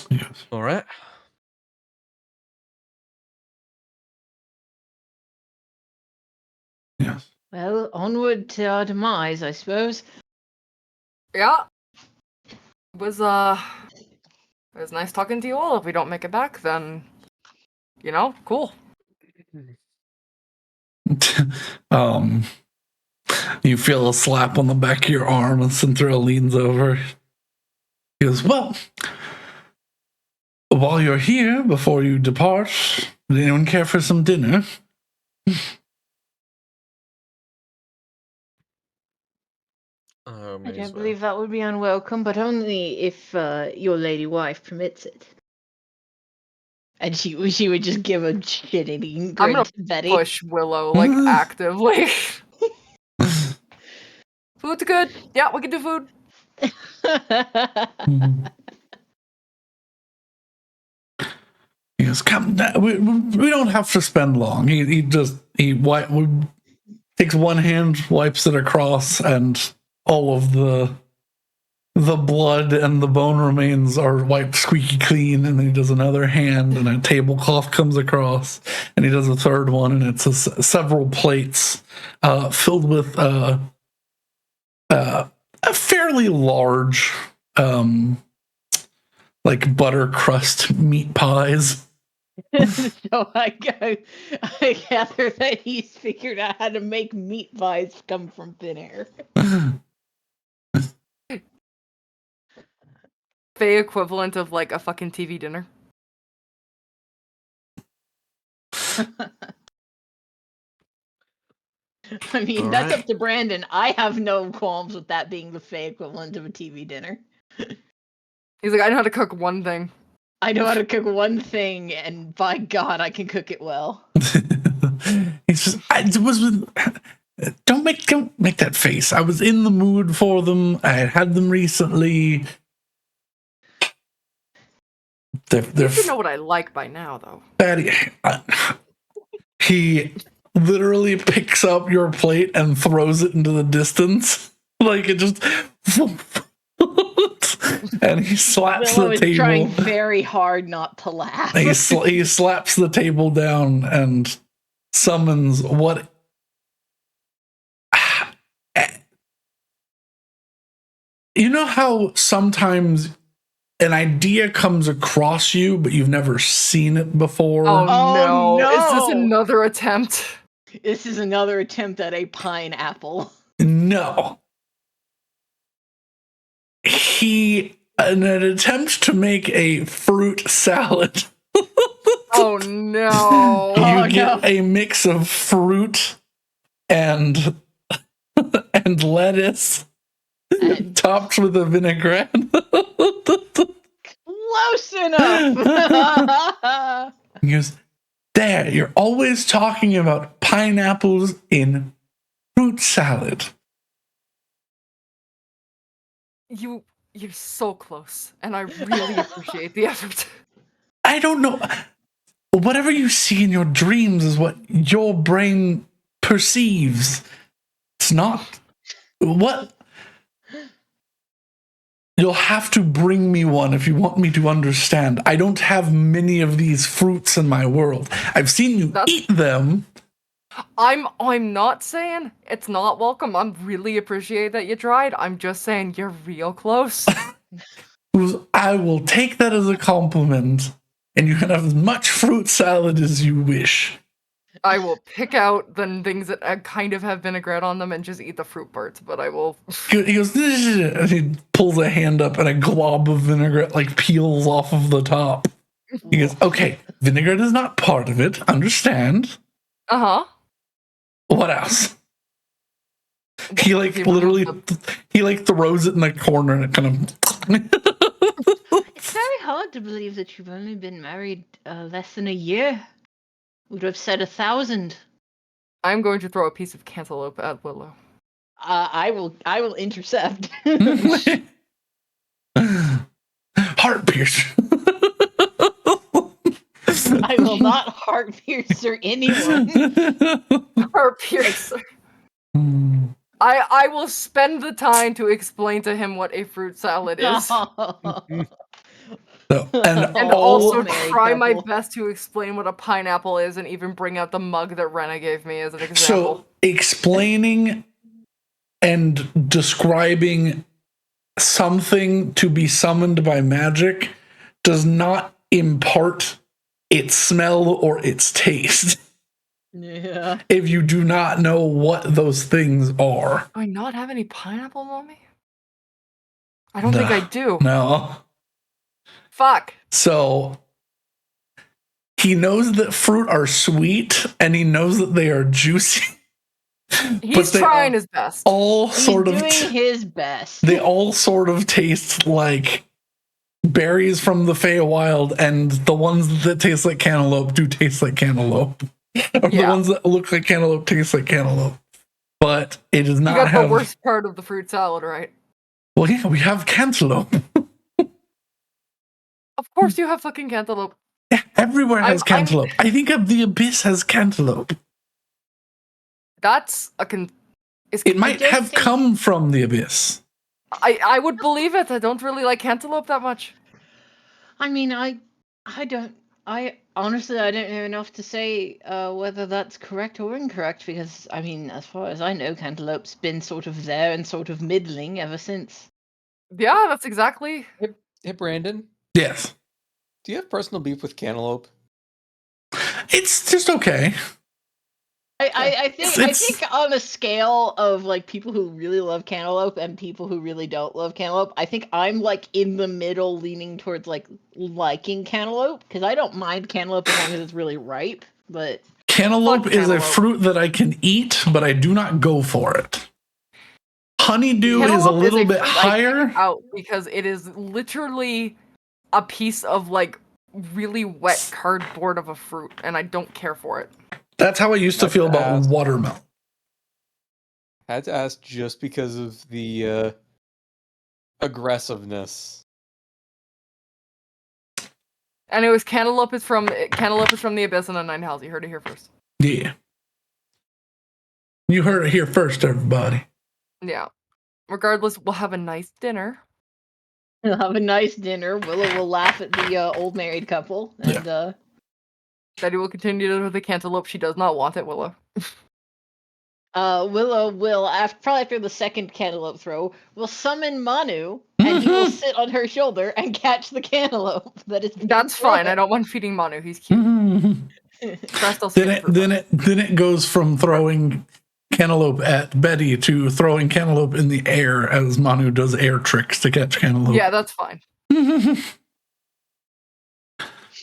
Yes. All right. Yes. Well, onward to our demise, I suppose. Yeah. It was nice talking to you all. If we don't make it back, then cool. You feel a slap on the back of your arm, and Synthra leans over. He goes, well, while you're here, before you depart, does anyone care for some dinner? I don't believe that would be unwelcome, but only if your lady wife permits it. And she would just give a shit-eating I'm grin gonna to Betty. push Willow like actively. Food's good. Yeah, we can do food. He goes, come, we don't have to spend long. He takes one hand, wipes it across, and all of the blood and the bone remains are wiped squeaky clean. And then he does another hand, and a tablecloth comes across, and he does a third one, and it's several plates filled with a fairly large, like butter crust meat pies. So I gather that he's figured out how to make meat pies come from thin air. Fae equivalent of like a fucking TV dinner. I mean, All that's right. up to Brandon. I have no qualms with that being the Fae equivalent of a TV dinner. He's like, I know how to cook one thing. I know how to cook one thing, and by God, I can cook it well. He's just, don't make that face. I was in the mood for them. I had them recently. They're You should know what I like by now, though. fatty. He literally picks up your plate and throws it into the distance, like it just. And he slaps Willow the is table. trying very hard not to laugh. He slaps the table down and summons what. You know how sometimes an idea comes across you, but you've never seen it before? Oh, Oh, no. Is this no. another attempt? This is another attempt at a pineapple. No. He, in an attempt to make a fruit salad, Oh, no. you Oh, get no. a mix of fruit and lettuce And topped with a vinaigrette. close enough. He goes, there, you're always talking about pineapples in fruit salad. You're so close, and I really appreciate the effort. I don't know. Whatever you see in your dreams is what your brain perceives. It's not what. You'll have to bring me one if you want me to understand. I don't have many of these fruits in my world. I've seen you eat them. I'm not saying it's not welcome. I'm really appreciate that you tried. I'm just saying you're real close. I will take that as a compliment, and you can have as much fruit salad as you wish. I will pick out the things that kind of have vinaigrette on them and just eat the fruit parts, but I will. He goes, and he pulls a hand up, and a glob of vinaigrette like peels off of the top. He goes, okay, vinaigrette is not part of it. Understand? Uh-huh. What else? He like literally, he like throws it in the corner, and it kind of. It's very hard to believe that you've only been married less than a year. Would have said 1,000. I'm going to throw a piece of cantaloupe at Willow. I will intercept. Heart piercer. I will not heart piercer anyone. Heart piercer. I will spend the time to explain to him what a fruit salad is. So, And all, also Married try my couple. best to explain what a pineapple is and even bring out the mug that Rena gave me as an so example. explaining and describing something to be summoned by magic does not impart its smell or its taste Yeah. if you do not know what those things are. Do I not have any pineapple on me? I don't think I do. No. Fuck. So he knows that fruit are sweet and he knows that they are juicy. He's they trying his best. All He's sort of doing his best. they all sort of taste like berries from the Feywild, and the ones that taste like cantaloupe do taste like cantaloupe. Or the ones that look like cantaloupe taste like cantaloupe. But it does not You got have the worst part of the fruit salad, right? Well, yeah, we have cantaloupe. Of course you have fucking cantaloupe. Yeah, everywhere has cantaloupe. I think of the Abyss has cantaloupe. That's a It might have come from the Abyss. I would believe it. I don't really like cantaloupe that much. I mean, I honestly I don't know enough to say whether that's correct or incorrect, because I mean, as far as I know, cantaloupe's been sort of there and sort of middling ever since. Yeah, that's exactly. Hey, Brandon. Yes. Do you have personal beef with cantaloupe? It's just okay. I think It's- on a scale of like people who really love cantaloupe and people who really don't love cantaloupe, I think I'm like in the middle, leaning towards like liking cantaloupe because I don't mind cantaloupe as long as it's really ripe. But Cantaloupe Fuck is a cantaloupe. fruit that I can eat, but I do not go for it. Honeydew is a Cantaloupe little bit fruit I kick higher. out because it is literally a piece of like really wet cardboard of a fruit, and I don't care for it. That's how I used to Had feel to about ask. watermelon. Had to ask just because of the aggressiveness. Anyways, cantaloupe is from the abyss and the nine hells. You heard it here first. Yeah. You heard it here first, everybody. Yeah. Regardless, we'll have a nice dinner. we'll have a nice dinner. Willow will laugh at the old married couple, and Betty will continue with the cantaloupe. She does not want it, Willow. Willow will, probably after the second cantaloupe throw, will summon Manu, and he will sit on her shoulder and catch the cantaloupe that is. That's fine. I don't mind feeding Manu. He's cute. Crest also gets fruit. Then it goes from throwing cantaloupe at Betty to throwing cantaloupe in the air as Manu does air tricks to catch cantaloupe. Yeah, that's fine.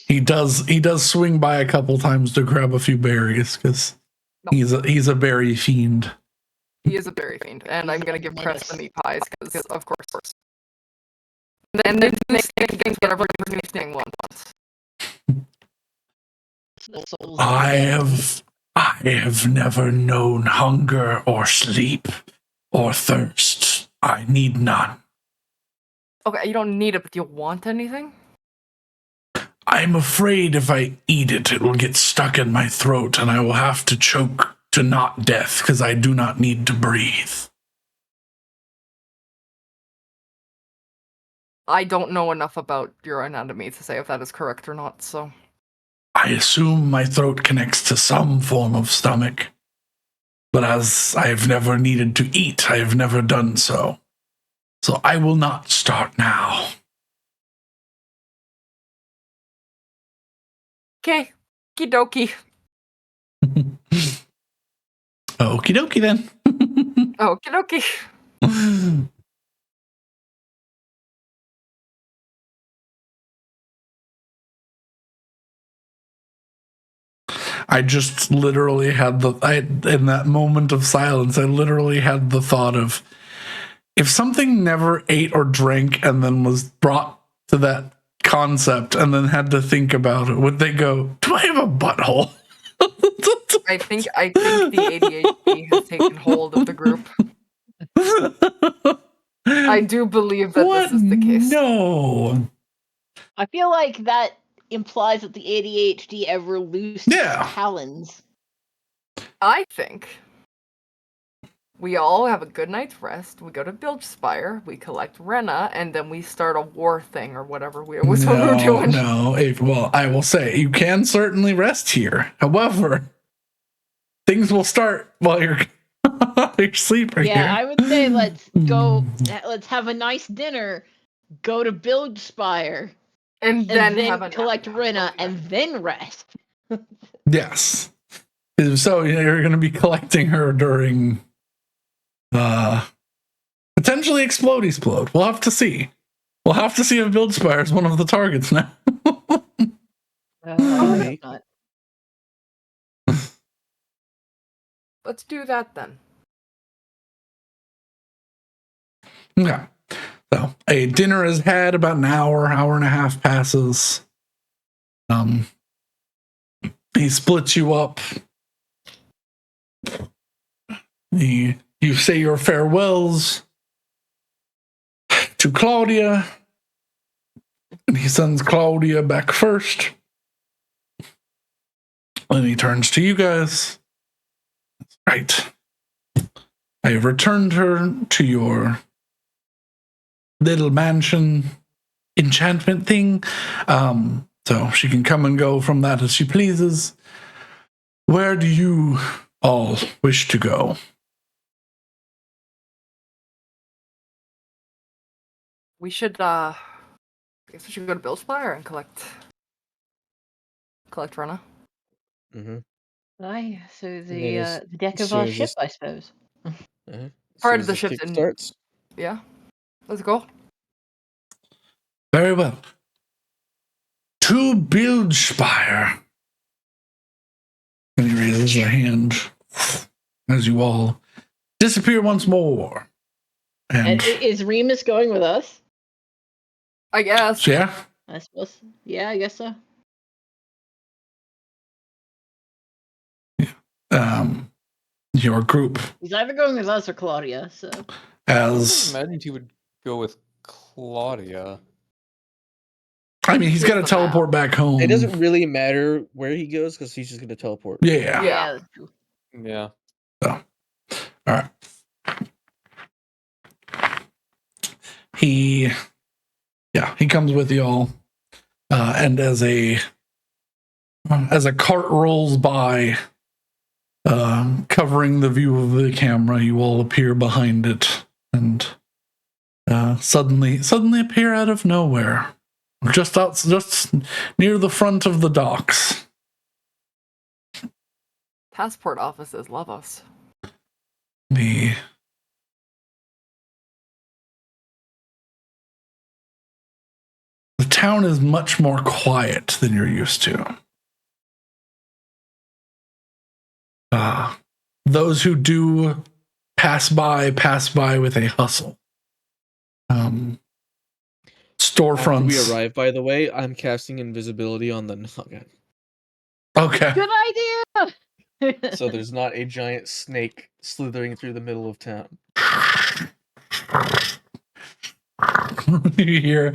He does swing by a couple times to grab a few berries because he's a berry fiend. He is a berry fiend, and I'm gonna give Crest the meat pies because, of course. And then the next thing, whatever new thing wants. I have never known hunger or sleep or thirst. I need none. Okay, you don't need it, but do you want anything? I'm afraid if I eat it, it will get stuck in my throat and I will have to choke to not death because I do not need to breathe. I don't know enough about your anatomy to say if that is correct or not, so. I assume my throat connects to some form of stomach, but as I've never needed to eat, I have never done so. So I will not start now. Okay, okie dokie. Okie dokie then. Okie dokie. I just literally had in that moment of silence, I literally had the thought of if something never ate or drank and then was brought to that concept and then had to think about it, would they go, do I have a butthole? I think the ADHD has taken hold of the group. I do believe that this is the case. No. I feel like that implies that the ADHD ever loosed its talons. I think we all have a good night's rest. We go to Bloodspire, we collect Rena, and then we start a war thing or whatever we're doing. No. Well, I will say you can certainly rest here. However, things will start while you're sleeping. Yeah, here. I would say let's have a nice dinner, go to Bloodspire, and then collect Rena, and then rest. Yes. So you're going to be collecting her during potentially explode. We'll have to see. We'll have to see if Bloodspire is one of the targets now. Not. Let's do that then. Okay. So a dinner is had, about an hour and a half passes. He splits you up. You say your farewells to Claudia, and he sends Claudia back first. Then he turns to you guys. Right. I have returned her to your little mansion enchantment thing. So she can come and go from that as she pleases. Where do you all wish to go? We should I guess we should go to Bloodspire and collect Rena. Mm-hmm. Aye, so then the deck as of soon our as ship, this- I suppose. As Part soon of as the this ship's kick in- starts. Yeah. Let's go. Very well. To Bildspire. And he raises a hand as you all disappear once more. And And is Remus going with us? I guess. yeah, I suppose. Yeah, I guess so. your group He's either going with us or Claudia. So I would have as imagined he would go with Claudia. I mean, he's Here's got to the map. teleport back home. It doesn't really matter where he goes because he's just gonna teleport. Yeah. Yeah. that's true. Yeah. So, all right. He comes with y'all, and as a cart rolls by, covering the view of the camera, you all appear behind it, and suddenly appear out of nowhere, just near the front of the docks. Passport offices love us. The town is much more quiet than you're used to. Those who do pass by with a hustle. Storefronts. After we arrive, by the way, I'm casting invisibility on the nugget. Okay. Good idea. So there's not a giant snake slithering through the middle of town. You hear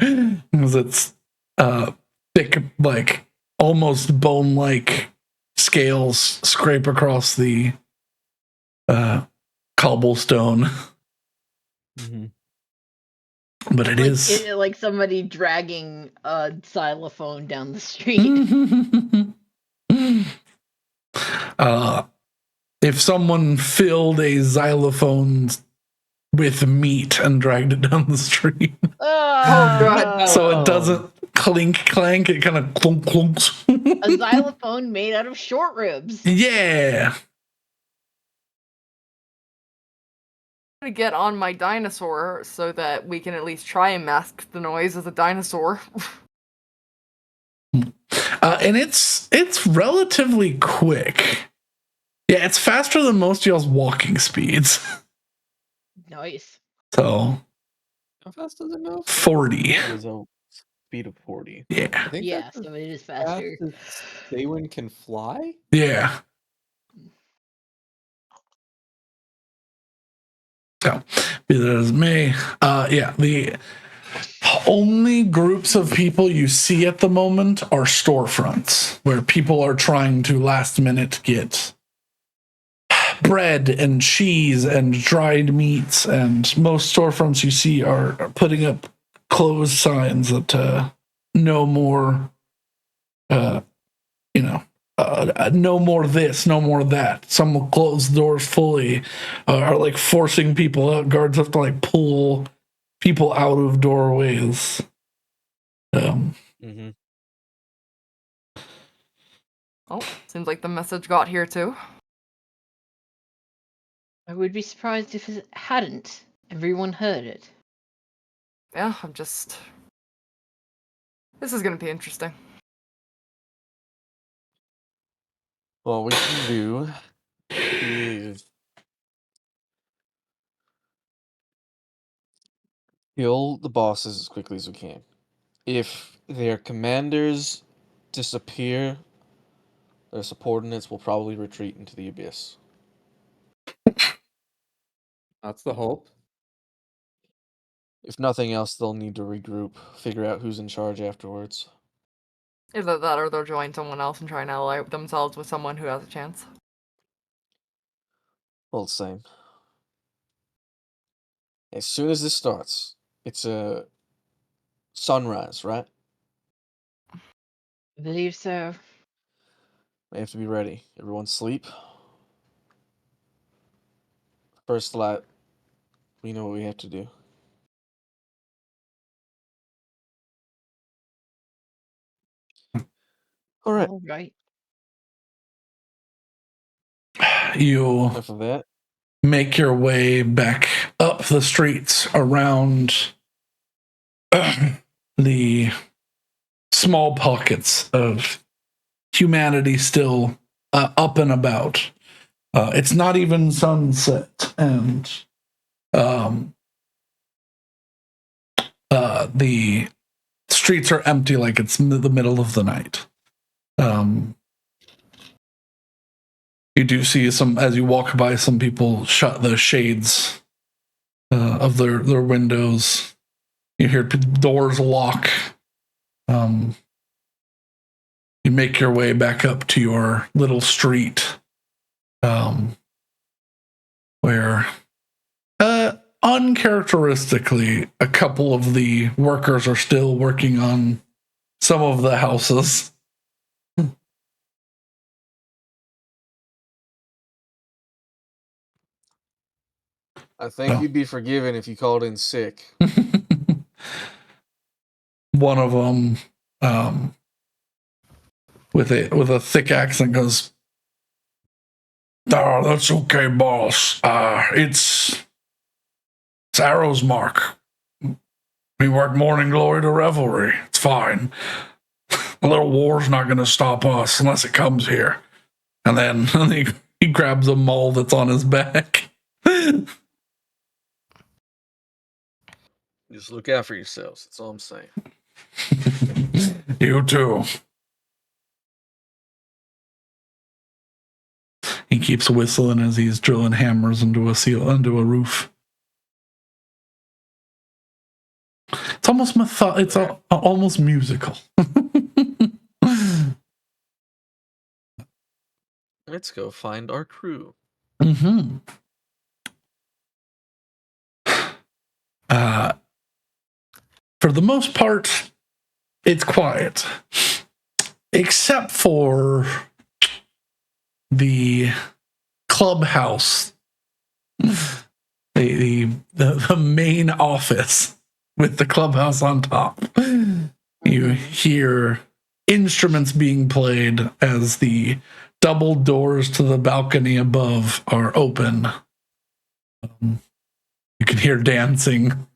as it's thick, like almost bone-like scales scrape across the cobblestone. Mm-hmm. But it is like somebody dragging a xylophone down the street. If someone filled a xylophone with meat and dragged it down the street, Oh, so it doesn't clink clank, it kind of clunk clunks. a xylophone made out of short ribs. Yeah. I'm gonna get on my dinosaur so that we can at least try and mask the noise as a dinosaur. And it's relatively quick. Yeah, it's faster than most of y'all's walking speeds. Nice. So How fast does it move? 40. It is a speed of 40. Yeah. I think Yeah, that's so it is as fast faster. as Daywin can fly? Yeah. So, be that as it may, the only groups of people you see at the moment are storefronts where people are trying to last minute get bread and cheese and dried meats, and most storefronts you see are putting up closed signs that no more no more this, no more that. Some will close the doors fully, are like forcing people out. Guards have to like pull people out of doorways. Mm-hmm. Oh, seems like the message got here too. I would be surprised if it hadn't. Everyone heard it. Yeah, this is gonna be interesting. What we can do is kill the bosses as quickly as we can. If their commanders disappear, their subordinates will probably retreat into the abyss. That's the hope. If nothing else, they'll need to regroup, figure out who's in charge afterwards. Either that or they'll join someone else and try and ally themselves with someone who has a chance. Well, same. As soon as this starts, it's a sunrise, right? I believe so. We have to be ready. Everyone sleep. First lap, we know what we have to do. All right. All right. You Enough of that. make your way back up the streets around the small pockets of humanity still up and about. It's not even sunset, and the streets are empty like it's the middle of the night. You do see some, as you walk by, some people shut the shades of their windows. You hear doors lock. You make your way back up to your little street, where uncharacteristically, a couple of the workers are still working on some of the houses. I think Oh. you'd be forgiven if you called in sick. One of them, with a thick accent, goes, "Oh, that's okay, boss. It's Arrow's mark. We work morning glory to revelry. It's fine. A little war's not going to stop us unless it comes here." And then he grabs a maul that's on his back. Just look out for yourselves. That's all I'm saying. You too. He keeps whistling as he's drilling hammers into a roof. It's almost it's almost musical. Let's go find our crew. Mm-hmm. For the most part, it's quiet, except for the clubhouse, the main office with the clubhouse on top. You hear instruments being played as the double doors to the balcony above are open. You can hear dancing.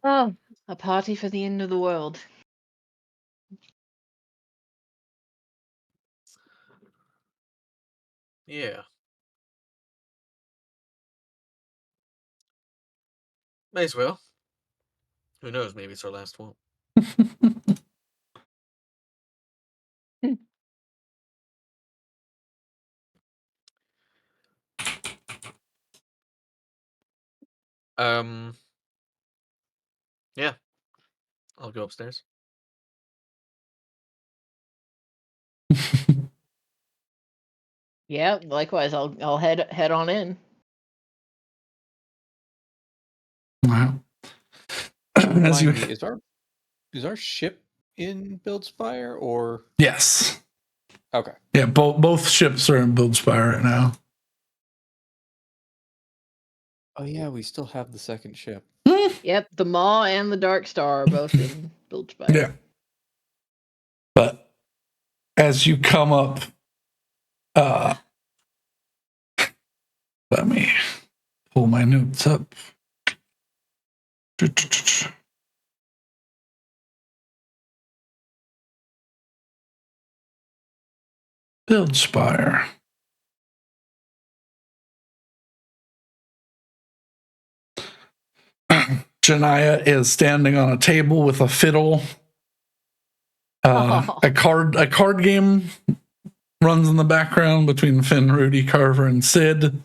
Oh, a party for the end of the world. Yeah. May as well. Who knows? Maybe it's our last one. Yeah. I'll go upstairs. Yeah, likewise. I'll head on in. Wow. As you, Remind me, is our ship in Buildspire or yes. okay? Yeah, both ships are in Bloodspire right now. Oh yeah, we still have the second ship. Yep, the Maw and the Dark Star are both in Bloodspirit. Yeah. But as you come up, let me pull my notes up. Buildspire. Janaya is standing on a table with a fiddle. A card game runs in the background between Finn, Rudy, Carver, and Sid.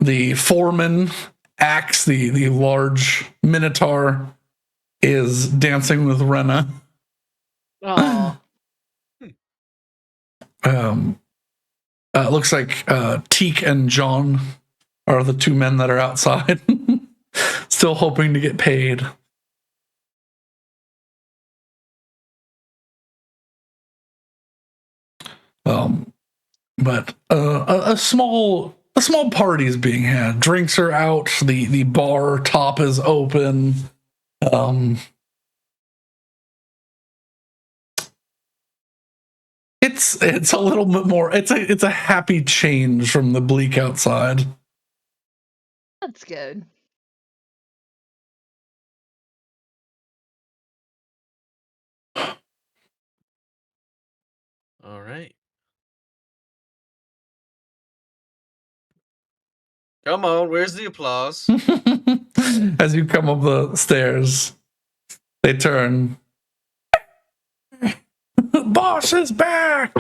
The foreman, Axe, the large minotaur, is dancing with Rena. Oh, Looks like Teak and John are the two men that are outside, still hoping to get paid. But a small party is being had. Drinks are out. The bar top is open. Um, it's a little bit more. It's a happy change from the bleak outside. That's good. All right. Come on, where's the applause? As you come up the stairs, they turn. Boss is back.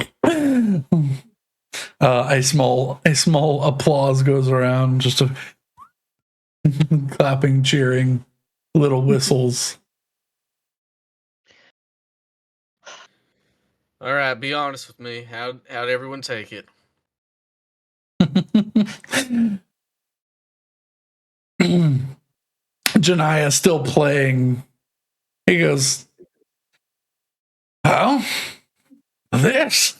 A small applause goes around, just a clapping, cheering, little whistles. All right, be honest with me. How'd everyone take it? Janaya still playing. He goes, well, this.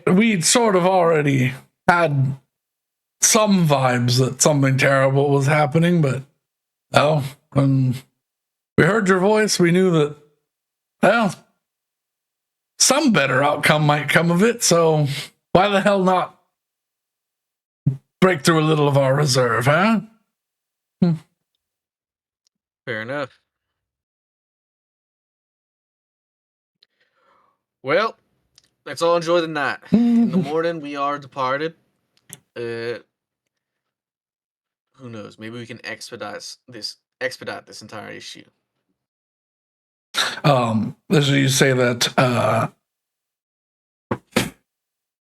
We'd sort of already had some vibes that something terrible was happening, but when we heard your voice, we knew that, well, some better outcome might come of it, so why the hell not break through a little of our reserve, huh? Fair enough. Well, let's all enjoy the night. In the morning, we are departed. Who knows? Maybe we can expedite this entire issue. As you say that,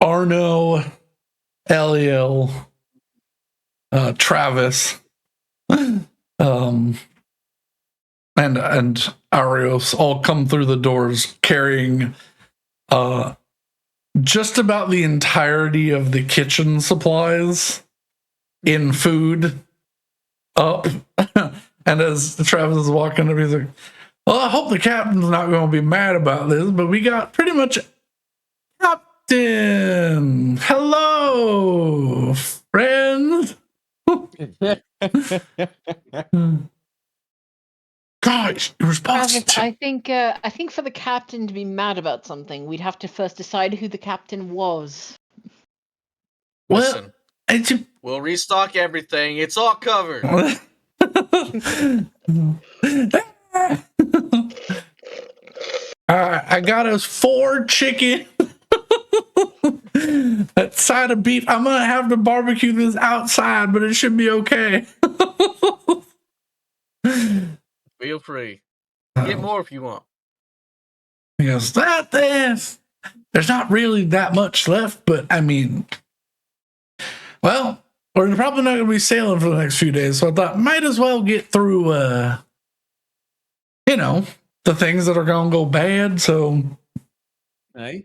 Arno, Eliel, Travis, and Arios all come through the doors carrying just about the entirety of the kitchen supplies in food up. And as Travis is walking up, he's like, well, I hope the captain's not going to be mad about this, but we got pretty much Captain. Hello, friend. Gosh, you're responsible. Travis, I think for the captain to be mad about something, we'd have to first decide who the captain was. Listen, well, we'll restock everything. It's all covered. I got us 4 chicken. That side of beef. I'm gonna have to barbecue this outside, but it should be okay. Feel free. Get more if you want. He goes, there's not really that much left, but I mean, well, we're probably not going to be sailing for the next few days, so I thought might as well get through, the things that are going to go bad. So, Hey.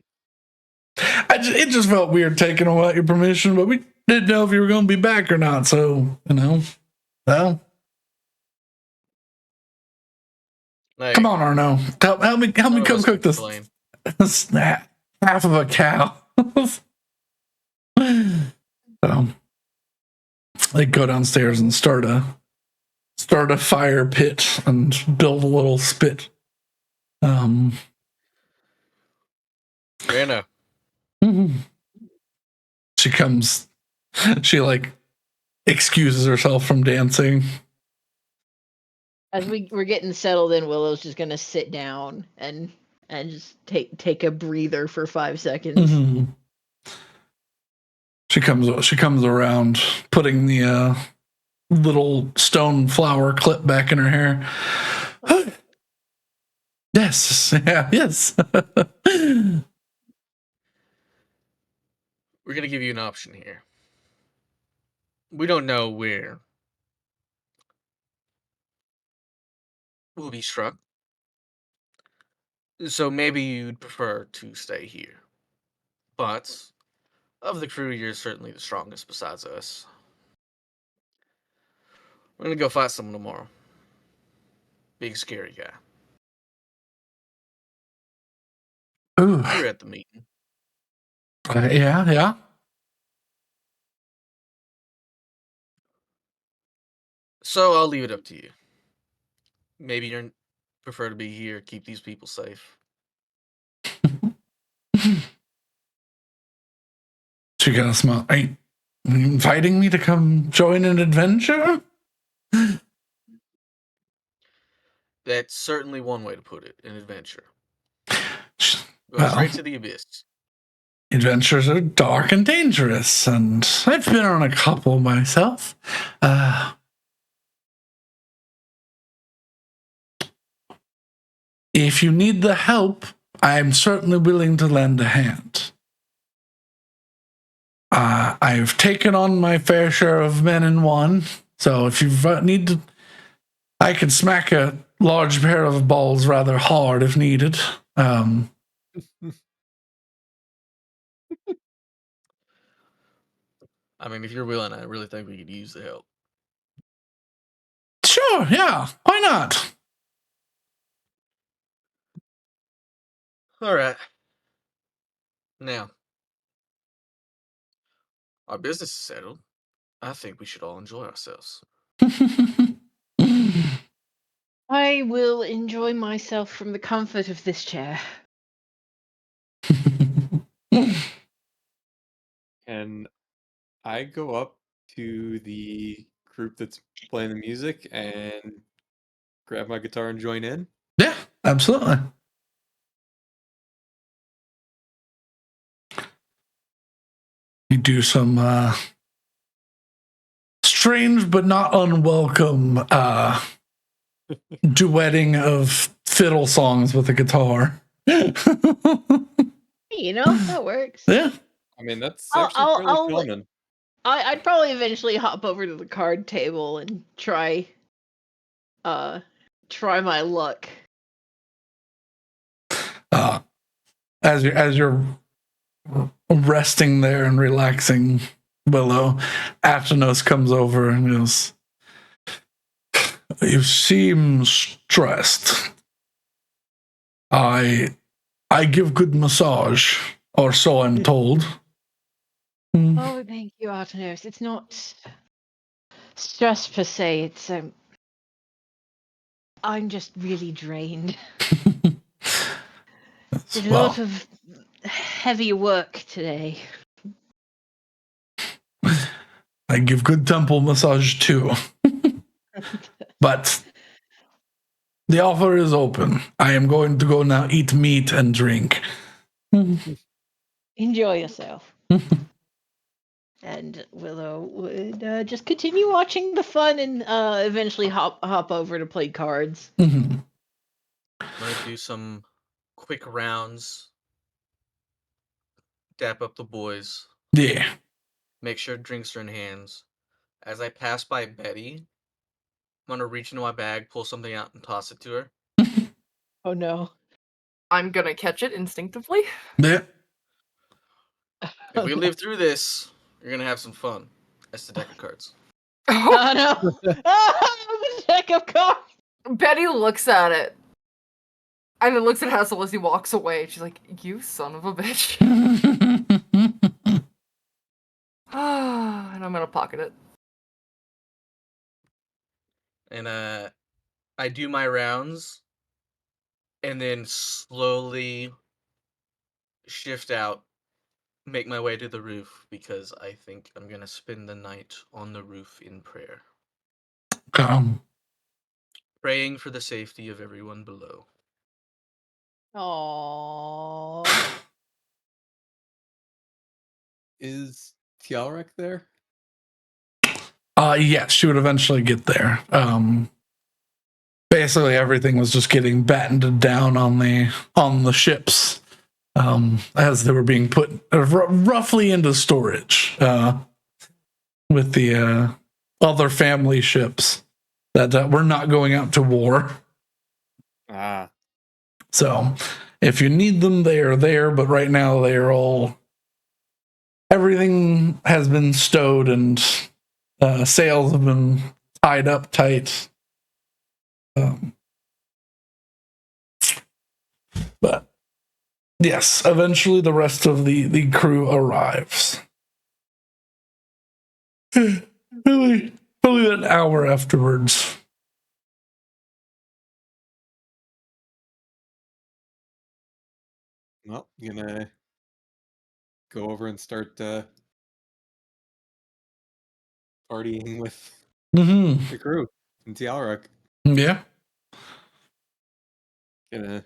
it just felt weird taking away your permission, but we didn't know if you were going to be back or not. So, well. Hey, Come on, Arno. Help me come cook this half of a cow. So they go downstairs and start a fire pit and build a little spit. Fair enough. She like excuses herself from dancing. As we're getting settled in, Willow's just gonna sit down and just take a breather for 5 seconds. Mm-hmm. She comes around, putting the little stone flower clip back in her hair. Yes, yeah, yes. We're gonna give you an option here. We don't know where we'll be struck, so maybe you'd prefer to stay here. But of the crew, you're certainly the strongest besides us. We're gonna go fight someone tomorrow. Big scary guy. Ooh. You're at the meeting. Yeah. So I'll leave it up to you. maybe you prefer to be here, keep these people safe. She got a smile. Are you inviting me to come join an adventure? That's certainly one way to put it, an adventure. Go Well, straight to the abyss. adventures are dark and dangerous, and I've been on a couple myself. If you need the help, I'm certainly willing to lend a hand. I've taken on my fair share of men in one, so if you need to, I can smack a large pair of balls rather hard if needed. I mean, if you're willing, I really think we could use the help. Sure, yeah, why not? All right. Now, our business is settled. I think we should all enjoy ourselves. I will enjoy myself from the comfort of this chair. And I go up to the group that's playing the music and grab my guitar and join in. Yeah, absolutely. You do some strange but not unwelcome duetting of fiddle songs with a guitar. You know, that works. Yeah. I mean, that's I'll- actually I'll- fairly I'll- common. I'd probably eventually hop over to the card table and try my luck. As you're resting there and relaxing, Willow, Athenos comes over and goes, "You seem stressed. I give good massage, or so I'm told." Oh, thank you, Artenos. It's not stress per se. It's I'm just really drained. Did a lot of heavy work today. I give good temple massage too. But the offer is open. I am going to go now eat meat and drink. Enjoy yourself. And Willow would just continue watching the fun and eventually hop over to play cards. Mm-hmm. I'm going to do some quick rounds, dap up the boys, Yeah. make sure drinks are in hands. As I pass by Betty, I'm going to reach into my bag, pull something out, and toss it to her. Oh no. I'm gonna catch it instinctively. Yeah. If we live through this, you're going to have some fun. That's the deck of cards. Oh no. The deck of cards. Betty looks at it. And then looks at Hassel as he walks away. She's like, "You son of a bitch." And I'm gonna pocket it. And I do my rounds, and then slowly shift out, make my way to the roof, because I think I'm going to spend the night on the roof in prayer. Praying for the safety of everyone below. Aww. Is Tialrek there? Yes, she would eventually get there. Basically, everything was just getting battened down on the ships as they were being put roughly into storage with the other family ships that were not going out to war. Ah. So, if you need them, they are there. But right now, they are all. Everything has been stowed and sails have been tied up tight. But yes, eventually the rest of the crew arrives. Probably an hour afterwards. Well, you gonna go over and start partying with Mm-hmm. the crew in Tialruk. Yeah. Gonna.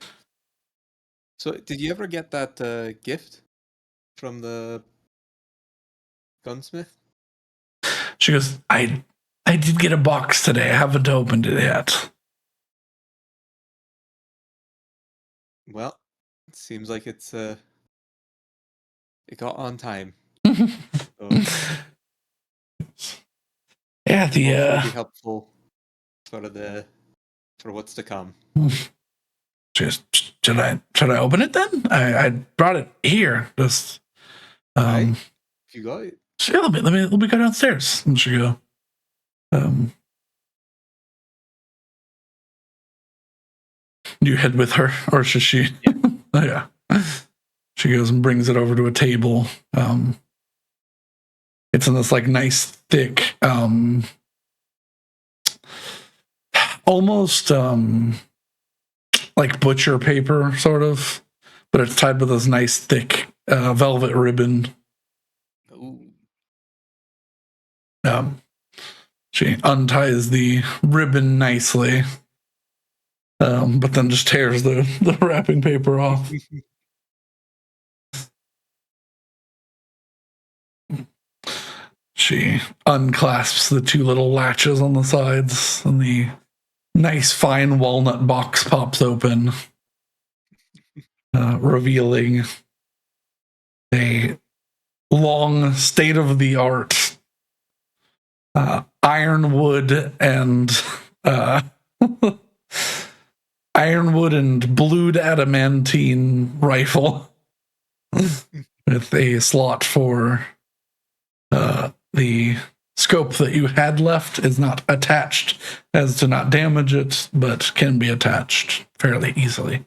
So, did you ever get that gift from the gunsmith? She goes, I did get a box today. I haven't opened it yet. Well, it seems like it got on time. So Yeah, hopefully the be helpful for what's to come. just should I open it then? I brought it here. Just Aye, if you got it. so yeah, let me go downstairs. And she go, you head with her, or should she? Yeah. Oh, yeah. She goes and brings it over to a table. It's in this like nice thick, almost like butcher paper, sort of, but it's tied with this nice thick velvet ribbon. Ooh. She unties the ribbon nicely, but then just tears the wrapping paper off. She unclasps the two little latches on the sides, and the nice fine walnut box pops open, revealing a long state-of-the-art ironwood and ironwood and blued adamantine rifle with a slot for the scope that you had left is not attached as to not damage it, but can be attached fairly easily.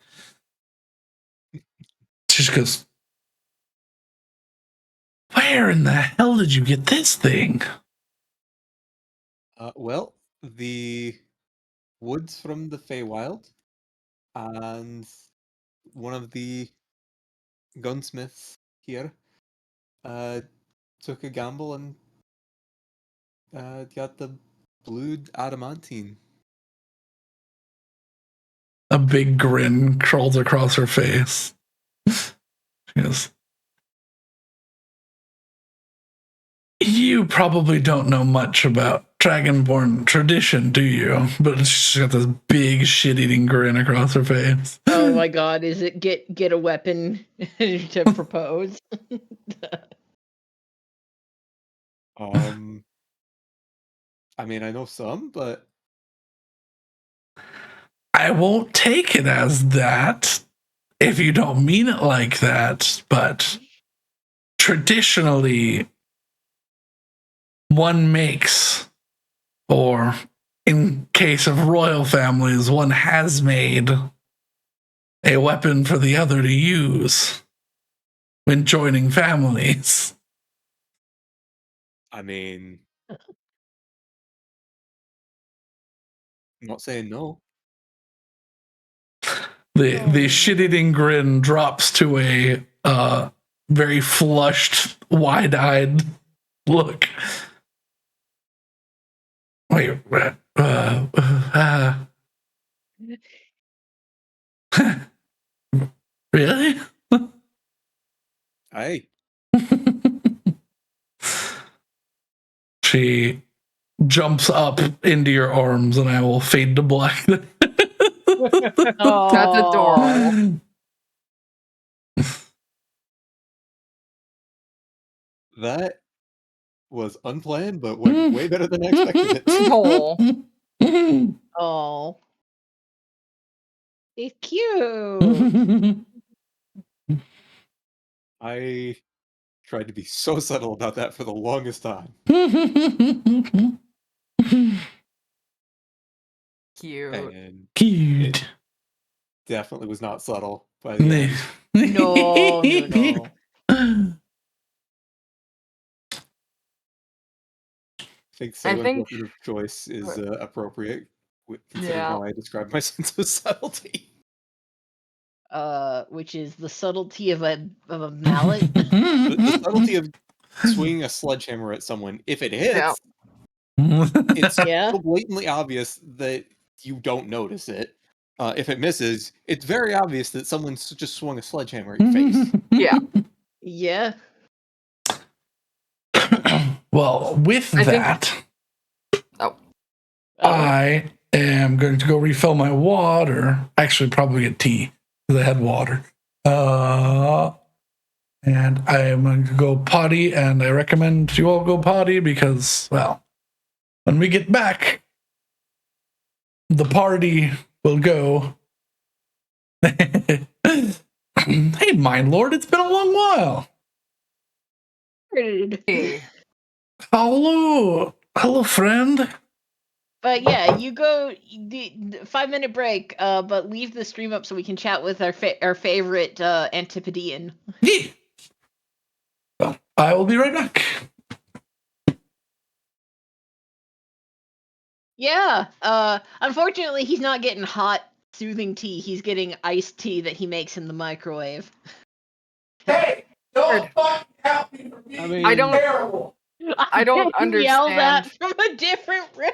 She just goes, where in the hell did you get this thing? Well, the woods from the Feywild, and one of the gunsmiths here took a gamble and got the blued adamantine. A big grin crawls across her face. She goes, you probably don't know much about Dragonborn tradition, do you? But she's got this big shit-eating grin across her face. Oh my god, is it get a weapon to propose? I mean, I know some, but I won't take it as that if you don't mean it like that, but traditionally one makes, or in case of royal families, one has made a weapon for the other to use when joining families. I mean, I'm not saying no. The shit-eating grin drops to a very flushed, wide-eyed look. Wait, really? Aye. She jumps up into your arms, and I will fade to black. Oh, That's adorable. That was unplanned, but went way better than I expected it. Oh. Oh, it's cute. I tried to be so subtle about that for the longest time. Cute. And Cute. definitely was not subtle by the end. No, no. I think I Salem's think- weapon of choice is appropriate, considering Yeah. how I describe my sense of subtlety. which is the subtlety of a mallet. The subtlety of swinging a sledgehammer at someone. If it hits, it's Yeah. so blatantly obvious that you don't notice it. If it misses, it's very obvious that someone's just swung a sledgehammer at your face. Yeah. Yeah. Well, with I think- that, Oh. I am going to go refill my water. Actually, probably get tea because I had water. And I am going to go potty, and I recommend you all go potty because, well, when we get back, the party will go. Hey, Mind Lord, it's been a long while. Hey. Hello, friend. But yeah, you go the 5-minute break, but leave the stream up so we can chat with our favorite Antipodean. Yeah. Well, I will be right back. Yeah. Unfortunately, he's not getting hot, soothing tea. He's getting iced tea that he makes in the microwave. Hey, don't fucking help me for I mean, I don't- terrible. I don't Yell that understand. from a different room.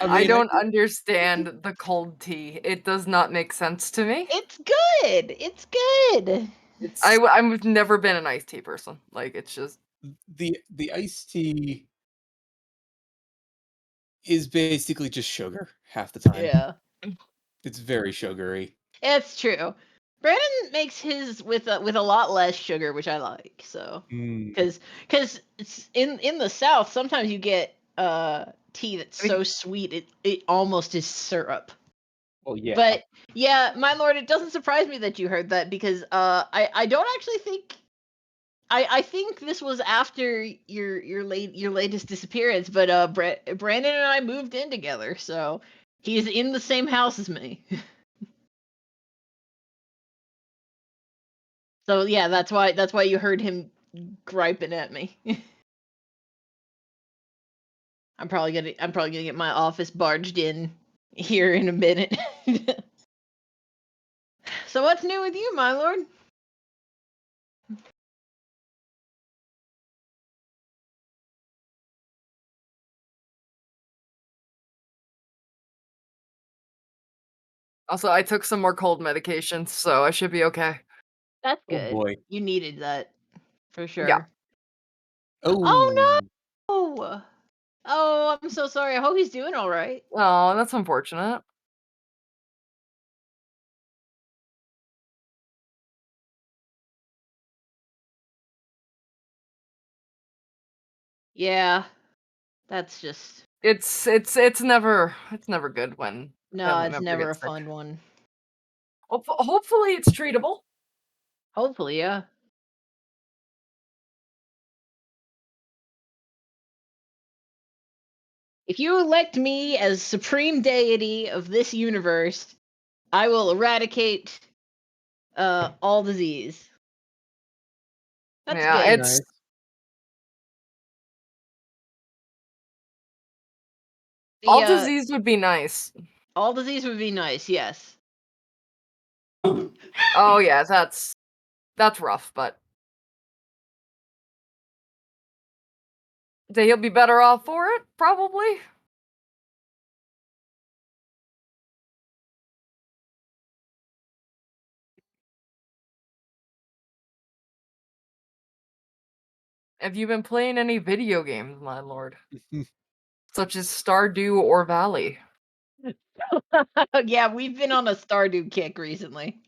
I don't understand the cold tea. It does not make sense to me. It's good. It's good. I've never been an iced tea person. Like, it's just the iced tea is basically just sugar half the time. Yeah. It's very sugary. It's true. Brandon makes his with a lot less sugar, which I like. So, because it's in the South, sometimes you get tea that's so sweet it almost is syrup. Well, yeah. But yeah, my lord, it doesn't surprise me that you heard that because I don't actually think I think this was after your latest disappearance, but Brandon and I moved in together, so he's in the same house as me. So yeah, that's why you heard him griping at me. I'm probably gonna get my office barged in here in a minute. So what's new with you, my lord? also I took some more cold medications, so I should be okay. That's Oh good. boy. You needed that for sure. Yeah. Oh no! Oh, I'm so sorry. I hope he's doing all right. Oh, that's unfortunate. Yeah, that's just It's never good when no. family It's member never a gets sick. fun one. Hopefully it's treatable. Hopefully, yeah. If you elect me as supreme deity of this universe, I will eradicate all disease. That's Yeah, good. it's all disease would be nice. All disease would be nice, yes. Oh yeah, that's rough, but he'll be better off for it, probably. Have you been playing any video games, my lord? Such as Stardew or Valley? Yeah, we've been on a Stardew kick recently.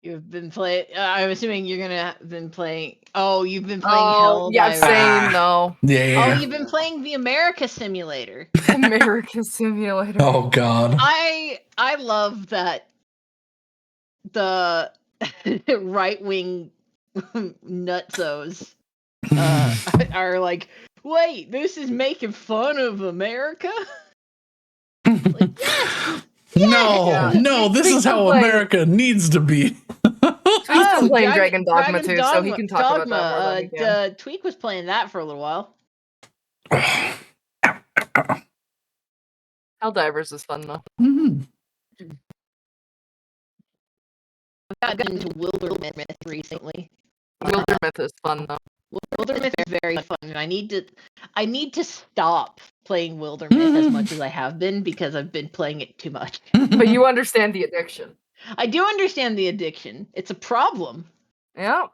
You've been playing. I'm assuming you're gonna have been playing. Oh, you've been playing Oh, yeah, Helldivers. same though. Yeah. Oh, you've been playing the America Simulator. America Simulator. Oh God. I love that the right wing nutzos are like, wait, this is making fun of America? Like, yes! No, Yeah. no, this is Speaking how of, like- America needs to be. Speaking of been playing Dragon Dogma too, so he can talk about that more than we can. Tweak was playing that for a little while. Helldivers is fun though. Mhm. I've gotten into Wilderness recently. Wilderness is fun though. Wilderness is very fun, and I need to stop playing Wilderness as much as I have been because I've been playing it too much. But you understand the addiction. I do understand the addiction. It's a problem. Yeah.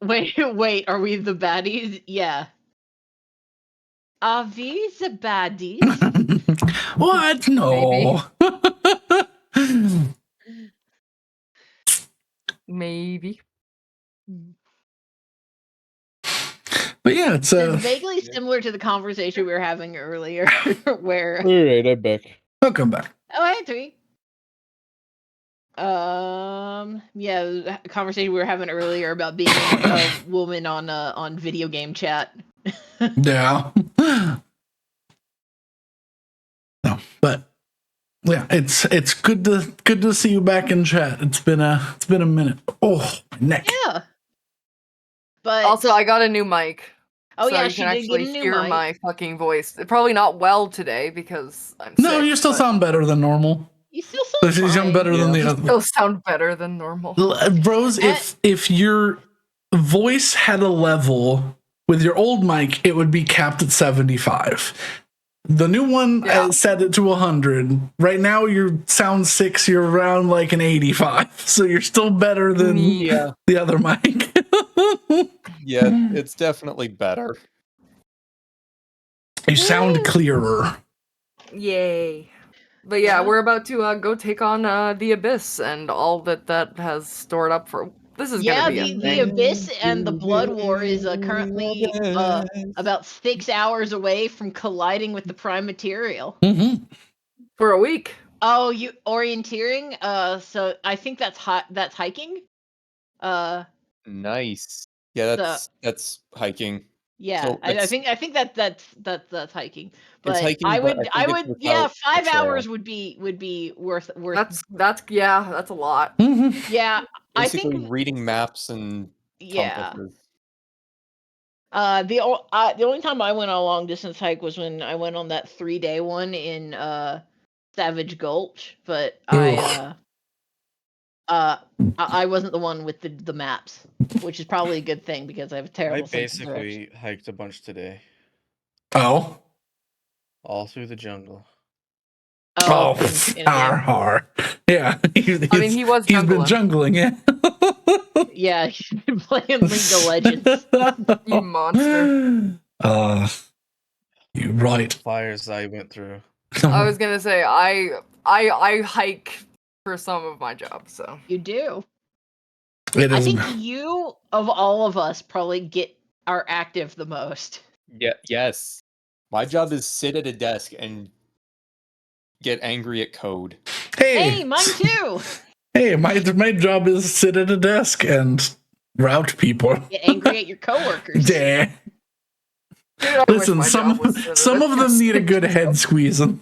Wait, are we the baddies? Yeah. Are we the baddies? What? No. Maybe. But yeah, it's It's vaguely similar to the conversation we were having earlier, where Alright, I'm back. I'll come back. oh hey Tweak. Yeah, the conversation we were having earlier about being a woman on video game chat. Yeah. No, but yeah, it's good to see you back in chat. It's been a minute. Oh, my neck. Yeah. But Also, I got a new mic. oh so yeah, you she can did actually get a new hear mic. my fucking voice. Probably not well today because I'm No, sick, you still but sound better than normal. You still sound You sound fine. better than the you other. still sound better than normal. Bros, if your voice had a level with your old mic, it would be capped at 75. The new one, Yeah. I set it to 100. Right now, your sound 6, you're around like an 85. So you're still better than Yeah, the other mic. yeah, it's definitely better. You sound clearer. Yay. But yeah, we're about to go take on the Abyss and all that has stored up for... This is Yeah, gonna be a the thing. Abyss and the Blood War is currently about 6 hours away from colliding with the Prime Material. Mm-hmm. For a week. Oh, you orienteering? So I think that's hiking. Nice. Yeah, that's hiking. Yeah, So I it's- think that's hiking. But hiking, I but would I think it's yeah, without a 5 trail. hours would be worth. That's a lot. Mm-hmm. Yeah, I Basically think reading maps and yeah. compasses. The only time I went on a long distance hike was when I went on that 3-day one in Savage Gulch, but I wasn't the one with the maps, which is probably a good thing because I have a I terrible sense of direction. basically hiked a bunch today. Oh. All through the jungle. Oh, in a game. har. Yeah. I mean, he was He's been jungling. jungling, yeah. Yeah, he's been playing League of Legends. You monster. You right. Fires I went through. I was gonna say, I hike for some of my job, so. You do. It I is. think you, of all of us, probably are active the most. Yeah, yes. My job is sit at a desk and get angry at code. Hey, mine too. Hey, my job is sit at a desk and route people. Get angry at your coworkers. Yeah. Dude, I wish Listen, my some job was some of them need a good head squeezing.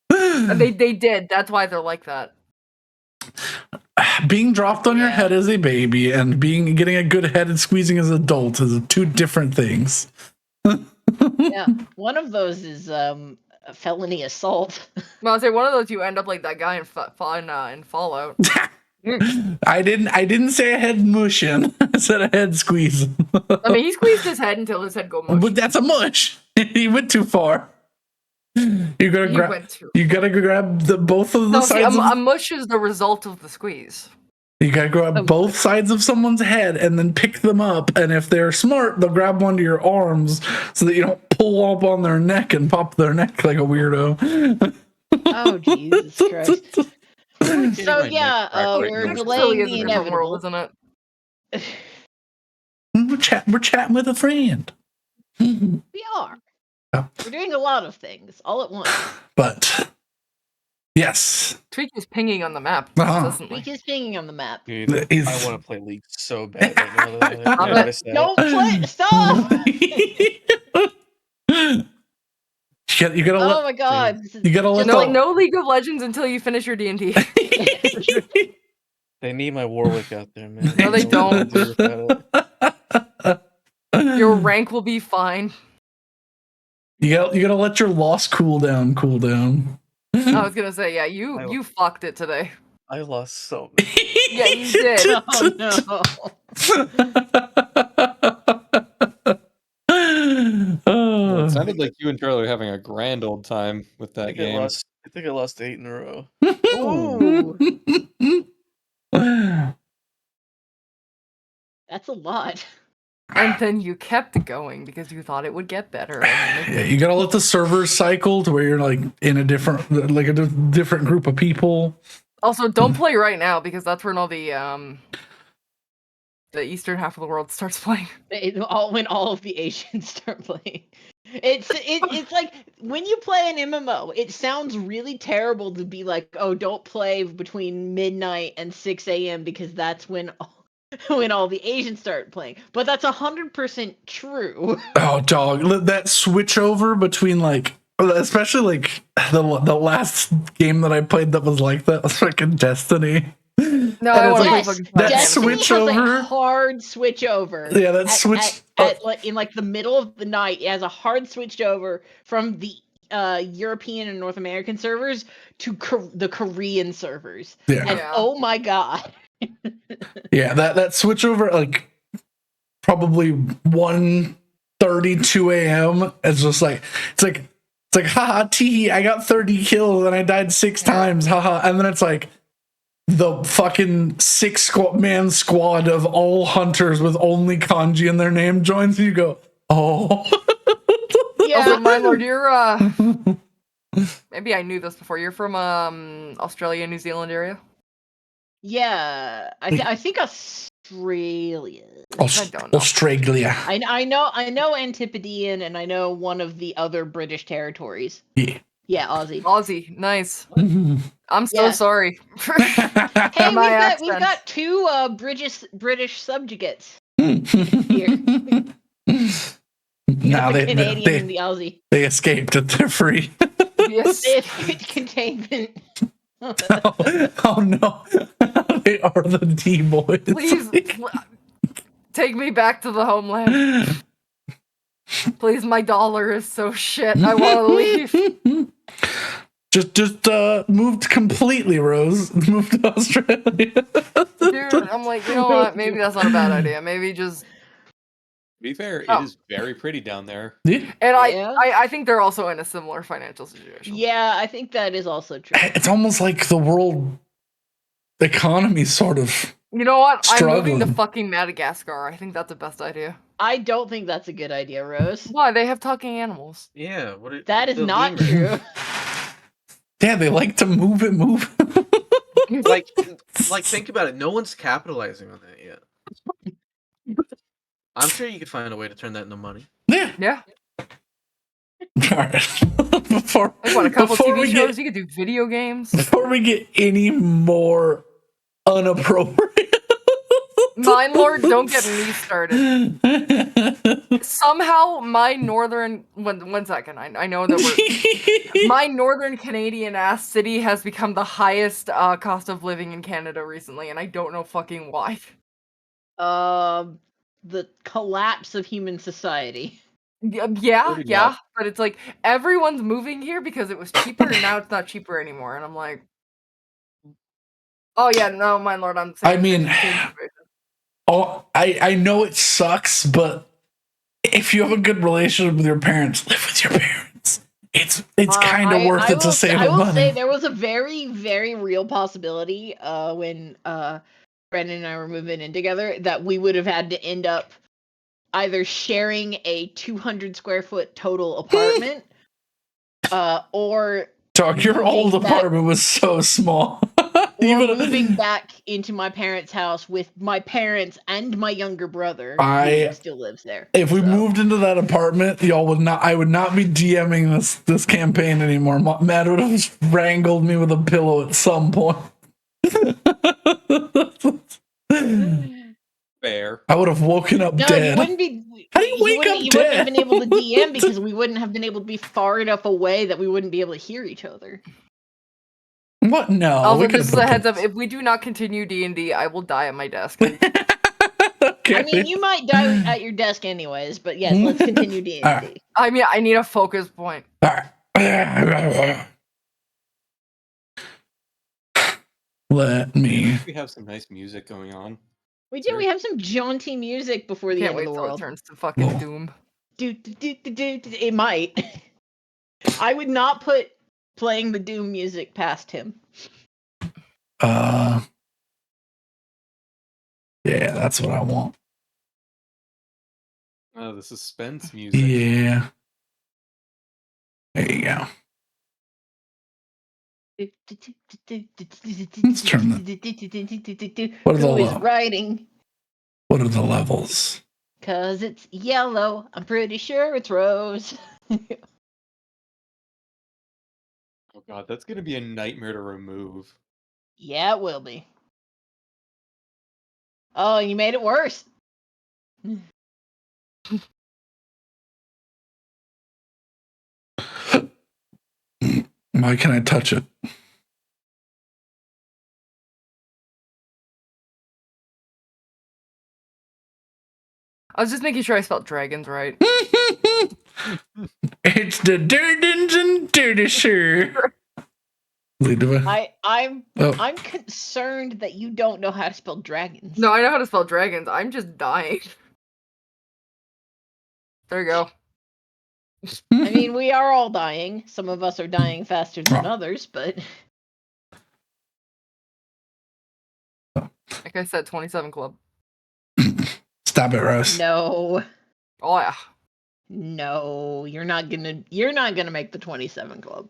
They did. That's why they're like that. Being dropped on your Yeah. head as a baby and getting a good head and squeezing as an adult is two different things. Yeah, one of those is a felony assault. Well, I'll say one of those you end up like that guy in Fallout. I didn't say a head mushing. I said a head squeeze. I mean, he squeezed his head until his head go mush. But that's a mush. He went too far. You gotta He grab. went too You gotta grab both of the No, see, sides. a mush is the result of the squeeze. You gotta grab both sides of someone's head and then pick them up. And if they're smart, they'll grab onto your arms so that you don't pull up on their neck and pop their neck like a weirdo. Oh Jesus Christ! Getting So my yeah, neck cracked right we're now. Next delaying really is the a different world, inevitable. isn't it? We're chatting with a friend. We are. Yeah. We're doing a lot of things all at once. But yes, Tweak is pinging on the map Uh-huh. incessantly. Week is pinging on the map. Dude, Is- I want to play League so bad right now. That Stop notice that. Don't play. Stop. You gotta Oh let my god. This is you gotta let just the- like No League of Legends until you finish your D&D. They need my Warwick out there, man. No, they I know what to don't. do without it. Your rank will be fine. You gotta let your loss cool down. I was gonna say, yeah, you fucked it today. I lost so many. Yeah, you did. oh no. Well, it sounded like you and Charlie were having a grand old time with that game. I think I lost 8 in a row. Ooh, that's a lot. And then you kept going because you thought it would get better. And then Yeah, you gotta let the servers cycle to where you're like in a different group of people. Also, don't play right now because that's when all the eastern half of the world starts playing. When all of the Asians start playing. It's like when you play an MMO, it sounds really terrible to be like, oh, don't play between midnight and 6 a.m. because that's when all the Asians start playing. But that's 100% true. Oh, dog, that switch over between like, especially like the last game that I played that was like that was fucking Destiny. No, I want to play Yes, fucking that Final Destiny Fantasy. switch has over- a hard switch over. Yeah, that switch. In like the middle of the night, it has a hard switch over from the European and North American servers to the Korean servers. Yeah. And Yeah. oh my god. Yeah, that switch over like probably 1:32 a.m. It's just like it's like haha tee, I got 30 kills and I died 6 times, haha, and then it's like the fucking 6-man squad of all hunters with only kanji in their name joins and you go, oh. Yeah. Also, my lord, you're maybe I knew this before. You're from Australia, New Zealand area. Yeah. I think Australia. I don't know. Australia. I know Antipodean and I know one of the other British territories. Yeah. Yeah, Aussie. Aussie, nice. Mhm. I'm so Yeah. sorry. Hey, My we've accent. got 2 British subjugates. Now the Canadian and the Aussie. they escaped it. They're free. Yes. They escaped containment. Oh no. They are the D boys. Please take me back to the homeland. Please, my dollar is so shit. I want to leave. Just moved completely, Rose. Moved to Australia. Dude, I'm like, you know what? Maybe that's not a bad idea. Maybe just. To be fair, Oh. it is very pretty down there. Yeah. And Yeah. I think they're also in a similar financial situation. Yeah, I think that is also true. It's almost like the world economy sort of. You know what? I'm moving to Struggling. fucking Madagascar. I think that's the best idea. I don't think that's a good idea, Rose. Why? They have talking animals. Yeah, That is the not lemurs. true. Yeah, they like to move it. Like think about it. No one's capitalizing on that yet. I'm sure you could find a way to turn that into money. Yeah. Yeah. All right. Before, Like what? A couple before TV we shows. get You could do video games. before we get any more unappropriate. Mine Lord, don't get me started. Somehow, my northern one second. I know that we're my northern Canadian ass city has become the highest cost of living in Canada recently, and I don't know fucking why. The collapse of human society. Yeah, Pretty yeah, much. but it's like everyone's moving here because it was cheaper, and now it's not cheaper anymore, and I'm like, oh yeah, no, my lord, I'm saying. I mean, oh, I know it sucks, but if you have a good relationship with your parents, live with your parents. It's kind of worth it to save I will money. say there was a very, very real possibility when Brandon and I were moving in together that we would have had to end up either sharing a 200 square foot total apartment or Dog, your old moving back- apartment was so small. or moving back into my parents' house with my parents and my younger brother who still lives there. If we So, moved into that apartment, y'all would not. I would not be DMing this campaign anymore. Matt would have strangled me with a pillow at some point. Fair. I would have woken up No, dead. you wouldn't be. How do you wake up you wouldn't have been dead? able to DM because we wouldn't have been able to be far enough away that we wouldn't be able to hear each other. What? No. Also, we could've just as a put heads up, this- if we do not continue D&D, I will die at my desk. Okay. I mean, you might die at your desk anyways, but yes, let's continue D&D. Alright. I mean, I need a focus point. Let me. We have some nice music going on. We do. Sure. We have some jaunty music before the Can't end wait of the till it world. turns to fucking Whoa. Doom. It might. I would not put playing the Doom music past him. Yeah, that's what I want. Oh, the suspense music. Yeah. There you go. Let's turn What are the Who is lo- writing? What are the levels? 'Cause it's yellow. I'm pretty sure it's rose. Oh god, that's gonna be a nightmare to remove. Yeah, it will be. Oh, you made it worse. Why can I touch it? I was just making sure I spelled dragons right. It's the Durdins and Durdisher. I'm Oh, concerned that you don't know how to spell dragons. No, I know how to spell dragons. I'm just dying. There you go. I mean, we are all dying. Some of us are dying faster than others, but Like I said, 27 club. stop it, Rose. no. Oh yeah. No, you're not gonna make the 27 club.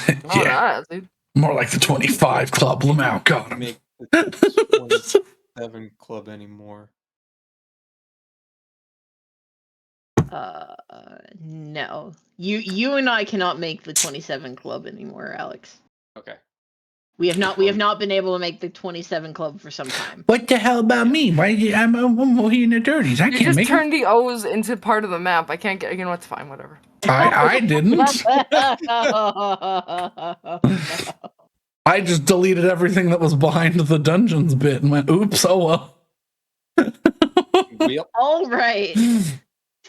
Oh, Yeah, that, dude. more like the 25 club. Lamau got him. Make the 27 club anymore. No. You and I cannot make the 27 club anymore, Alex. Okay. We have not been able to make the 27 club for some time. What the hell about me? Why I'm in the dirties? I You can't just make turned the O's into part of the map. I can't get. You know, it's fine. Whatever. it. I didn't. I just deleted everything that was behind the dungeons bit and went, oops, oh well. Yep. All right.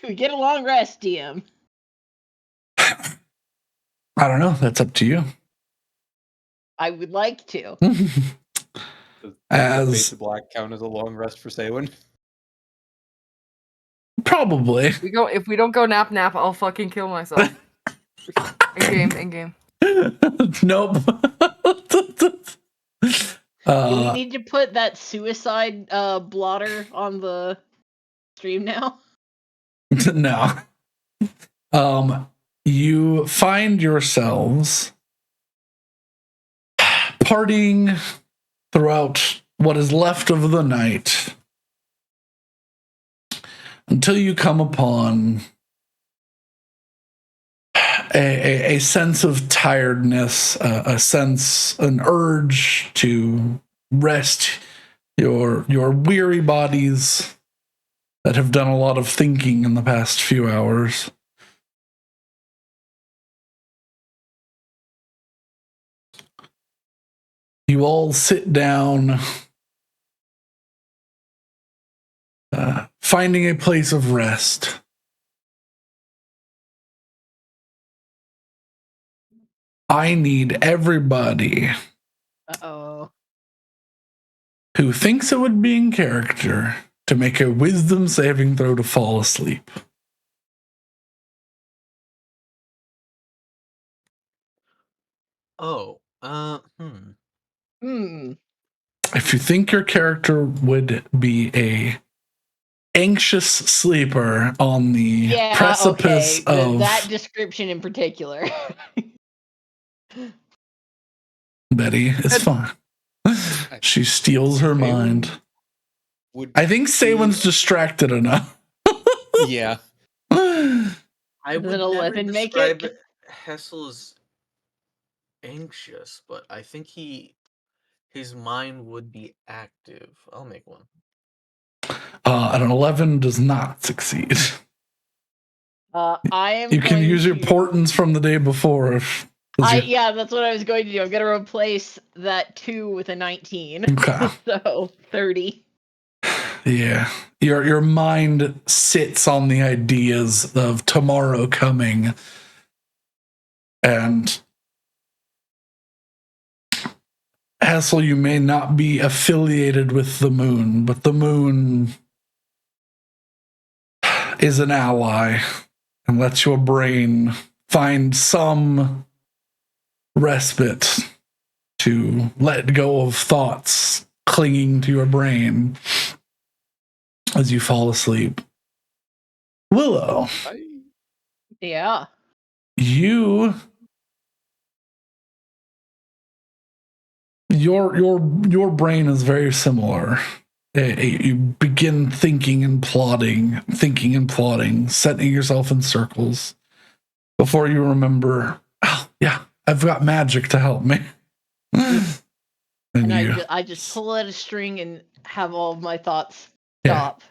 We get a long rest, DM. I don't know. That's up to you. I would like to. Does Face of Black count as a long rest for Saywin? Probably. If we don't go nap, I'll fucking kill myself. in game. Nope. Do we need to put that suicide blotter on the stream now? No. You find yourselves partying throughout what is left of the night until you come upon a sense of tiredness, an urge to rest your weary bodies that have done a lot of thinking in the past few hours. You all sit down, finding a place of rest. I need everybody Uh-oh. who thinks it would be in character to make a wisdom saving throw to fall asleep. Oh, If you think your character would be a anxious sleeper on the precipice of that description in particular. Betty is fine. She steals her mind. I think Saywin's distracted enough. Yeah. I would Does an never 11 make describe it? Hessel as anxious, but I think his mind would be active. I'll make one. An 11 does not succeed. I am. You can going use your to- portents from the day before. Yeah, that's what I was going to do. I'm going to replace that 2 with a 19. Okay. So 30. Yeah. Your mind sits on the ideas of tomorrow coming. And Hassel, you may not be affiliated with the moon, but the moon is an ally and lets your brain find some respite to let go of thoughts clinging to your brain as you fall asleep. Willow, Yeah. your brain is very similar. You begin thinking and plotting, setting yourself in circles before you remember, oh, yeah, I've got magic to help me. And I just pull at a string and have all of my thoughts stop.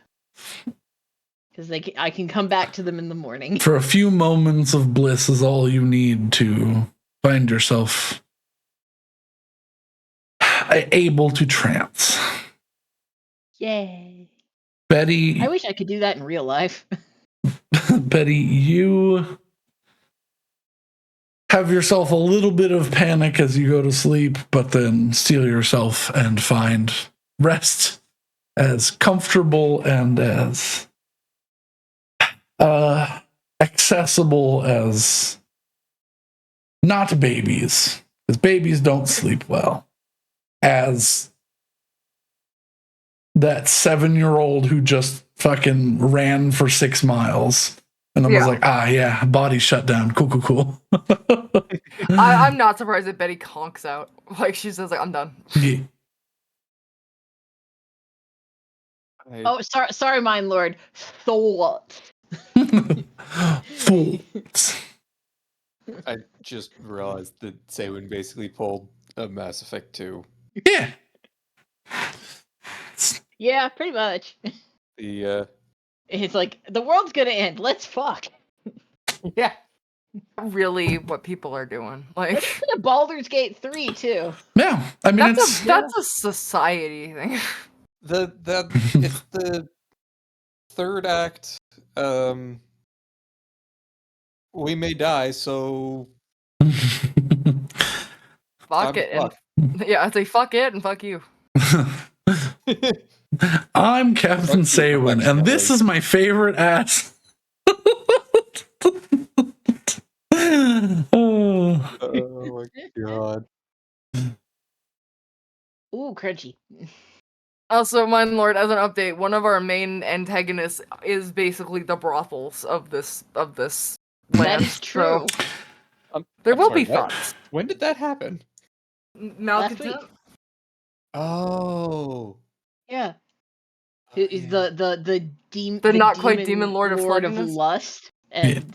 Because I can come back to them in the morning. For a few moments of bliss is all you need to find yourself able to trance. Yay. Betty. I wish I could do that in real life. Betty, you have yourself a little bit of panic as you go to sleep, but then steel yourself and find rest as comfortable and as accessible as not babies, because babies don't sleep well, as that 7-year-old who just fucking ran for 6 miles and then was like, yeah, body shut down. Cool. I'm not surprised that Betty conks out. Like, she says, like, I'm done. Yeah. Oh, sorry, Mind Lord. Thoughts. Thoughts. I just realized that Saywin basically pulled a Mass Effect 2. Yeah. Yeah, pretty much. It's like, the world's gonna end. Let's fuck. Yeah. Really what people are doing. Like, It's a Baldur's Gate 3, too. Yeah. I mean, that's a society thing. It's the third act. We may die, so Fuck it. And, yeah, I say fuck it and fuck you. I'm Captain Saywin, and this is my favorite ass. Oh my god. Ooh, crunchy. Also, Mind Lord, as an update, one of our main antagonists is basically the brothels of this land. That is true. So there will be what? thoughts. When did that happen? Malcontent? Oh. Yeah. Who is the not quite demon lord of slugginess? lust, and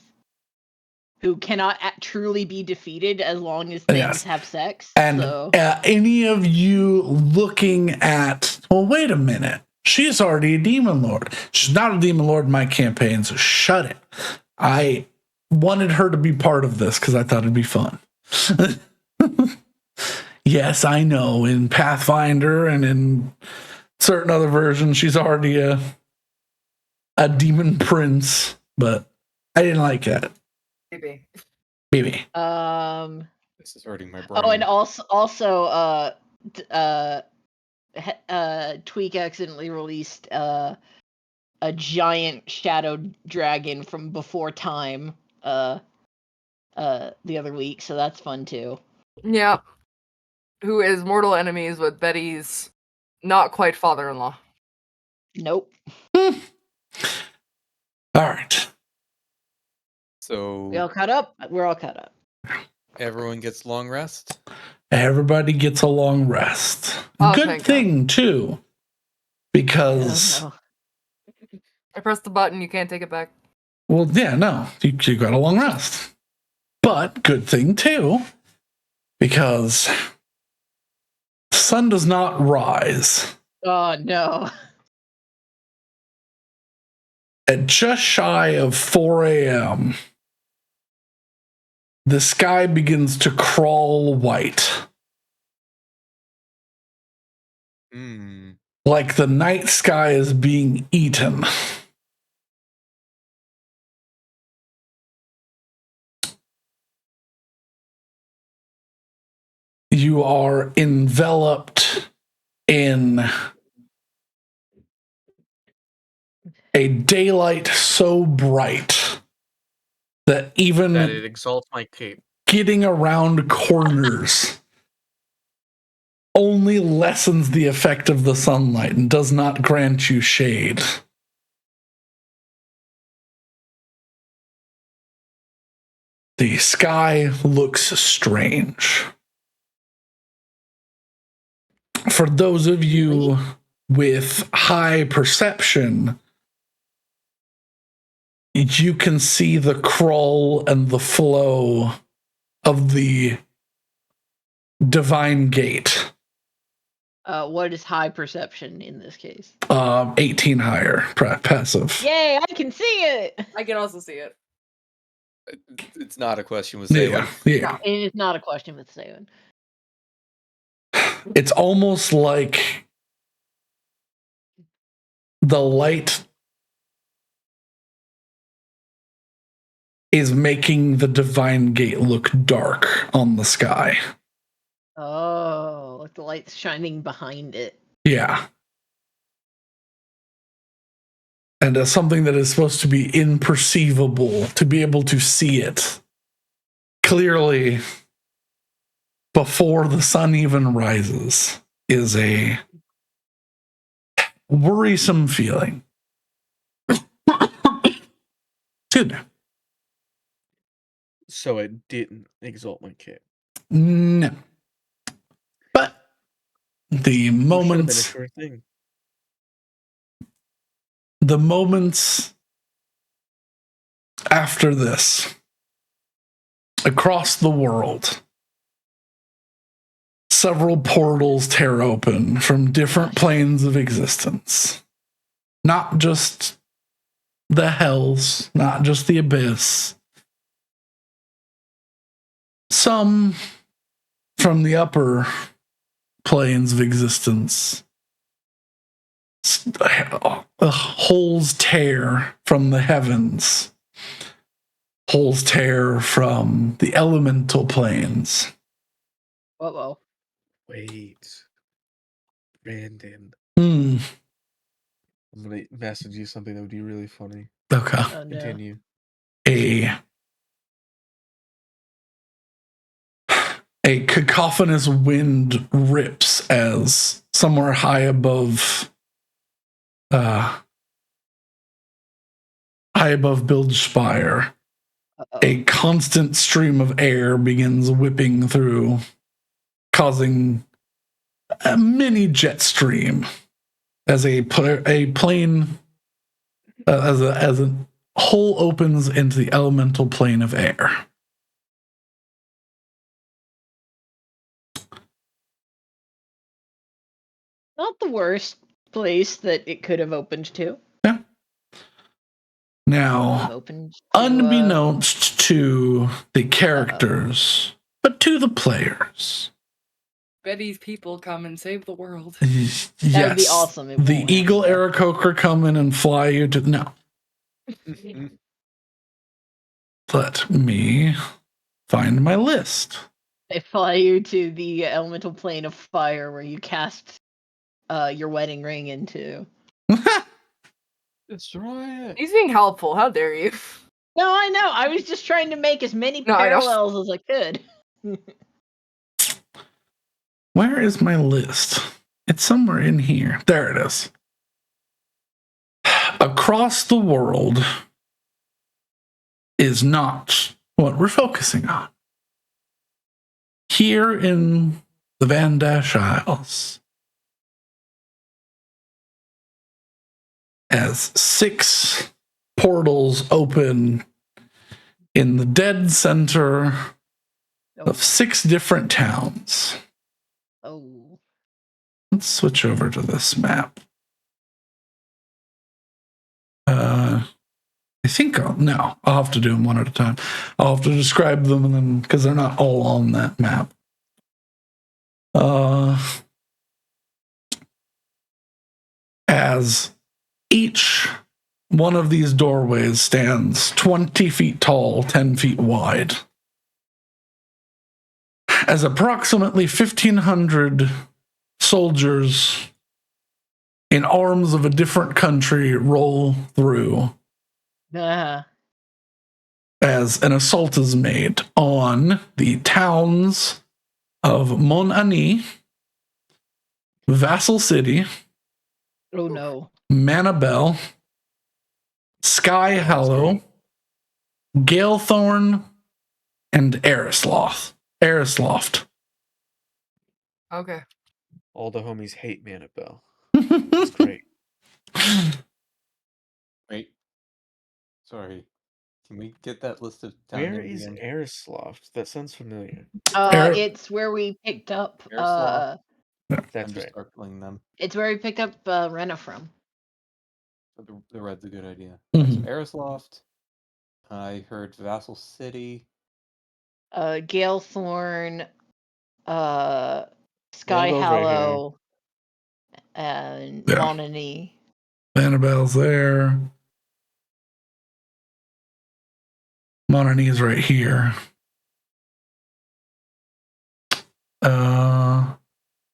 who cannot truly be defeated as long as things have sex. And so. Any of you looking at, well, wait a minute. She's already a demon lord. She's not a demon lord in my campaign, so shut it. I wanted her to be part of this because I thought it'd be fun. Yes, I know. In Pathfinder and in certain other versions, she's already a demon prince, but I didn't like that. Maybe. This is hurting my brain. Oh, and also, Tweak accidentally released a giant shadow dragon from before time the other week, so that's fun too. Yeah. Who is mortal enemies with Betty's not quite father-in-law. Nope. All right. So We all caught up? We're all caught up. Everyone gets long rest? Everybody gets a long rest. Good thing, too, because... Oh, no. I pressed the button, you can't take it back. Well, yeah, no, you got a long rest. But good thing, too, because the sun does not rise. Oh, no. At just shy of 4 a.m., the sky begins to crawl white. Like the night sky is being eaten. You are enveloped in a daylight so bright that even That it exalts my cape. getting around corners only lessens the effect of the sunlight and does not grant you shade. The sky looks strange. For those of you with high perception, you can see the crawl and the flow of the divine gate. What is high perception in this case? 18 higher, passive. Yay, I can see it! I can also see it. It's not a question with Sailor. Yeah. It is not a question with Saban. It's almost like the light is making the divine gate look dark on the sky. Oh, like the light's shining behind it. Yeah. And as something that is supposed to be imperceivable, to be able to see it clearly before the sun even rises is a worrisome feeling. Good. So it didn't exalt my cape. No. But the Been a moments sure thing. after this, across the world, several portals tear open from different planes of existence. Not just the hells, not just the abyss. Some from the upper planes of existence. Holes tear from the heavens. Holes tear from the elemental planes. Uh-oh. Wait. Brandon. Hmm. I'm gonna message you something that would be really funny. Okay. Oh, no. Continue. A cacophonous wind rips as somewhere high above Bilge-Spire, Uh-oh. a constant stream of air begins whipping through, causing a mini jet stream as a plane as a hole opens into the elemental plane of air. Not the worst place that it could have opened to. Yeah. Now, Opened to, unbeknownst to the characters, but to the players. Betty's people come and save the world. Yes. That would be awesome. It The won't Eagle happen, though. Aarakocra come in and fly you to... No. Let me find my list. They fly you to the elemental plane of fire where you cast your wedding ring into. Destroy it. He's being helpful. How dare you? No, I know. I was just trying to make as many No, I know. parallels as I could. Where is my list? It's somewhere in here. There it is. Across the world is not what we're focusing on. Here in the Van Dash Isles, as 6 portals open in the dead center of 6 different towns. Oh. Let's switch over to this map. think no, I'll have to do them one at a time. I'll have to describe them and then because they're not all on that map. As each one of these doorways stands 20 feet tall, 10 feet wide. As approximately 1,500 soldiers in arms of a different country roll through as an assault is made on the towns of Mon Ani, Vassal City, Oh no. Manabel, Sky Hallow, Galethorn, and Erisloft. Okay. All the homies hate Manabel. It's great. Wait. Sorry. Can we get that list of town Where names is again? Erisloft? That sounds familiar. It's where we picked up Airslaw. I'm That's just right. circling them. it's where we picked up Rena from. So the red's a good idea. Mhm. So Erisloft. I heard Vassal City. Galethorn, Sky Manabel's right here. Hallow, and Yeah. Monany. Annabelle's there. Monany is right here.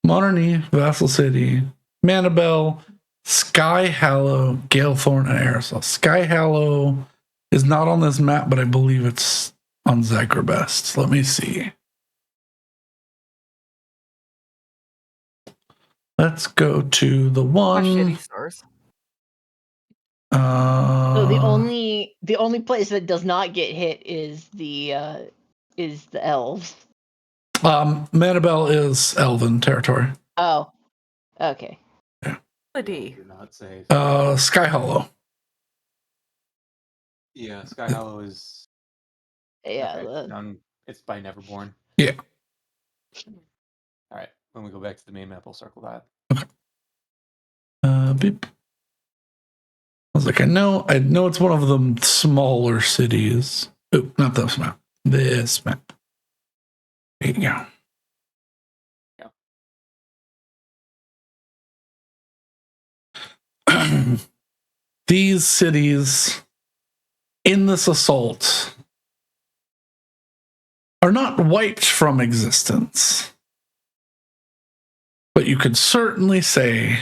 Monany, Vassal City, Manabel, Sky Hallow, Galethorn, and Aerosol. Sky Hallow is not on this map, but I believe it's on Zygrabest. Let me see. Let's go to the Oh, one. shitty stars. So the only place that does not get hit is the elves. Manabel is Elven territory. Oh, okay. Melody. You're not safe. Sky Hollow. Yeah, Sky Hollow is. Yeah. Okay, it's by Neverborn. Yeah. All right. When we go back to the main map, we'll circle that. Beep. I was like, I know it's one of the smaller cities. Oh, not this map. This map. There you go. Yeah. These cities in this assault are not wiped from existence, but you could certainly say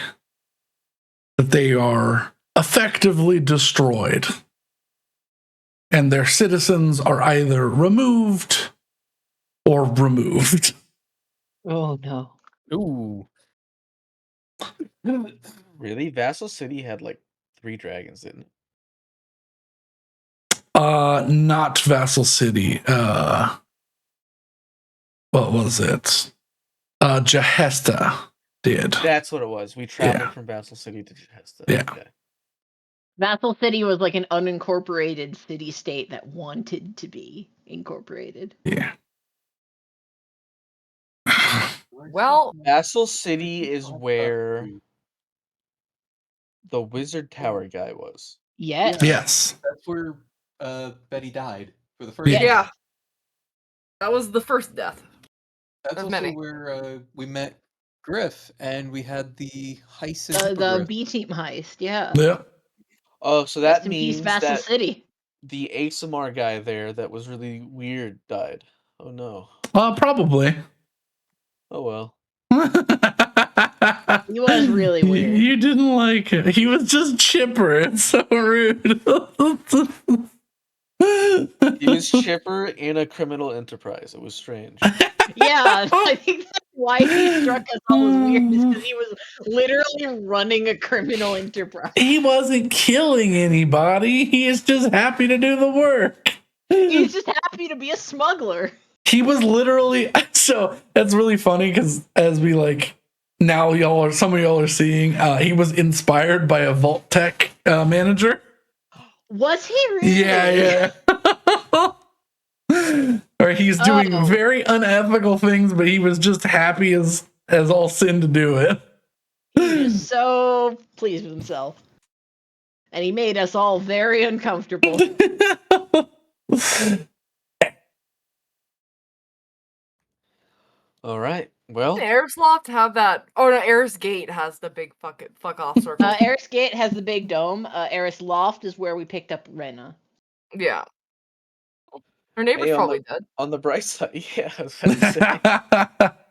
that they are effectively destroyed, and their citizens are either removed or removed. Oh no. Ooh. Really? Vassal City had like 3 dragons, didn't it? Not Vassal City. What was it? Jahesta did. That's what it was. We traveled Yeah. from Vassal City to Jahesta. Yeah. Okay. Vassal City was like an unincorporated city-state that wanted to be incorporated. Yeah. Well, Vassal City is where the Wizard Tower guy was. Yes. Yes. That's where Betty died for the first Yeah. time. yeah. That was the first death. That's Of also many. where we met Griff, and we had the heist in The Hippogriff. B-team heist, yeah. Yeah. Oh, so Rest that in peace, means Vassal that City. the ASMR guy there that was really weird died. Oh no. Probably. Oh well. He was really weird. You didn't like it. He was just chipper. It's so rude. He was chipper in a criminal enterprise. It was strange. Yeah, I think that's why he struck us all as weird, is because he was literally running a criminal enterprise. He wasn't killing anybody. He is just happy to do the work. He's just happy to be a smuggler. He was literally, so that's really funny because as we like now some of y'all are seeing, he was inspired by a Vault Tech manager. Was he really? Yeah. Or he's doing very unethical things, but he was just happy as all sin to do it. He was so pleased with himself. And he made us all very uncomfortable. All right. Well, Air's Loft have that. Oh no, Air's Gate has the big fuck off circle. Eris Gate has the big dome. Eris Loft is where we picked up Rena. Yeah. Her neighbor's hey, probably dead. on the bright side, yeah, I was about to say.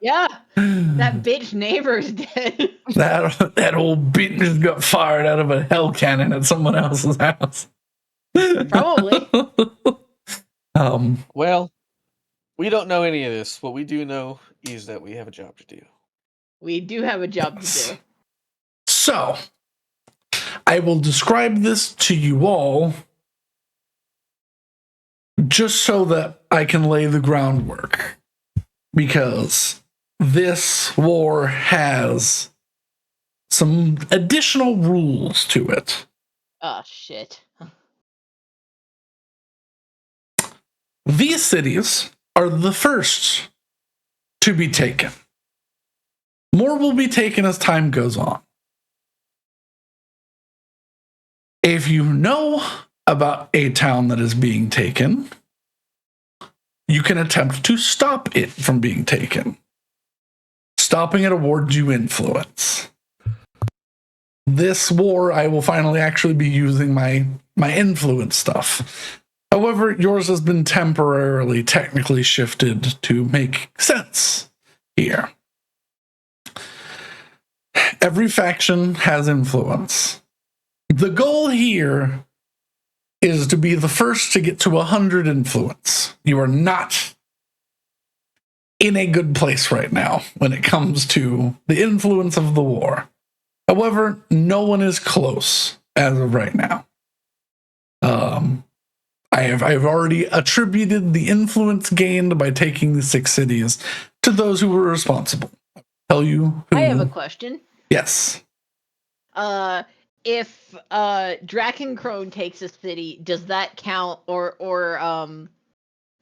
Yeah, that bitch neighbor's dead. that old bitch just got fired out of a hell cannon at someone else's house. Probably. Well, we don't know any of this. What we do know is that we have a job to do. We do have a job to do. So, I will describe this to you all just so that I can lay the groundwork. Because this war has some additional rules to it. Oh, shit. These cities are the first to be taken. More will be taken as time goes on. If you know about a town that is being taken, you can attempt to stop it from being taken. Stopping it awards you influence. This war, I will finally actually be using my influence stuff. However, yours has been temporarily technically shifted to make sense here. Every faction has influence. The goal here is to be the first to get to 100 influence. You are not in a good place right now when it comes to the influence of the war. However, no one is close as of right now. I've already attributed the influence gained by taking the 6 cities to those who were responsible. I'll tell you who. I have a question. Yes. If Drakencrone takes a city, does that count? Or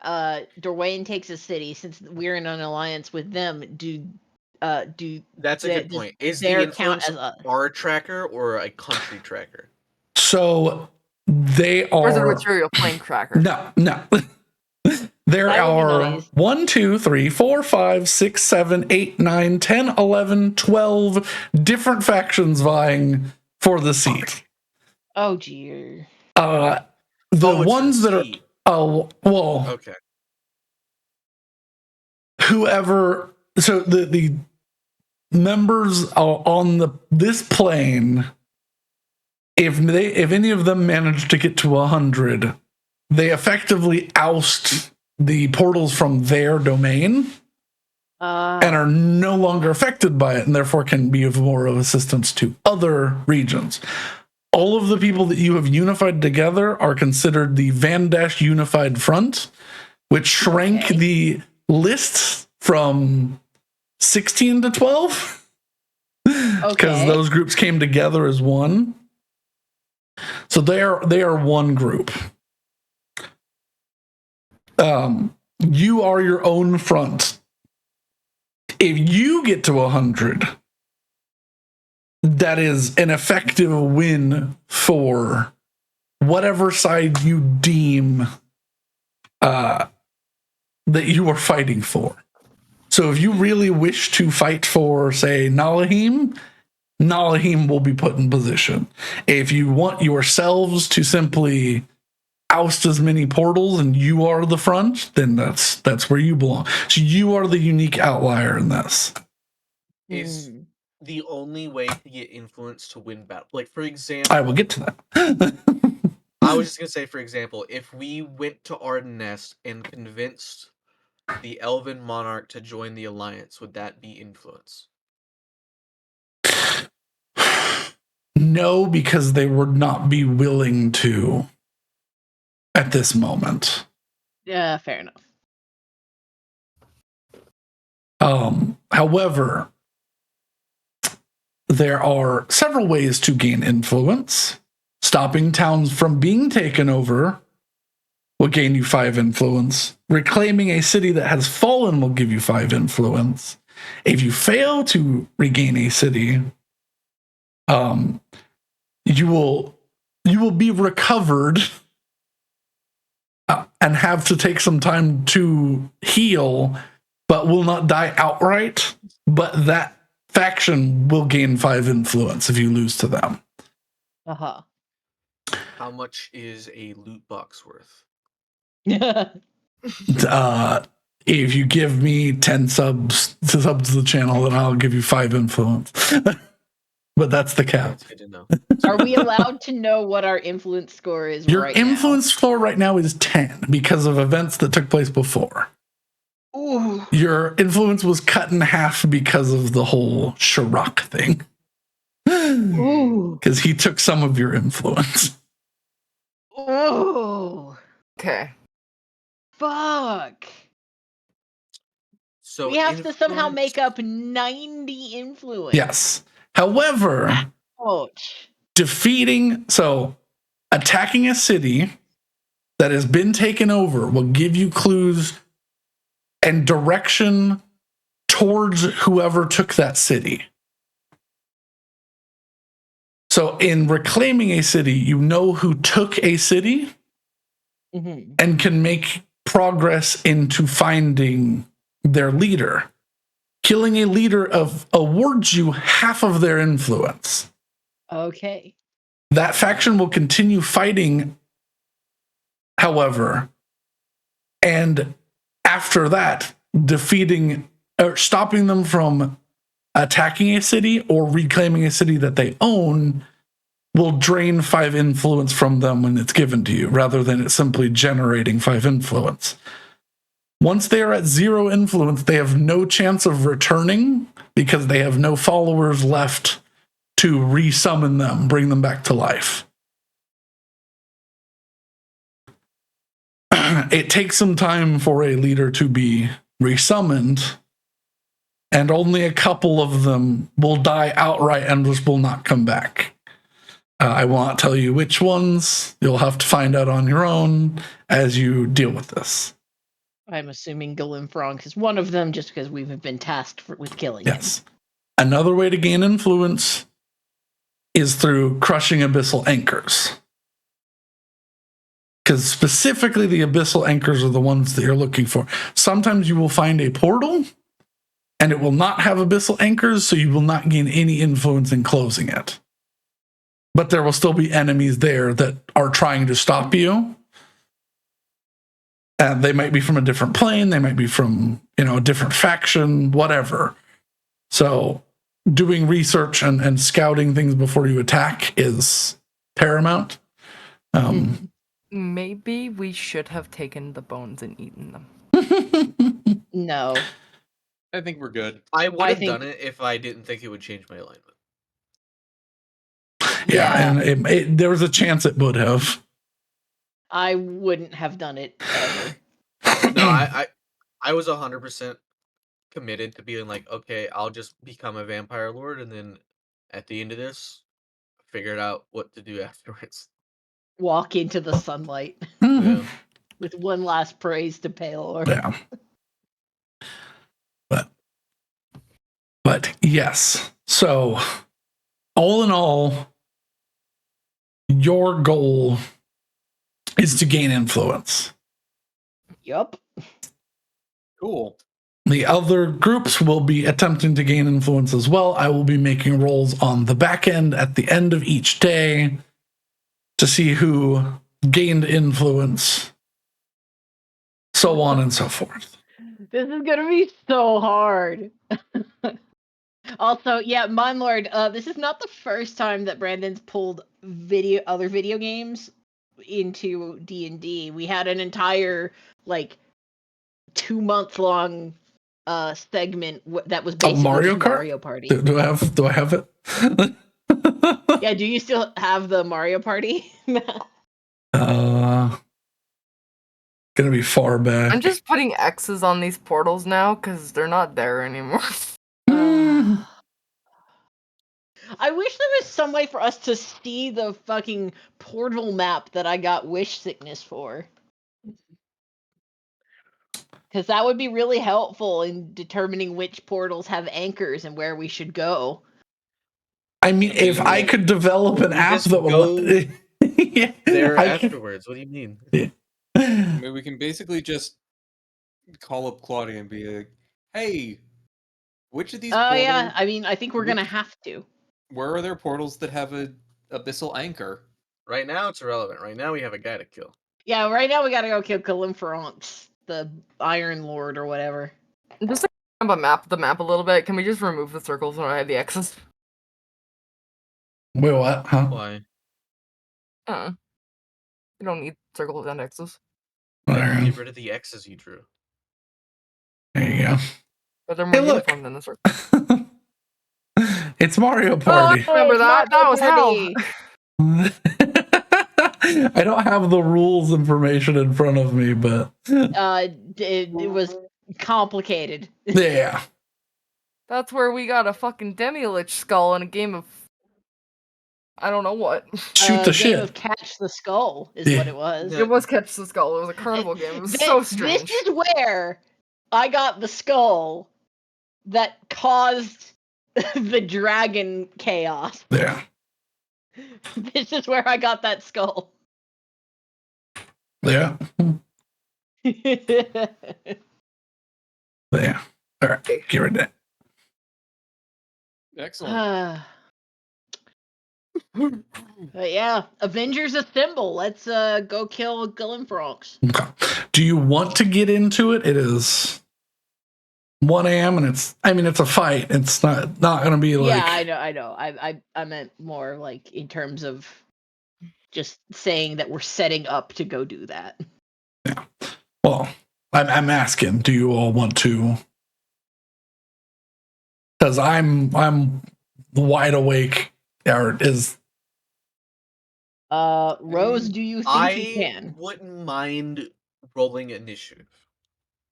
Dorwayne takes a city, since we're in an alliance with them, That's a good point. Is the their count influence as a our tracker or a country tracker? So they Or is it a are material plane tracker? no. There That would be are nice. 1, 2, 3, 4, 5, 6, 7, 8, 9, 10, 11, 12 different factions vying for the seat. oh dear. The It's ones a that are seat. well, Okay. whoever. So the members on this plane, if any of them manage to get to 100, they effectively oust the portals from their domain and are no longer affected by it, and therefore can be of more of assistance to other regions. All of the people that you have unified together are considered the Van Dash Unified Front, which shrank the list from 16 to 12 because those groups came together as one. So they are one group. You are your own front. If you get to 100, that is an effective win for whatever side you deem that you are fighting for. So if you really wish to fight for, say, Nalahim will be put in position. If you want yourselves to simply oust as many portals and you are the front, then that's where you belong. So you are the unique outlier in this. Is the only way to get influence to win battle. Like, for example, I will get to that. I was just gonna say, for example, if we went to Arden Nest and convinced the Elven Monarch to join the Alliance, would that be influence? No, because they would not be willing to at this moment. Yeah, fair enough. However, there are several ways to gain influence. Stopping towns from being taken over will gain you 5 influence. Reclaiming a city that has fallen will give you 5 influence. If you fail to regain a city, you will you will be recovered and have to take some time to heal, but will not die outright. But that faction will gain 5 influence if you lose to them. Uh-huh. How much is a loot box worth? If you give me 10 subs to the channel, then I'll give you 5 influence. But that's the cap. That's good to know. Are we allowed to know what our influence score is Your right influence score right now is 10 because of events that took place before. now? Ooh. Your influence was cut in half because of the whole Shirok thing. Ooh. Because he took some of your influence. Ooh. Okay. Fuck. So We have to somehow influence- make up 90 influence. Yes. However, Ouch. attacking a city that has been taken over will give you clues and direction towards whoever took that city. So in reclaiming a city, you know who took a city Mm-hmm. and can make progress into finding their leader. Killing a leader awards you half of their influence. Okay. That faction will continue fighting, however, and after that, defeating or stopping them from attacking a city or reclaiming a city that they own will drain 5 influence from them when it's given to you, rather than it simply generating 5 influence. Once they are at 0 influence, they have no chance of returning because they have no followers left to resummon them, bring them back to life. It takes some time for a leader to be resummoned, and only a couple of them will die outright and just will not come back. I will not tell you which ones. You'll have to find out on your own as you deal with this. I'm assuming Galimfronk is one of them just because we've been tasked with killing him. Yes. Another way to gain influence is through crushing abyssal anchors. Because specifically the abyssal anchors are the ones that you're looking for. Sometimes you will find a portal and it will not have abyssal anchors, so you will not gain any influence in closing it. But there will still be enemies there that are trying to stop you. And they might be from a different plane, they might be from, a different faction, whatever. So doing research and scouting things before you attack is paramount. Maybe we should have taken the bones and eaten them. No. I think we're good. I would I have think- done it if I didn't think it would change my alignment. Yeah, and there was a chance it would have. I wouldn't have done it ever. No, I was 100% committed to being like, okay, I'll just become a vampire lord, and then at the end of this, figure out what to do afterwards. Walk into the sunlight Yeah. with one last praise to Palor. Yeah. But yes. So all in all, your goal is to gain influence. Yup. Cool. The other groups will be attempting to gain influence as well. I will be making rolls on the back end at the end of each day to see who gained influence, so on and so forth. This is gonna be so hard. Also, yeah, Mindlord, this is not the first time that Brandon's pulled other video games into D&D. We had an entire 2-month-long segment that was basically Mario just Kart? Mario Party. Do I have it? Yeah, do you still have the Mario Party? Gonna be far back. I'm just putting X's on these portals now because they're not there anymore. I wish there was some way for us to see the fucking portal map that I got wish sickness for. Because that would be really helpful in determining which portals have anchors and where we should go. I mean, if I could develop an app just that would. Yeah. There I- afterwards. What do you mean? I mean, we can basically just call up Claudia and be like, "Hey, which of these Oh portals? yeah, I mean, I think we're gonna which- have to. Where are there portals that have a abyssal anchor?" Right now, it's irrelevant. Right now, we have a guy to kill. Yeah, right now we gotta go kill Calimferonx, the Iron Lord or whatever. Just to map the map a little bit, can we just remove the circles when I have the X's? Wait, what? Huh? Why? You don't need circles and X's. There, Get rid of the X's you drew. there you go. But they're more Hey, look. uniform than the circles. It's Mario Oh, Party. I remember it's that. That Mario was hell. Party. I don't have the rules information in front of me, but It was complicated. yeah. That's where we got a fucking Demi-Lich skull in a game of I don't know what. Shoot the Game shit. of Catch the Skull is Yeah. what it was. Yeah. It was Catch the Skull. It was a carnival game. It was This- so strange. This is where I got the skull that caused the dragon chaos. Yeah. This is where I got that skull. Yeah. Yeah. All right. Get rid of that. Excellent. But yeah, Avengers Assemble. Let's go kill Calimferonx. Okay. Do you want to get into it? It is 1 a.m. and it's a fight. It's not going to be like. Yeah, I know. I meant more like in terms of just saying that we're setting up to go do that. Yeah. Well, I'm asking, do you all want to? Because I'm wide awake. Or is Rose, do you think you I can? wouldn't mind rolling initiative.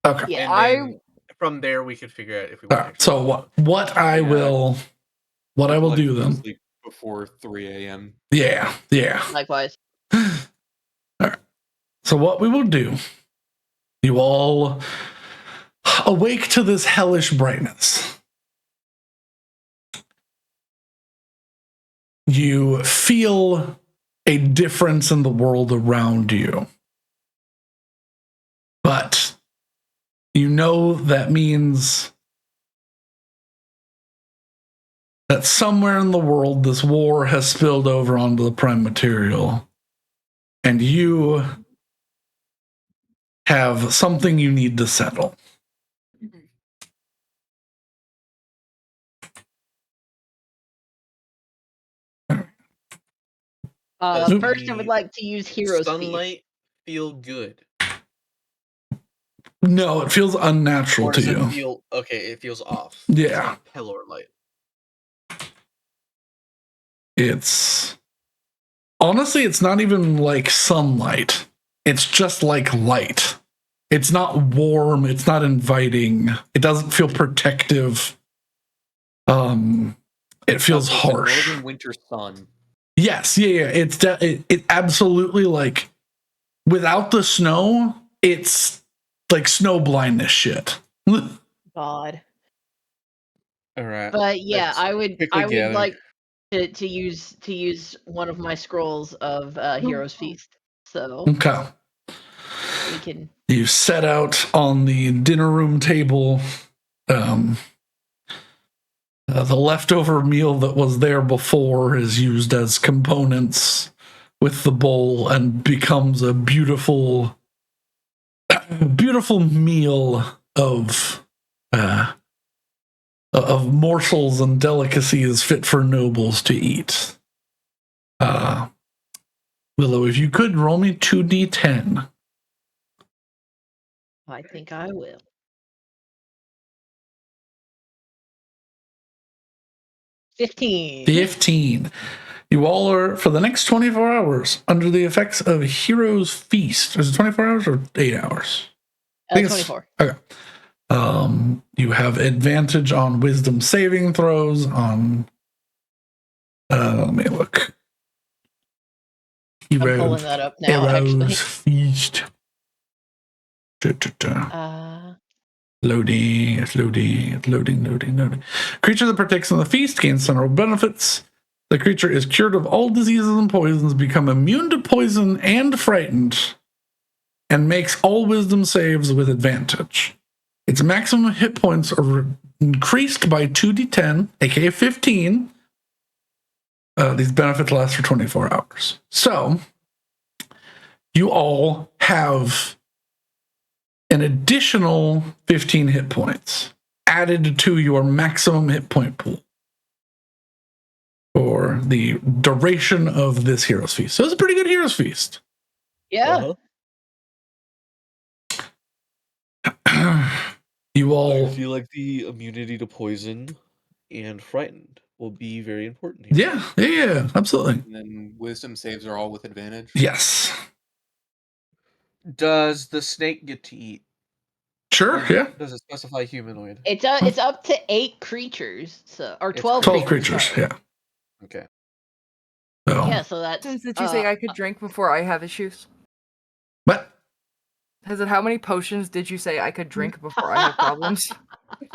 okay. Yeah. And then from there, we could figure out if we All want right. to. So what I will do Like, then? sleep before 3 a.m. Yeah. Likewise. All right. So what we will do, you all awake to this hellish brightness. You feel a difference in the world around you. But you know that means that somewhere in the world this war has spilled over onto the prime material. And you have something you need to settle. Does First, I would the like to use Hero's Feast. sunlight feel good? No, it feels unnatural Or to does it you. feel okay? It feels off. Yeah. It's like pillar light. It's honestly, it's not even like sunlight. It's just like light. It's not warm. It's not inviting. It doesn't feel protective. It feels Sounds like the harsh. northern winter sun. Yes, yeah. It absolutely, like, without the snow, it's like snow blindness shit. God. All right. But yeah, Let's I would quickly gather. like to use one of my scrolls of Hero's Feast. So Okay. we can You set out on the dinner room table. The leftover meal that was there before is used as components with the bowl and becomes a beautiful meal of morsels and delicacies fit for nobles to eat. Willow, if you could roll me 2d10. I think I will. 15. You all are, for the next 24 hours, under the effects of Hero's Feast. Is it 24 hours or 8 hours? I think it's 24. Okay. You have advantage on wisdom saving throws, on let me look. I'm pulling that up now, actually. Hero's Feast. Loading. Creature that partakes in the feast gains several benefits. The creature is cured of all diseases and poisons, become immune to poison and frightened, and makes all wisdom saves with advantage. Its maximum hit points are increased by 2d10, aka 15. These benefits last for 24 hours. So, you all have an additional 15 hit points added to your maximum hit point pool for the duration of this Hero's Feast. So it's a pretty good Hero's Feast. Yeah. You all... I feel like the immunity to poison and frightened will be very important here. Yeah, absolutely. And then wisdom saves are all with advantage. Yes. Does the snake get to eat? Sure, Or yeah. Does it specify humanoid? It's up to 8 creatures, so or It's 12 12 creatures. creatures, yeah. Okay. So, Yeah, so that's Since did you say I could drink before I have issues? But How many potions did you say I could drink before I have problems?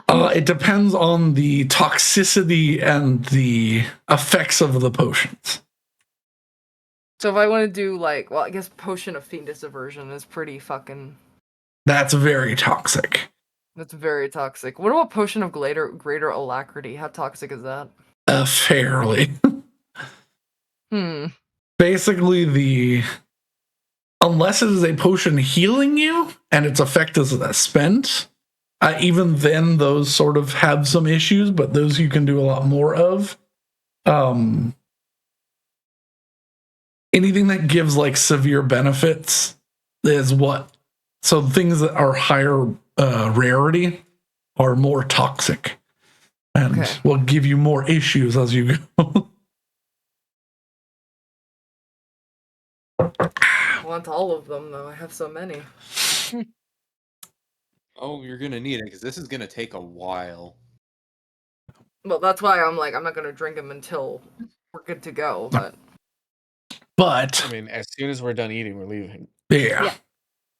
it depends on the toxicity and the effects of the potions. So if I want to do I guess Potion of Fiendus Aversion is pretty fucking... That's very toxic. That's very toxic. What about Potion of Greater Alacrity? How toxic is that? Fairly. Basically, unless it is a potion healing you and its effect is spent, even then those sort of have some issues, but those you can do a lot more of. Anything that gives severe benefits is what. So things that are higher rarity are more toxic and will give you more issues as you go. I want all of them, though. I have so many. Oh, you're gonna need it because this is gonna take a while. Well, that's why I'm not gonna drink them until we're good to go. But I mean, as soon as we're done eating, we're leaving. Yeah.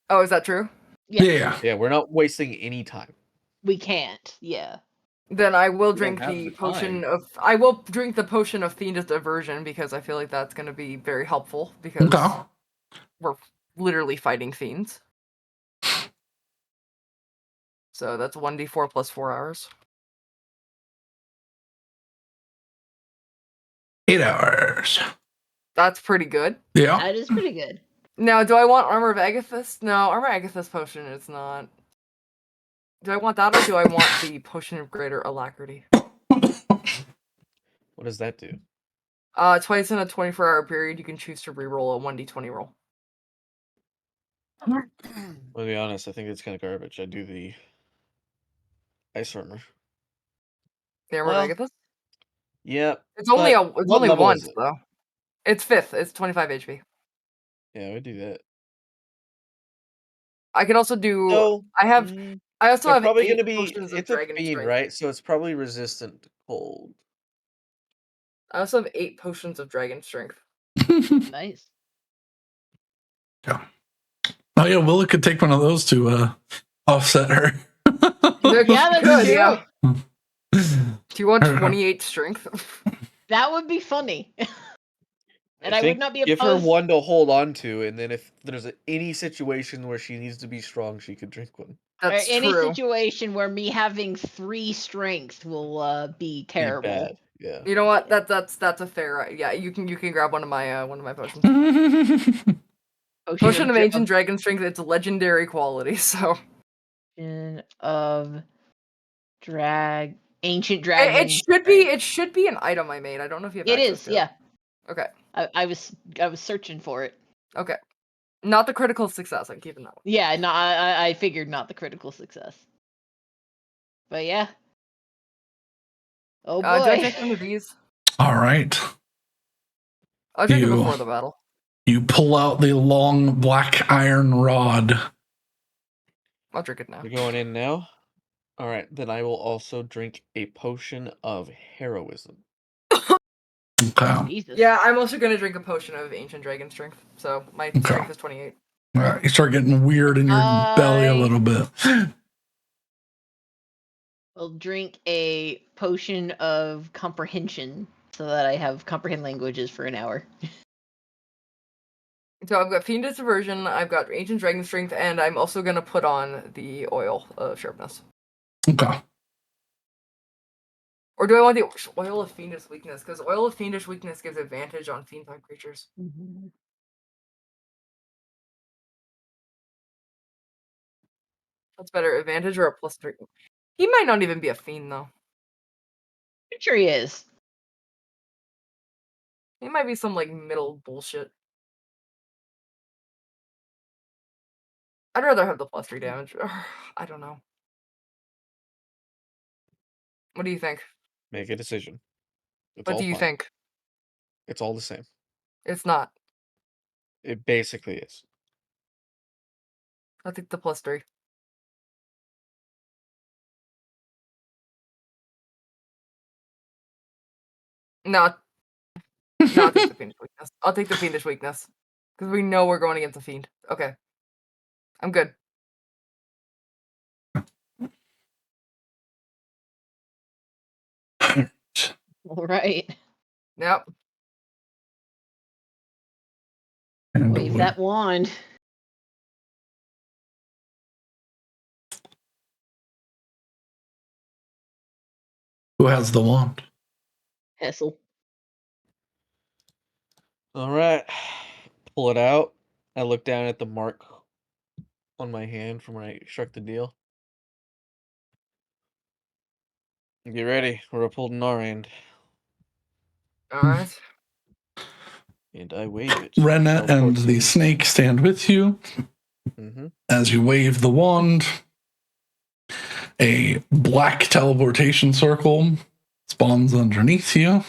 Oh, is that true? Yeah. Yeah, we're not wasting any time. We can't. Yeah. Then I will We drink don't have the the potion time. of. I will drink the Potion of Fiendus Aversion because I feel like that's gonna be very helpful because Okay. we're literally fighting fiends. So that's 1d4 plus 4 hours. 8 hours. That's pretty good. Yeah. That is pretty good. Now, do I want Armor of Agathis? No, Armor of Agathis potion is not. Do I want that or do I want the Potion of Greater Alacrity? What does that do? Twice in a 24-hour period, you can choose to reroll a 1d20 roll. Well, to be honest, I think it's kind of garbage. I do the ice armor. The Armor of Agathis? Yep. It's only what level once is it? though. It's 5th. It's 25 HP. Yeah, I would do that. I can also do. So, I also they're have probably 8 going to be. potions of It's a Dragon fiend, Strength. right? So it's probably resistant to cold. I also have 8 potions of Dragon Strength. Nice. Yeah. Oh yeah, Willa could take one of those to offset her. Yeah, that's true. Yeah. Do you want 28 strength? That would be funny. And I think would not be give her opposed. one to hold on to, and then if there's any situation where she needs to be strong, she could drink one. That's or any true. situation where me having 3 strength will be Be terrible. bad. Yeah. You know what? That's a fair. Yeah, you can grab one of my potions. Potion of Ancient Dragon Strength. It's legendary quality. So. Of Ancient Dragon. It should be an item I made. I don't know if you have. It access is. to Yeah. Okay. I was searching for it. Okay. Not the critical success. I'm keeping that one. Yeah. No. I figured not the critical success. But yeah. Oh boy. Do I take one of these? All right. I'll drink it before the battle. You pull out the long black iron rod. I'll drink it now. You're going in now? Alright, then I will also drink a potion of heroism. Okay. Jesus. Yeah, I'm also gonna drink a potion of Ancient Dragon Strength. So my strength is 28. All right. You start getting weird in your belly a little bit. I'll drink a potion of comprehension. so that I have comprehend languages for an hour. So I've got Fiendish Aversion, I've got Ancient Dragon Strength, and I'm also going to put on the Oil of Sharpness. Okay. Or do I want the Oil of Fiendish Weakness? Because Oil of Fiendish Weakness gives advantage on fiend-type creatures. That's better. Advantage or a +3. He might not even be a fiend, though. I'm sure he is. He might be some, like, middle bullshit. I'd rather have the +3 damage. I don't know. What do you think? Make a decision. It's What all do you fine. think? It's all the same. It's not. It basically is. I'll take the +3. No, no, I'll take the Fiendish Weakness. I'll take the Fiendish Weakness. Because we know we're going against a fiend. Okay. I'm good. All right. Yep. And Wave that wand. who has the wand? Hessel. All right. Pull it out. I look down at the mark on my hand from when I struck the deal. Get ready. We're upholding our end. Alright. And I wave it. Renna and the snake stand with you. Mm-hmm. As you wave the wand, a black teleportation circle spawns underneath you.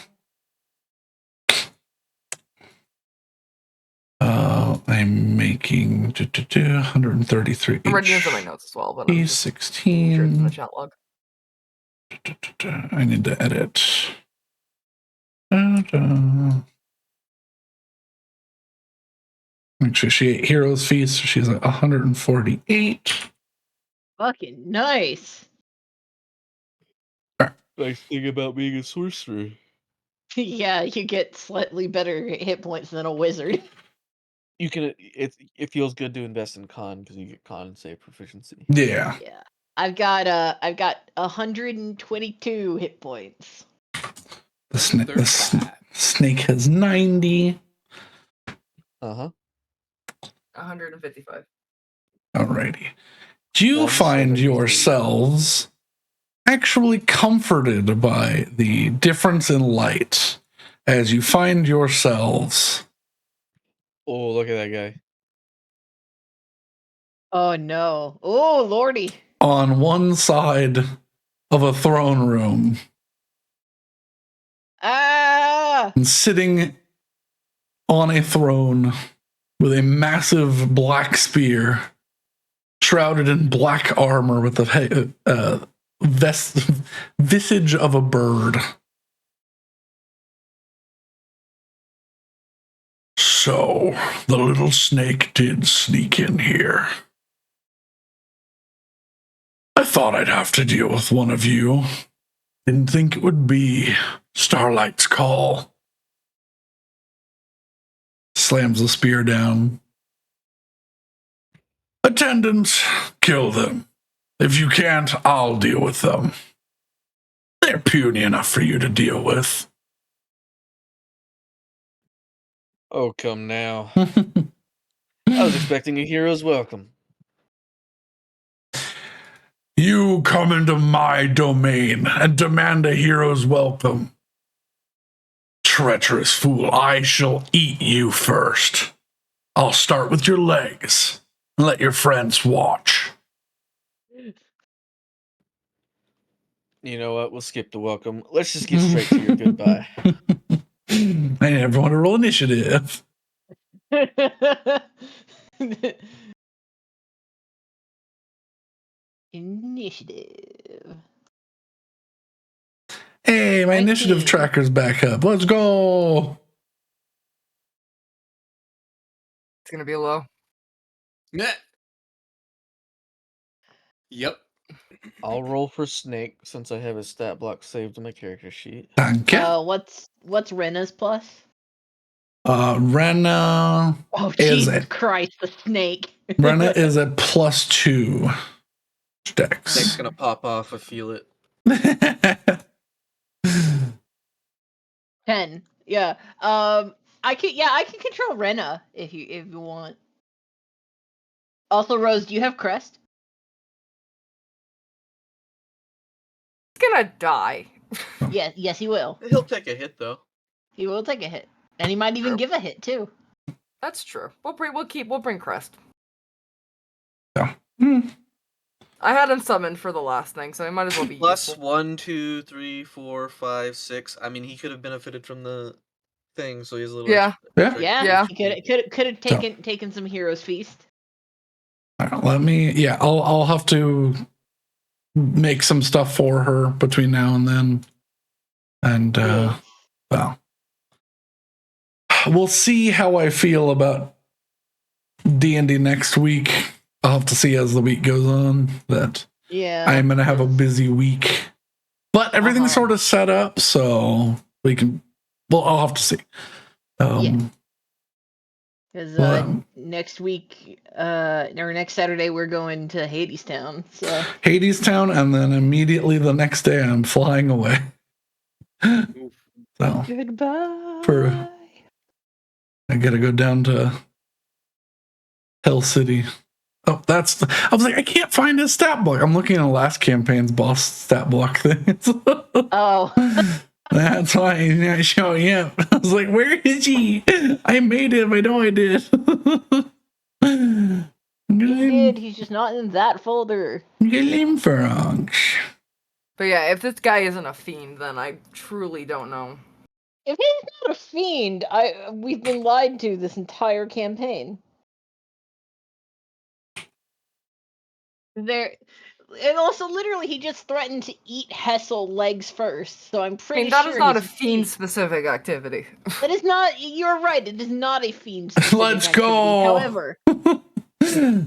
I'm making 133 I'm writing this in my notes as well, but I'm just making sure it's in the 16. chat log. I need to edit. Make sure she ate Heroes Feast, so she's at 148. Fucking nice. Nice thing about being a sorcerer. Yeah, you get slightly better hit points than a wizard. You can. It feels good to invest in con because you get con and save proficiency. Yeah. Yeah. I've got 122 hit points. The Thirty-five. snake has 90. Uh-huh. 155. Alrighty. Do you find 173. yourselves actually comforted by the difference in light as you find yourselves Oh, look at that guy. Oh no. Oh lordy. on one side of a throne room Ah! and sitting on a throne with a massive black spear shrouded in black armor with the visage of a bird. So, the little snake did sneak in here. I thought I'd have to deal with one of you. Didn't think it would be Starlight's call. Slams the spear down. Attendants, kill them. If you can't, I'll deal with them. They're puny enough for you to deal with. Oh, come now. I was expecting a hero's welcome. You come into my domain and demand a hero's welcome. Treacherous fool, I shall eat you first. I'll start with your legs and let your friends watch. You know what? We'll skip the welcome. Let's just get straight to your goodbye. I need everyone to roll initiative. Initiative. Hey, my initiative 19. tracker's back up. Let's go. It's gonna be low. Meh. Yep. I'll roll for Snake since I have his stat block saved on my character sheet. Thank you. What's Rena's plus? Rena Oh is Jesus Christ, the snake. Rena is a +2 Snake's dex. gonna pop off. I feel it. 10. Yeah. I can control Rena if you want. Also, Rose, do you have Crest? He's gonna die. Yes, he will. He'll take a hit though. He will take a hit, and he might even True. give a hit too. That's true. We'll bring Crest. Yeah. Hmm. I had him summoned for the last thing, so he might as well be Plus useful. 1, 2, 3, 4, 5, 6. I mean, he could have benefited from the thing, so he's a little. Yeah. extra Yeah, Yeah. he could have taken some Heroes Feast. All right, let me. Yeah, I'll have to make some stuff for her between now and then, and Yeah. well, we'll see how I feel about D&D next week. I'll have to see as the week goes on that Yeah. I'm gonna have a busy week, but everything's Uh-huh. sort of set up, so we can. Well, I'll have to see. Because well, next week, or next Saturday, we're going to Hadestown. So Hades Town, and then immediately the next day I'm flying away. So goodbye. I gotta go down to Hell City. Oh, I was like, I can't find his stat block. I'm looking at last campaign's boss stat block things. Oh. That's why he's not showing up. I was like, where is he? I made him. I know I did. He did. He's just not in that folder. Glimfrogs. But yeah, if this guy isn't a fiend, then I truly don't know. If he's not a fiend, we've been lied to this entire campaign. And also, literally, he just threatened to eat Hessel legs first. So I'm I pretty mean, that sure is not a he's fiend-specific activity. That is not. You're right. It is not a fiend. Let's go. However, All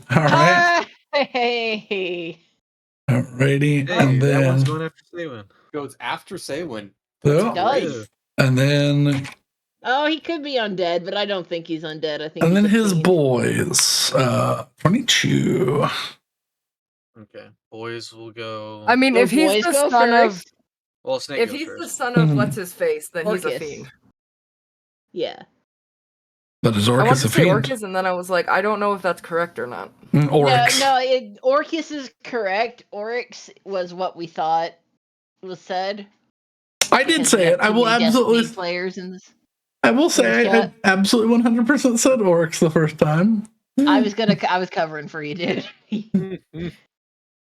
right. Hey. Alrighty. Hey, And that one's then, going after Saywin. Goes after Saywin. oh, Does. and then, Oh, he could be undead, but I don't think he's undead. I think. and he's then a his fiend. boys. 22. Okay, boys will go. I mean, The if he's boys the go son of first. Well, Snake if goes he's first. the son of Mhm. what's his face, then he's a Orcus. fiend. Yeah. But is I wanted Orcus to a say fiend? Orcus, and then I was like, I don't know if that's correct or not. Oryx. No, Orcus is correct. Oryx was what we thought was said. I did because say we it. have I too will many absolutely. Destiny players in this. I will say I chat. absolutely 100% said Oryx the first time. I was covering for you, dude.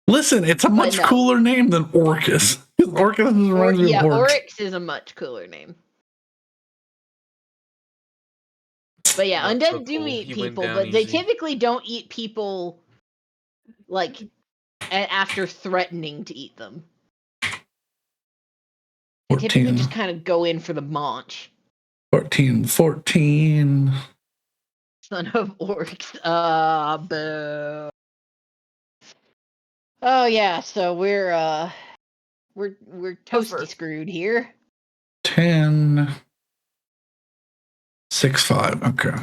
Listen, it's a much no. cooler name than Orcus. Orcus just reminds me of orcs. Oryx is a much cooler name. But yeah, Not undead so do cool. eat He went people, down but they easy. typically don't eat people like after threatening to eat them. They typically 14. just kind of go in for the maunch. 14. Son of orcs. Boo. Oh yeah, so we're toasty first. screwed here. 10. 6, 5. Okay.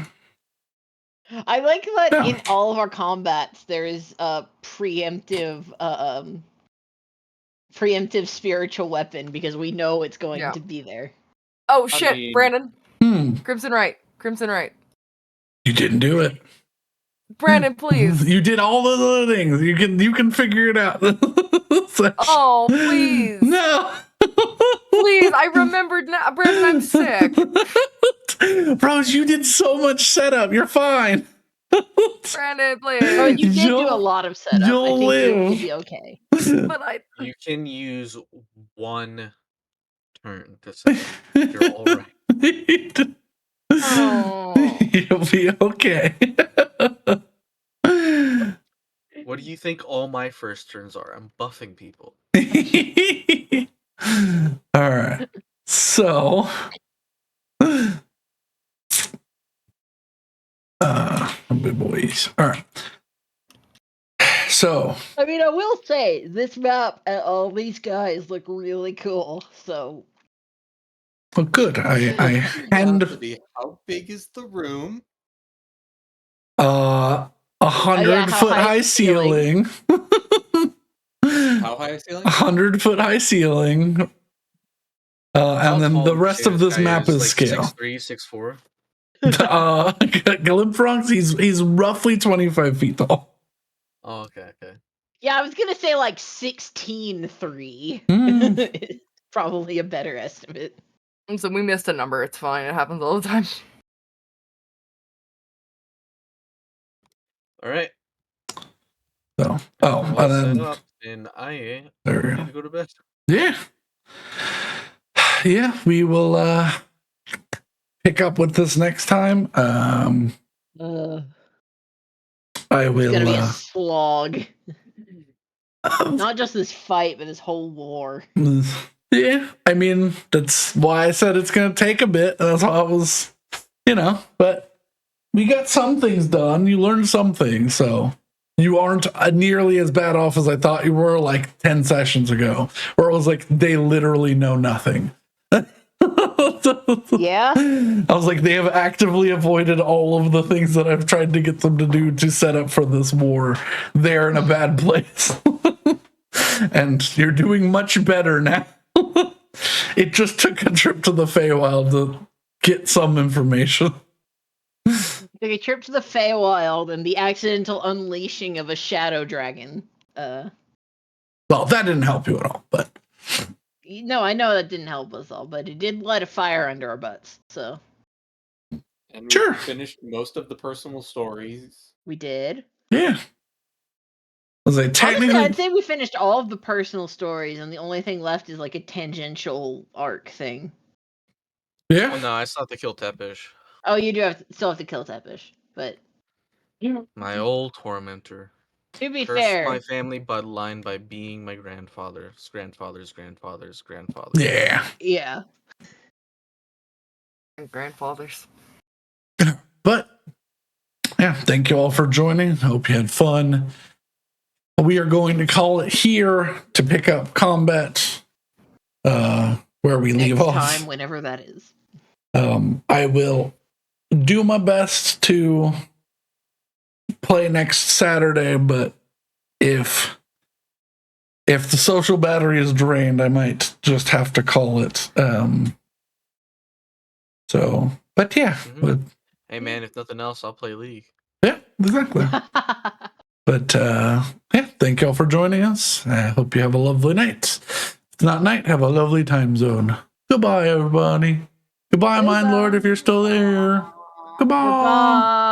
I like that Yeah. in all of our combats there is a preemptive spiritual weapon because we know it's going to be there. Oh shit, mean- Brandon. Hmm. Crimson right. You didn't do it. Brandon, please. You did all those other things. You can figure it out. Oh, please. No. Please, I remembered now. Brandon, I'm sick. Rose, you did so much setup. You're fine. Brandon, Oh, please. you did do You'll- a lot of setup. I you'll think you'll live. be okay. But I You can use one turn to set up. You're all right. Oh. You'll be okay. What do you think all my first turns are? I'm buffing people. All right. So, big boys. All right. So, I mean, I will say this map and all these guys look really cool. So well, good. I hand Curiosity, how big is the room? a Oh, yeah, how 100-foot high high is the ceiling? ceiling. How high a ceiling? 100-foot high ceiling. How And then tall the would you rest say of this guy map is like scale. 6'3", 6'4"? Glimfrogs, he's roughly 25 feet tall. Oh, okay, okay. Yeah, I was gonna say like 16.3. Mm. Probably a better estimate. And so we missed a number. It's fine. It happens all the time. All right. So, We're oh, all and set then up, and I there we need go. to go to bed. Yeah. Yeah, we will pick up with this next time. Uh, I it's will gonna be a slog. uh, Not just this fight, but this whole war. yeah, I mean, that's why I said it's gonna take a bit. That's why I was, but we got some things done. You learned some things, so you aren't nearly as bad off as I thought you were like 10 sessions ago, where it was like they literally know nothing. Yeah? I was like, they have actively avoided all of the things that I've tried to get them to do to set up for this war. They're in a bad place. And you're doing much better now. It just took a trip to the Feywild to get some information. Took a trip to the Feywild and the accidental unleashing of a shadow dragon. Well, that didn't help you at all, but No, I know that didn't help us all, but it did light a fire under our butts. So And we sure. finished most of the personal stories. we did. Yeah. Was I Honestly, technically? I'd say we finished all of the personal stories, and the only thing left is like a tangential arc thing. Yeah. Oh no, I still have to kill Tepish, Oh, you do still have to kill Tepish, but my old tormentor. to be Cursed fair, my family bloodline by being my grandfather's grandfather's grandfather's grandfather. Yeah. yeah. And grandfathers. But yeah, thank you all for joining. Hope you had fun. We are going to call it here to pick up combat where we leave Next off. time, whenever that is. I will do my best to play next Saturday, but if the social battery is drained, I might just have to call it. So, but yeah, Mhm. Hey man, if nothing else, I'll play League. yeah, exactly. But yeah, thank y'all for joining us. I hope you have a lovely night. If it's not night, have a lovely time zone. Goodbye, everybody. Goodbye, Mind Lord, if you're still there. Goodbye. Goodbye.